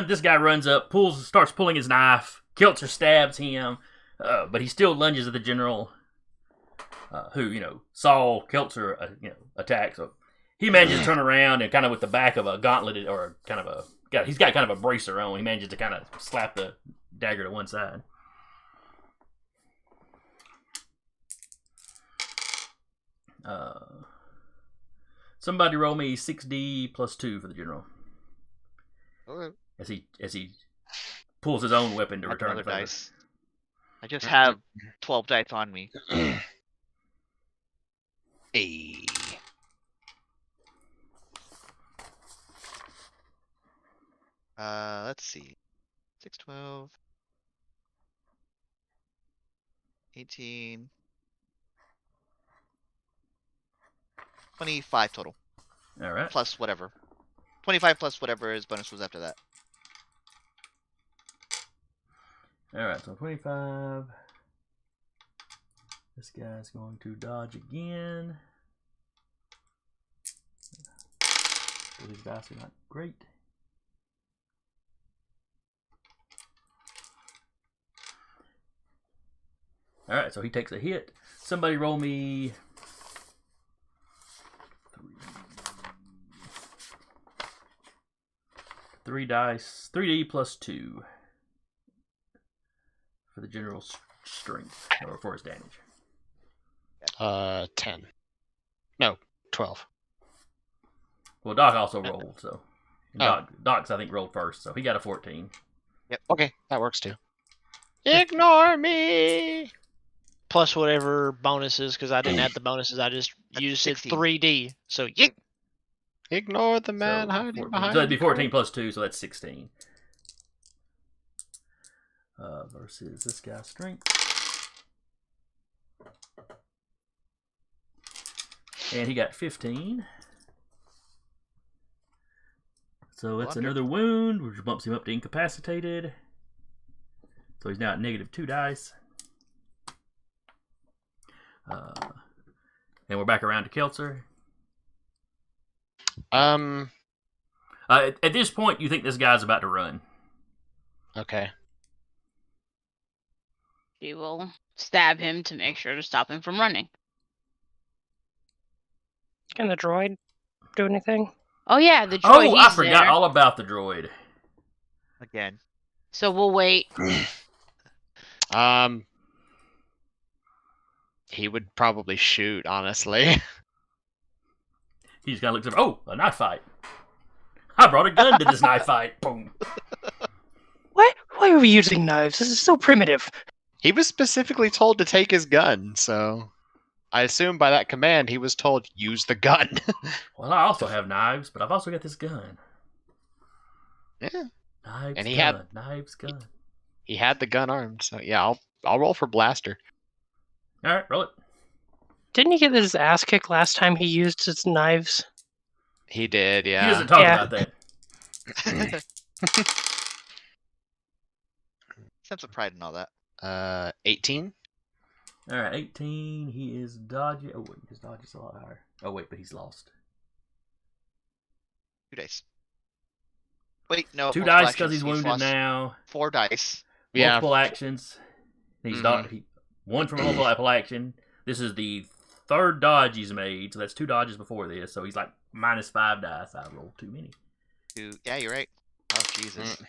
this guy runs up, starts pulling his knife. Keltzer stabs him, but he still lunges at the general, who, saw Keltzer, attack. So he manages to turn around and kind of with the back of a gauntlet, or kind of he's got kind of a bracer on. He manages to kind of slap the dagger to one side. Somebody roll me 6d plus 2 for the general. Okay. As he pulls his own weapon to That's return another the favor. dice. I just have 12 dice on me. Hey. Let's see. 6, 12, 18, 25 total. All right. Plus whatever. 25 plus whatever his bonus was after that. All right. So 25. This guy's going to dodge again. These dice are not great. All right, so he takes a hit. Somebody roll me 3 dice, 3d plus 2 for the general strength, or for his damage. 10. No, 12. Well, Doc also rolled, so Oh. Doc's I think rolled first, so he got a 14. Yep. Okay, that works too. Ignore me! Plus whatever bonuses, because I didn't add the bonuses. I just That's used 16. it 3D. So yeet. Ignore the man So, hiding 14. behind So it'd be the 14 curtain. plus 2, so that's 16. Versus this guy's strength. And he got 15. So that's Wonder. another wound, which bumps him up to incapacitated. So he's now at negative 2 dice. And we're back around to Keltzer. At this point, you think this guy's about to run. Okay. She will stab him to make sure to stop him from running. Can the droid do anything? Oh yeah, the droid. Oh, I he's forgot there. all about the droid. Again. So we'll wait. He would probably shoot, honestly. He just kind of looks up. Oh, a knife fight. I brought a gun to this knife fight. Boom. Why are we using knives? This is so primitive. He was specifically told to take his gun, so I assume by that command he was told, use the gun. Well, I also have knives, but I've also got this gun. Yeah. Knives, And he gun, knives, gun. He had the gun armed, so yeah, I'll roll for blaster. All right, roll it. Didn't he get his ass kicked last time he used his knives? He did, He yeah. doesn't talk Yeah. about that. Sense of pride and all that. 18. All right, 18. He is dodging. Oh, wait, his dodge is a lot higher. Oh, wait, but he's lost. 2 dice. Wait, no. 2 multiple dice because actions. he's wounded lost now. 4 dice. Yeah. Multiple actions. He's one from a multiple action. This is the 3rd dodge he's made, so that's 2 dodges before this. So he's like minus 5 dice. I rolled too many. 2. Yeah, you're right. Oh, Jesus.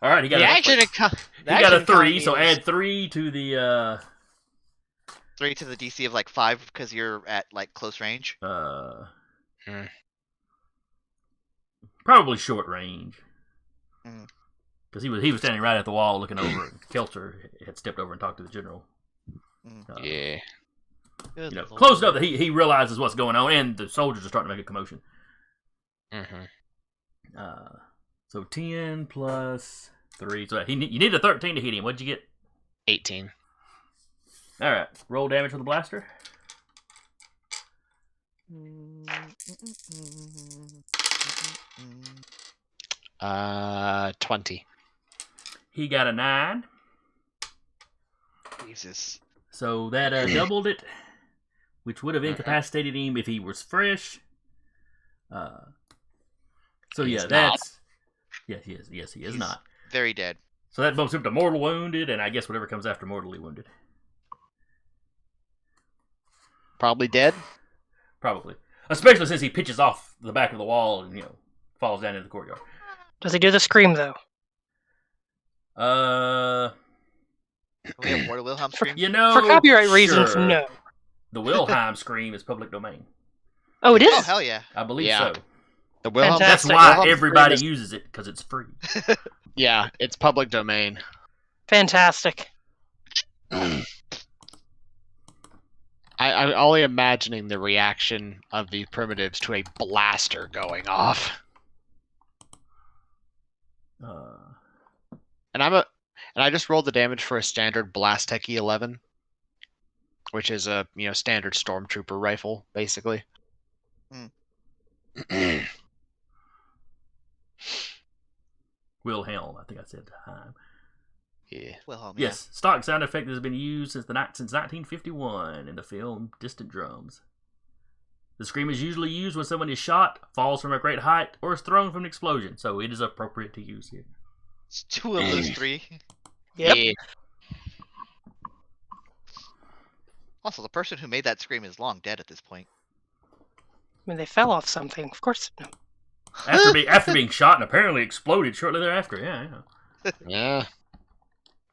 All right, he got The a, action econ- the he got a action 3, economy so is- add 3 to the 3 to the DC of like 5 because you're at like close range. probably short range. Because he was standing right at the wall looking over. And Kelter had stepped over and talked to the general. Yeah. Good Lord. Close enough that he realizes what's going on, and the soldiers are starting to make a commotion. So 10 plus 3. So you need a 13 to hit him. What'd you get? 18. All right. Roll damage with the blaster. 20. He got a 9. Jesus. So that doubled it, which would have incapacitated him if he was fresh. So He's yeah, not. that's yes, he is. Yes, he is He's not. Very dead. So that bumps him to mortal wounded, and I guess whatever comes after mortally wounded. Probably dead. Probably. Especially since he pitches off the back of the wall and, falls down into the courtyard. Does he do the scream though? We have more to Wilhelm scream. For copyright reasons, sure. no. The Wilhelm scream is public domain. Oh, it is. Oh hell yeah! I believe Yeah. so. The Wilhelm. That's Fantastic. why Wilhelm everybody scream uses it, because it's free. Yeah, it's public domain. Fantastic. I'm only imagining the reaction of the primitives to a blaster going off. And I just rolled the damage for a standard Blast Techie 11, which is a standard stormtrooper rifle, basically. Wilhelm, I think I said time. Yeah. Wilhelm. Yes, stock sound effect has been used since 1951 in the film Distant Drums. The scream is usually used when someone is shot, falls from a great height, or is thrown from an explosion, so it is appropriate to use here. It's 2 of those 3. Yep. Yeah. Also, the person who made that scream is long dead at this point. I mean, they fell off something. Of course. No. After being shot and apparently exploded shortly thereafter. Yeah. Yeah.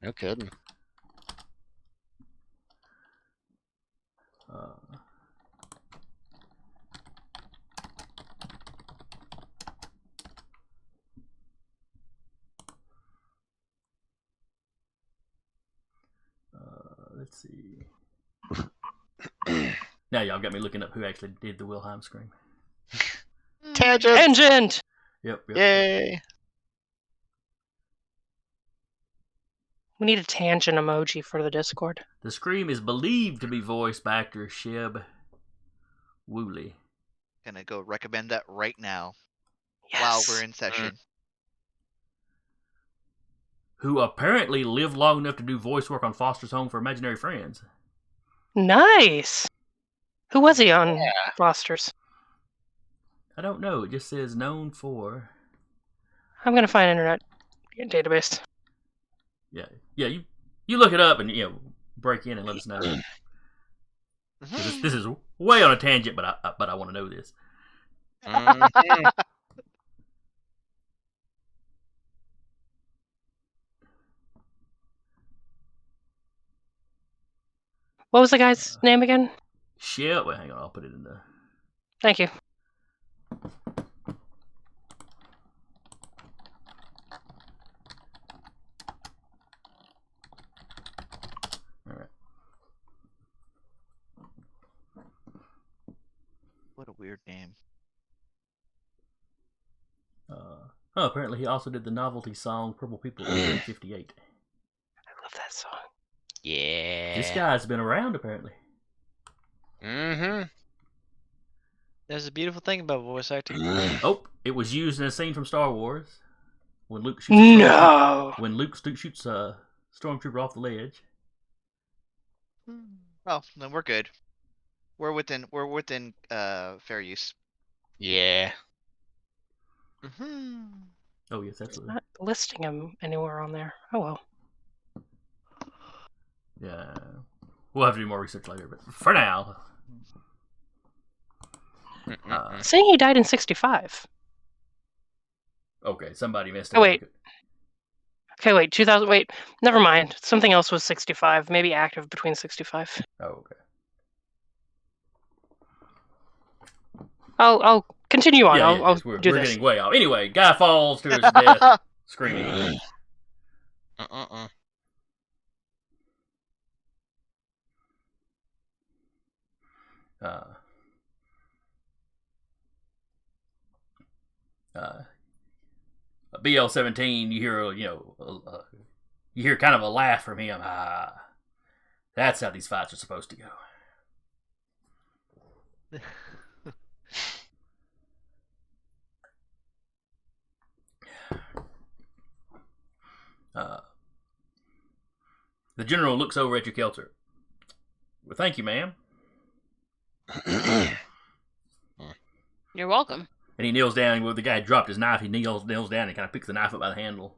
No kidding. Let's see. Now y'all got me looking up who actually did the Wilhelm scream. Tangent! Tangent! Yep. Yay! We need a tangent emoji for the Discord. The scream is believed to be voiced by actor Sheb Woolley. Gonna go recommend that right now Yes. while we're in session. Who apparently lived long enough to do voice work on Foster's Home for Imaginary Friends. Nice. Who was he on Foster's? I don't know. It just says known for. I'm gonna find an internet database. Yeah. You look it up and break in and let us know. 'Cause this is way on a tangent, but I want to know this. What was the guy's name again? Shit. Wait, hang on. I'll put it in the. Thank you. All right. What a weird name. Apparently he also did the novelty song Purple People in 1958. I love that song. Yeah. This guy's been around apparently. Mm-hmm. There's a beautiful thing about voice acting. Oh, it was used in a scene from Star Wars when Luke shoots shoots a stormtrooper off the ledge. Oh, then we're good. We're within fair use. Yeah. Oh yes, absolutely. Not listing him anywhere on there. Oh well. Yeah, we'll have to do more research later, but for now. Saying he died in 65. Okay, somebody missed it. Oh, wait. Okay, wait, 2000. Wait, never mind. Something else was 65. Maybe active between 65. Oh, okay. I'll continue on. Yeah, I'll we're do we're this. getting way off. Anyway, guy falls to his death, screaming. Uh-uh. BL-17, you hear you hear kind of a laugh from him. That's how these fights are supposed to go. The general looks over at you, Kelter. Well, thank you, ma'am. You're welcome. And he kneels down. Well, the guy dropped his knife. He kneels down and kind of picks the knife up by the handle.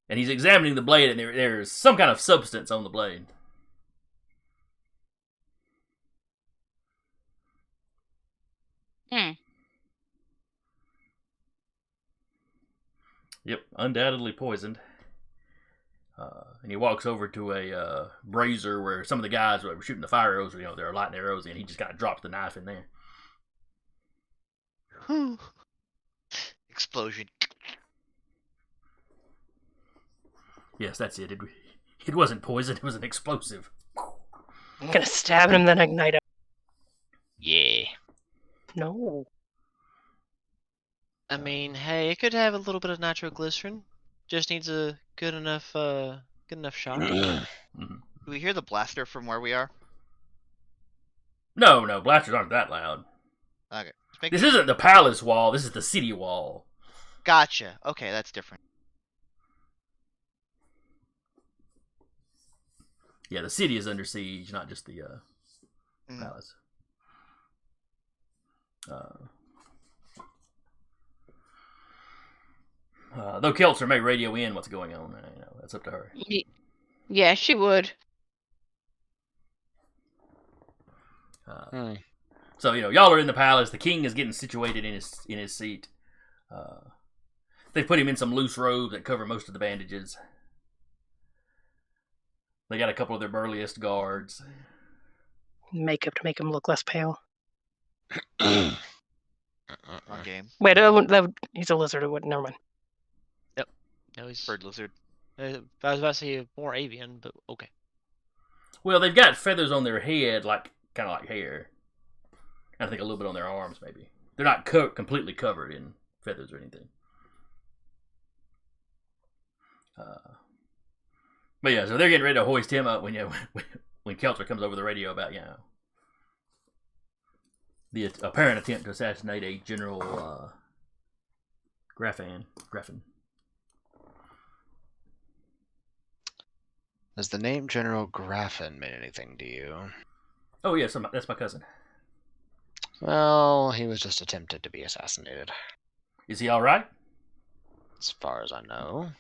And he's examining the blade, and there's some kind of substance on the blade. Yep, undoubtedly poisoned. And he walks over to a brazier where some of the guys were shooting the fire arrows, they're lighting arrows, and he just kind of drops the knife in there. Explosion. Yes, that's it. It wasn't poison, it was an explosive. I'm gonna stab him, then ignite him. Yeah. No. I mean, hey, it could have a little bit of nitroglycerin. Just needs a good enough shot. Do we hear the blaster from where we are? No, blasters aren't that loud. Okay. This isn't the palace wall, this is the city wall. Gotcha. Okay, that's different. Yeah, the city is under siege, not just the palace. Though Keltzer may radio in what's going on, that's up to her. Yeah, she would. So y'all are in the palace. The king is getting situated in his seat. They put him in some loose robes that cover most of the bandages. They got a couple of their burliest guards. Makeup to make him look less pale. On game. Wait, he's a lizard. Never mind. No, he's Bird lizard. I was about to say more avian, but okay. Well, they've got feathers on their head, kind of like hair. I think a little bit on their arms, maybe. They're not completely covered in feathers or anything. But yeah, so they're getting ready to hoist him up when Keltzer comes over the radio about the apparent attempt to assassinate a General Graffin. Does the name General Graffin mean anything to you? Oh yes, that's my cousin. Well, he was just attempted to be assassinated. Is he all right? As far as I know.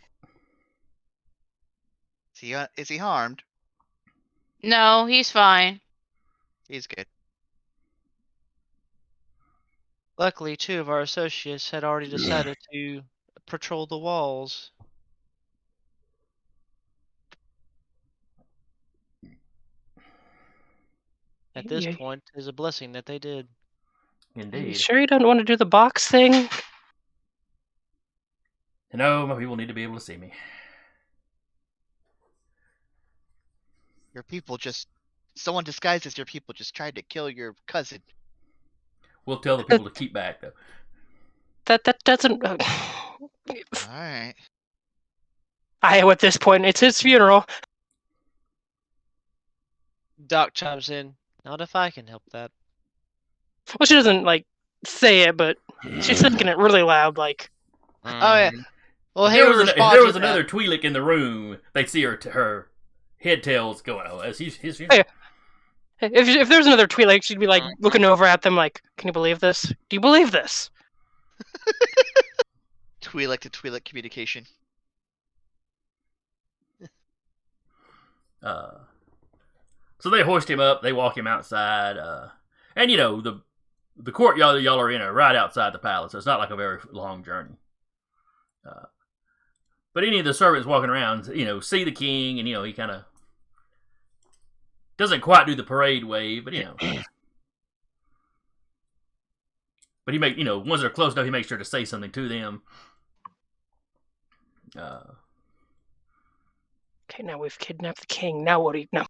Is he harmed? No, he's fine. He's good. Luckily, 2 of our associates had already decided to patrol the walls. At this point, it's a blessing that they did. Indeed. You sure you don't want to do the box thing? No, my people need to be able to see me. Someone disguised as your people just tried to kill your cousin. We'll tell the people to keep back, though. That doesn't. Alright. At this point, it's his funeral. Doc chimes in. Not if I can help that. Well, she doesn't say it, but she's thinking it really loud, like. Oh yeah. Well, if there was another Twi'lek in the room, they'd see her head tails going. Oh, it's his funeral. Oh, yeah. If there's another Twi'lek, she'd be looking over at them, like, "Can you believe this? Do you believe this?" Twi'lek to Twi'lek communication. So they hoist him up. They walk him outside, and the courtyard that y'all are in are right outside the palace. So it's not like a very long journey. But any of the servants walking around, see the king, and he kind of doesn't quite do the parade wave, but but he once they're close enough, he makes sure to say something to them. Okay, now we've kidnapped the king. Now what do you... No.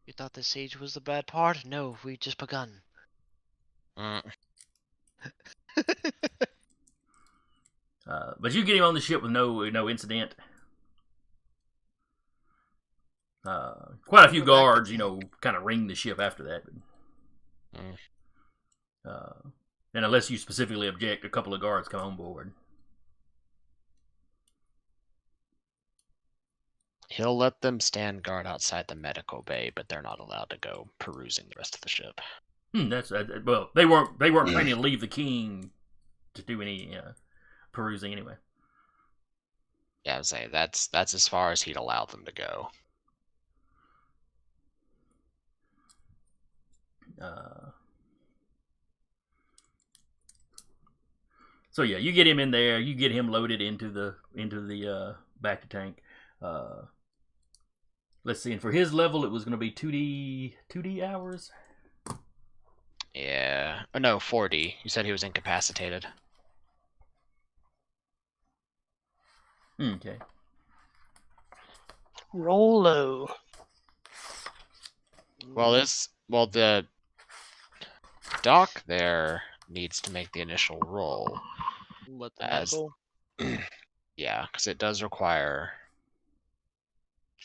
You thought the siege was the bad part? No, we just begun. But you get him on the ship with no incident. Quite a few guards, kind of ring the ship after that. And unless you specifically object, a couple of guards come on board. He'll let them stand guard outside the medical bay, but they're not allowed to go perusing the rest of the ship. Well, they weren't planning to leave the king to do any perusing anyway. Yeah, I was saying that's as far as he'd allow them to go. So yeah, you get him in there. You get him loaded into the back to tank. Let's see. And for his level, it was going to be 2D hours. Yeah. Oh, no, 4D. You said he was incapacitated. Okay. Roll low. Well, the doc there needs to make the initial roll. What the As- medical? Yeah, because it does require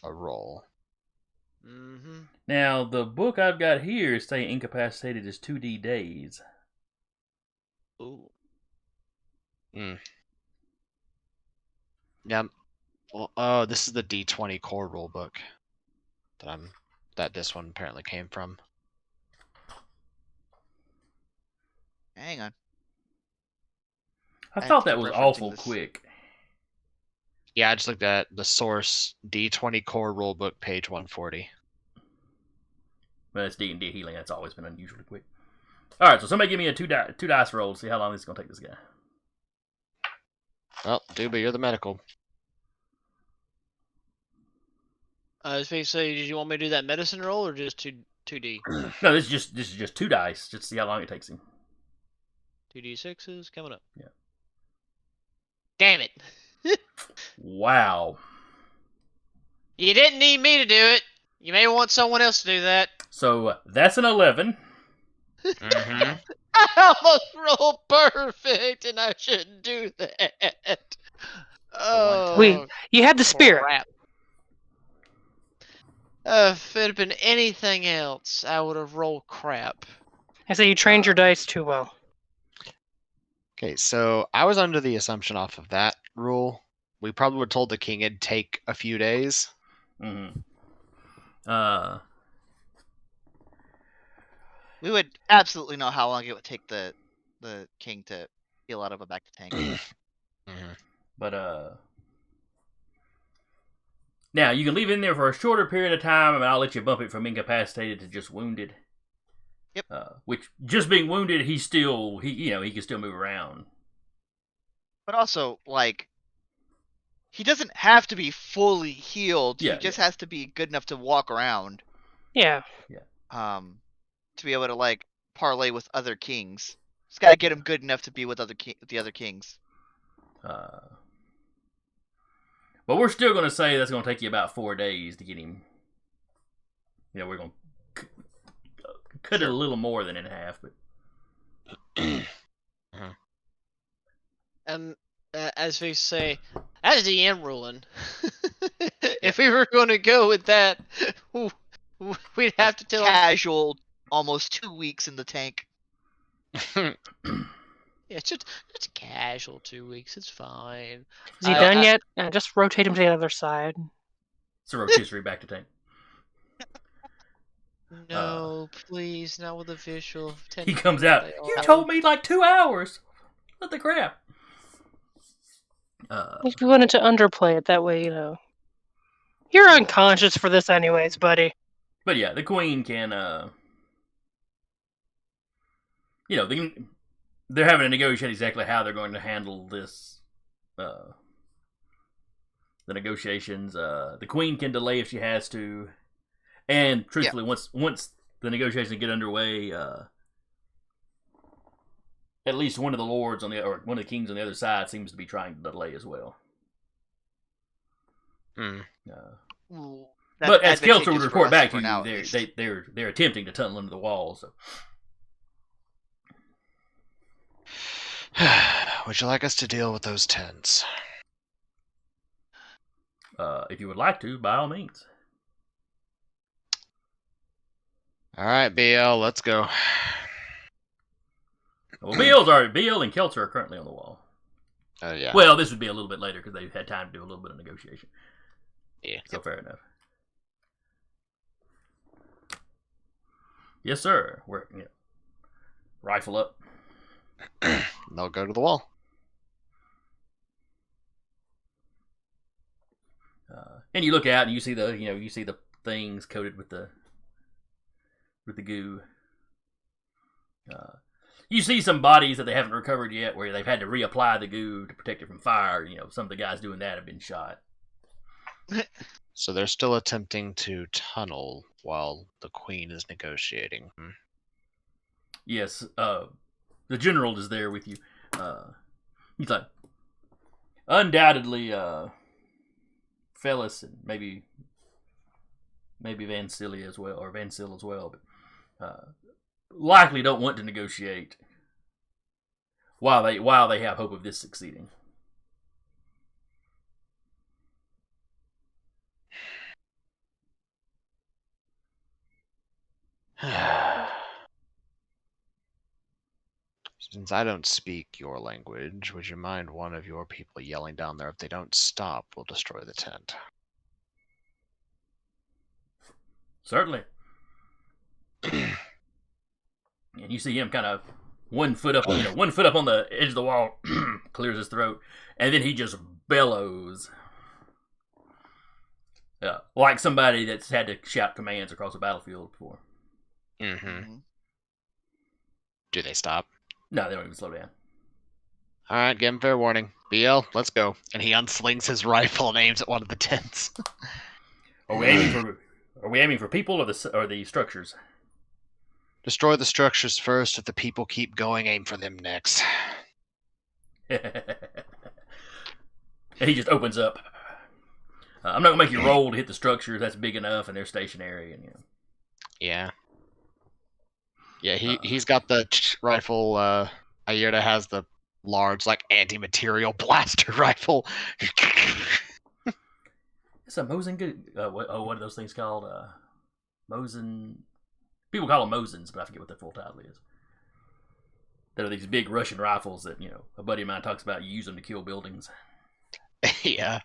a roll. Mm-hmm. Now the book I've got here is saying incapacitated is 2D days. Ooh. Yeah. Well, oh, this is the D20 core rule book that this one apparently came from. Hang on. I I thought keep that was referencing awful this. quick. Yeah, I just looked at the source D20 core rulebook, page 140. Well, it's D&D healing. That's always been unusually quick. All right, so somebody give me a two dice roll to see how long this is going to take this guy. Well, Duba, you're the medical. I was going to say, did you want me to do that medicine roll or just 2D? No, this is just 2 dice, just to see how long it takes him. 2D6s coming up. Yeah. Damn it. Wow. You didn't need me to do it. You may want someone else to do that. So that's an 11. Mm-hmm. I almost rolled perfect, and I shouldn't do that. Oh, You had the spirit. crap. If it had been anything else, I would have rolled crap. I say you trained your dice too well. Okay, so I was under the assumption off of that rule, we probably would have told the king it'd take a few days. Mm-hmm. We would absolutely know how long it would take the king to heal out of a back to tank. Mm-hmm. But now you can leave it in there for a shorter period of time, and I'll let you bump it from incapacitated to just wounded. Yep. Which just being wounded, he can still move around. But also, like, he doesn't have to be fully healed. Yeah, he just has to be good enough to walk around. Yeah. To be able to like parlay with other kings. Just gotta get him good enough to be with the other kings. But we're still going to say that's going to take you about 4 days to get him. We're going to cut it a little more than in half, but. And as we say, as the DM ruling, if we were going to go with that, we'd have to tell him. Casual, almost 2 weeks in the tank. Yeah, just casual 2 weeks. It's fine. Is he done yet? Just rotate him to the other side. It's a rotisserie back to tank. No, please, not with a visual. He comes out. You told me like 2 hours. What the crap? If you wanted to underplay it that way, you're unconscious for this anyways, buddy. But yeah, the queen can, they're having to negotiate exactly how they're going to handle this, the negotiations. The queen can delay if she has to, and truthfully, once the negotiations get underway, at least one of the lords or one of the kings on the other side seems to be trying to delay as well. But as Kelter would report back to you, they're attempting to tunnel into the walls. So. Would you like us to deal with those tents? If you would like to, by all means. All right, BL, let's go. Well, BL and Kelter are currently on the wall. Oh yeah. Well, this would be a little bit later because they've had time to do a little bit of negotiation. Yeah. So fair enough. Yes, sir. We're rifle up. They'll go to the wall. And you look out and you see the things coated with the goo. You see some bodies that they haven't recovered yet, where they've had to reapply the goo to protect it from fire. Some of the guys doing that have been shot. So they're still attempting to tunnel while the queen is negotiating. Yes, the general is there with you. He's like, undoubtedly, Fellis and maybe Van Silly as well, or Van Sil as well, but likely don't want to negotiate while they have hope of this succeeding. Since I don't speak your language, would you mind one of your people yelling down there? If they don't stop, we'll destroy the tent. Certainly. And you see him kind of 1 foot up, 1 foot up on the edge of the wall, clears his throat, and then he just bellows. Like somebody that's had to shout commands across a battlefield before. Mm-hmm. Do they stop? No, they don't even slow down. All right, give him fair warning. BL, let's go. And he unslings his rifle and aims at one of the tents. Are we aiming for people or the structures? Destroy the structures first. If the people keep going, aim for them next. And he just opens up. I'm not gonna make you roll to hit the structures. That's big enough, and they're stationary. And Yeah. Yeah, he's got the rifle. Ayerda has the large, anti-material blaster rifle. It's a Mosin good. What are those things called? Mosin. People call them Mosins, but I forget what their full title is. There are these big Russian rifles that a buddy of mine talks about. You use them to kill buildings. Yeah,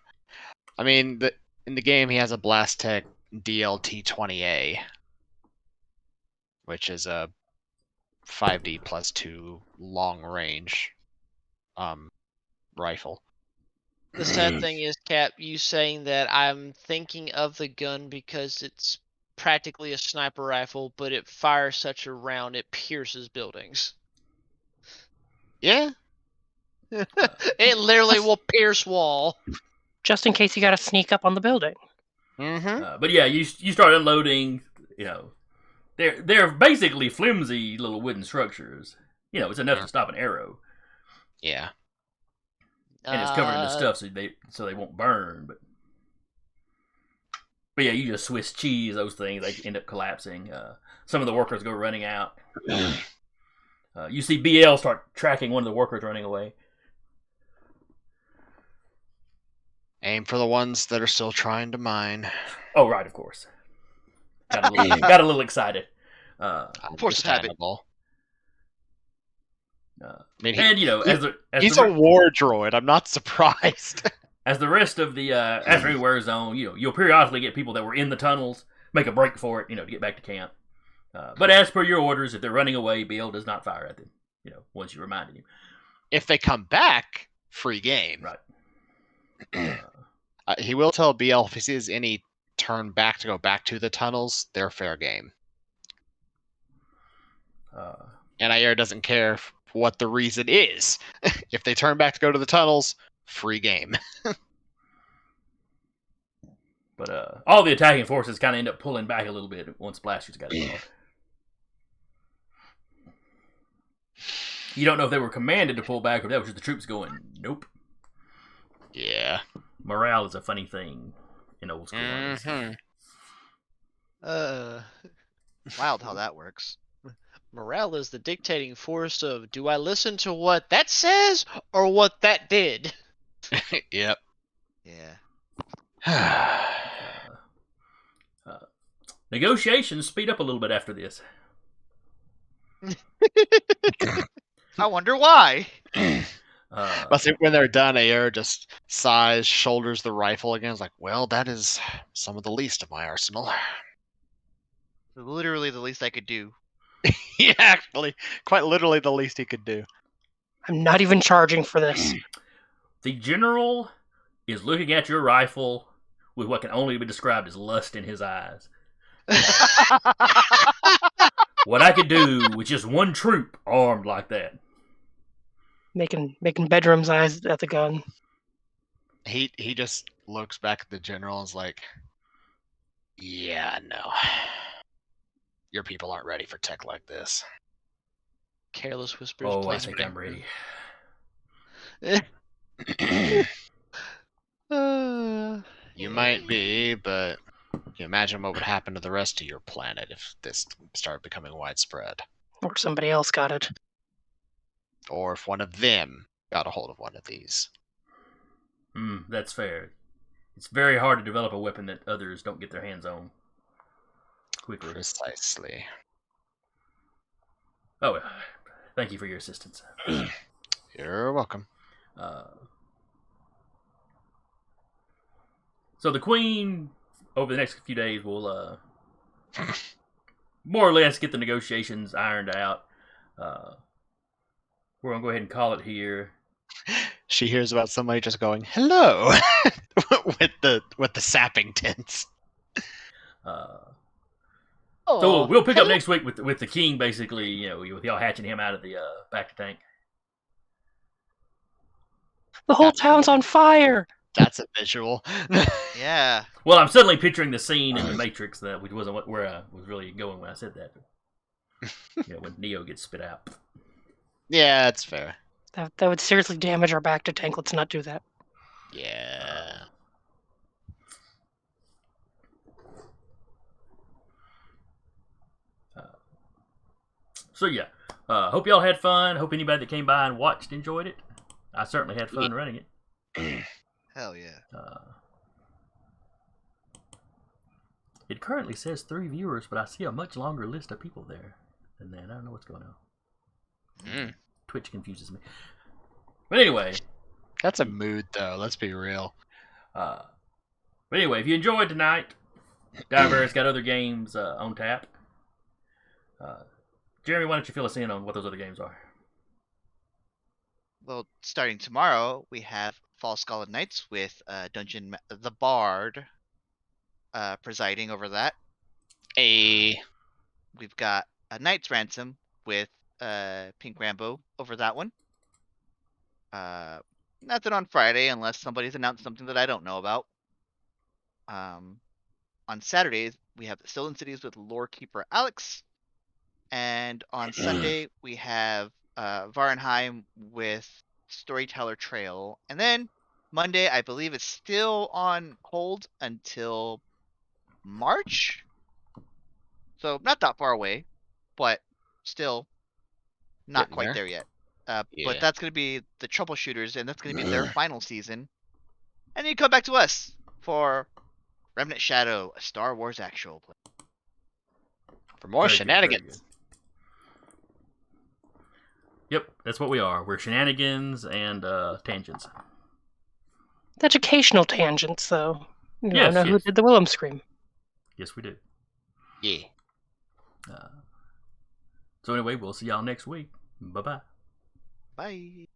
I mean, in the game he has a Blastech DLT-20A, which is a 5D plus 2 long range rifle. The sad thing is, Cap, you saying that I'm thinking of the gun because it's practically a sniper rifle, but it fires such a round it pierces buildings. Yeah. It literally will pierce wall. Just in case you got to sneak up on the building. Mm-hmm. But yeah, you start unloading. They're basically flimsy little wooden structures. It's enough to stop an arrow. Yeah. And it's covered in stuff so they won't burn. But yeah, you just Swiss cheese those things. They end up collapsing. Some of the workers go running out. You see BL start tracking one of the workers running away. Aim for the ones that are still trying to mine. Oh, right, of course. Got a little excited. Force of habit. I mean, he's a war droid. I'm not surprised. As the rest of the afternoon wears on, you'll periodically get people that were in the tunnels make a break for it, to get back to camp. But as per your orders, if they're running away, BL does not fire at them. Once you reminded him. If they come back, free game. Right. He will tell BL if he sees any turn back to go back to the tunnels, they're fair game. And Ayer doesn't care what the reason is. If they turn back to go to the tunnels, free game. But all the attacking forces kind of end up pulling back a little bit once blasters got involved. You don't know if they were commanded to pull back or if that was just the troops going, nope. Yeah. Morale is a funny thing in old school armies. Wild how that works. Morale is the dictating force of, do I listen to what that says or what that did? Yep. Yeah. Negotiations speed up a little bit after this. I wonder why. But see, when they're done, Ayer just sighs, shoulders the rifle again. Is like, well, that is some of the least of my arsenal. Literally the least I could do. Yeah, actually, quite literally the least he could do. I'm not even charging for this. The general is looking at your rifle with what can only be described as lust in his eyes. What I could do with just one troop armed like that. Making bedrooms eyes at the gun. He just looks back at the general and is like, yeah, no. Your people aren't ready for tech like this. Careless whispers. Oh, I plays think me. I'm ready. You might be, but you imagine what would happen to the rest of your planet if this started becoming widespread. Or somebody else got it. Or if one of them got a hold of one of these. That's fair. It's very hard to develop a weapon that others don't get their hands on quickly. Precisely. Oh, thank you for your assistance. You're welcome. So the Queen, over the next few days, will more or less get the negotiations ironed out. We're going to go ahead and call it here. She hears about somebody just going, hello, with the sapping tints. So we'll pick up next week with the king, basically, with y'all hatching him out of the back tank. The whole town's on fire! That's a visual. Yeah. Well, I'm suddenly picturing the scene in the Matrix which wasn't where I was really going when I said that. When Neo gets spit out. Yeah, that's fair. That would seriously damage our back to tank. Let's not do that. Yeah. So yeah, hope y'all had fun. Hope anybody that came by and watched enjoyed it. I certainly had fun running it. Hell yeah. It currently says 3 viewers, but I see a much longer list of people there than that. I don't know what's going on. Twitch confuses me. But anyway. That's a mood, though. Let's be real. But anyway, if you enjoyed tonight, Diver's got other games on tap. Jeremy, why don't you fill us in on what those other games are? Well, starting tomorrow, we have Fall Scarlet Knights with the Bard presiding over that. We've got a Knight's Ransom with Pink Rambo over that one. Nothing on Friday unless somebody's announced something that I don't know about. On Saturdays, we have the Stolen Cities with Lore Keeper Alex. And on Sunday, we have Varenheim with Storyteller Trail. And then Monday, I believe it's still on hold until March. So not that far away, but still not Getting quite there yet. But Yeah. that's going to be the Troubleshooters, and that's going to be their final season. And then you come back to us for Remnant Shadow, a Star Wars actual play. For more Very good, very shenanigans. good. Yep, that's what we are. We're shenanigans and tangents. Educational tangents, though. You Yes, know who yes. did the Willem scream. Yes, we do. Yeah. So anyway, we'll see y'all next week. Bye-bye. Bye.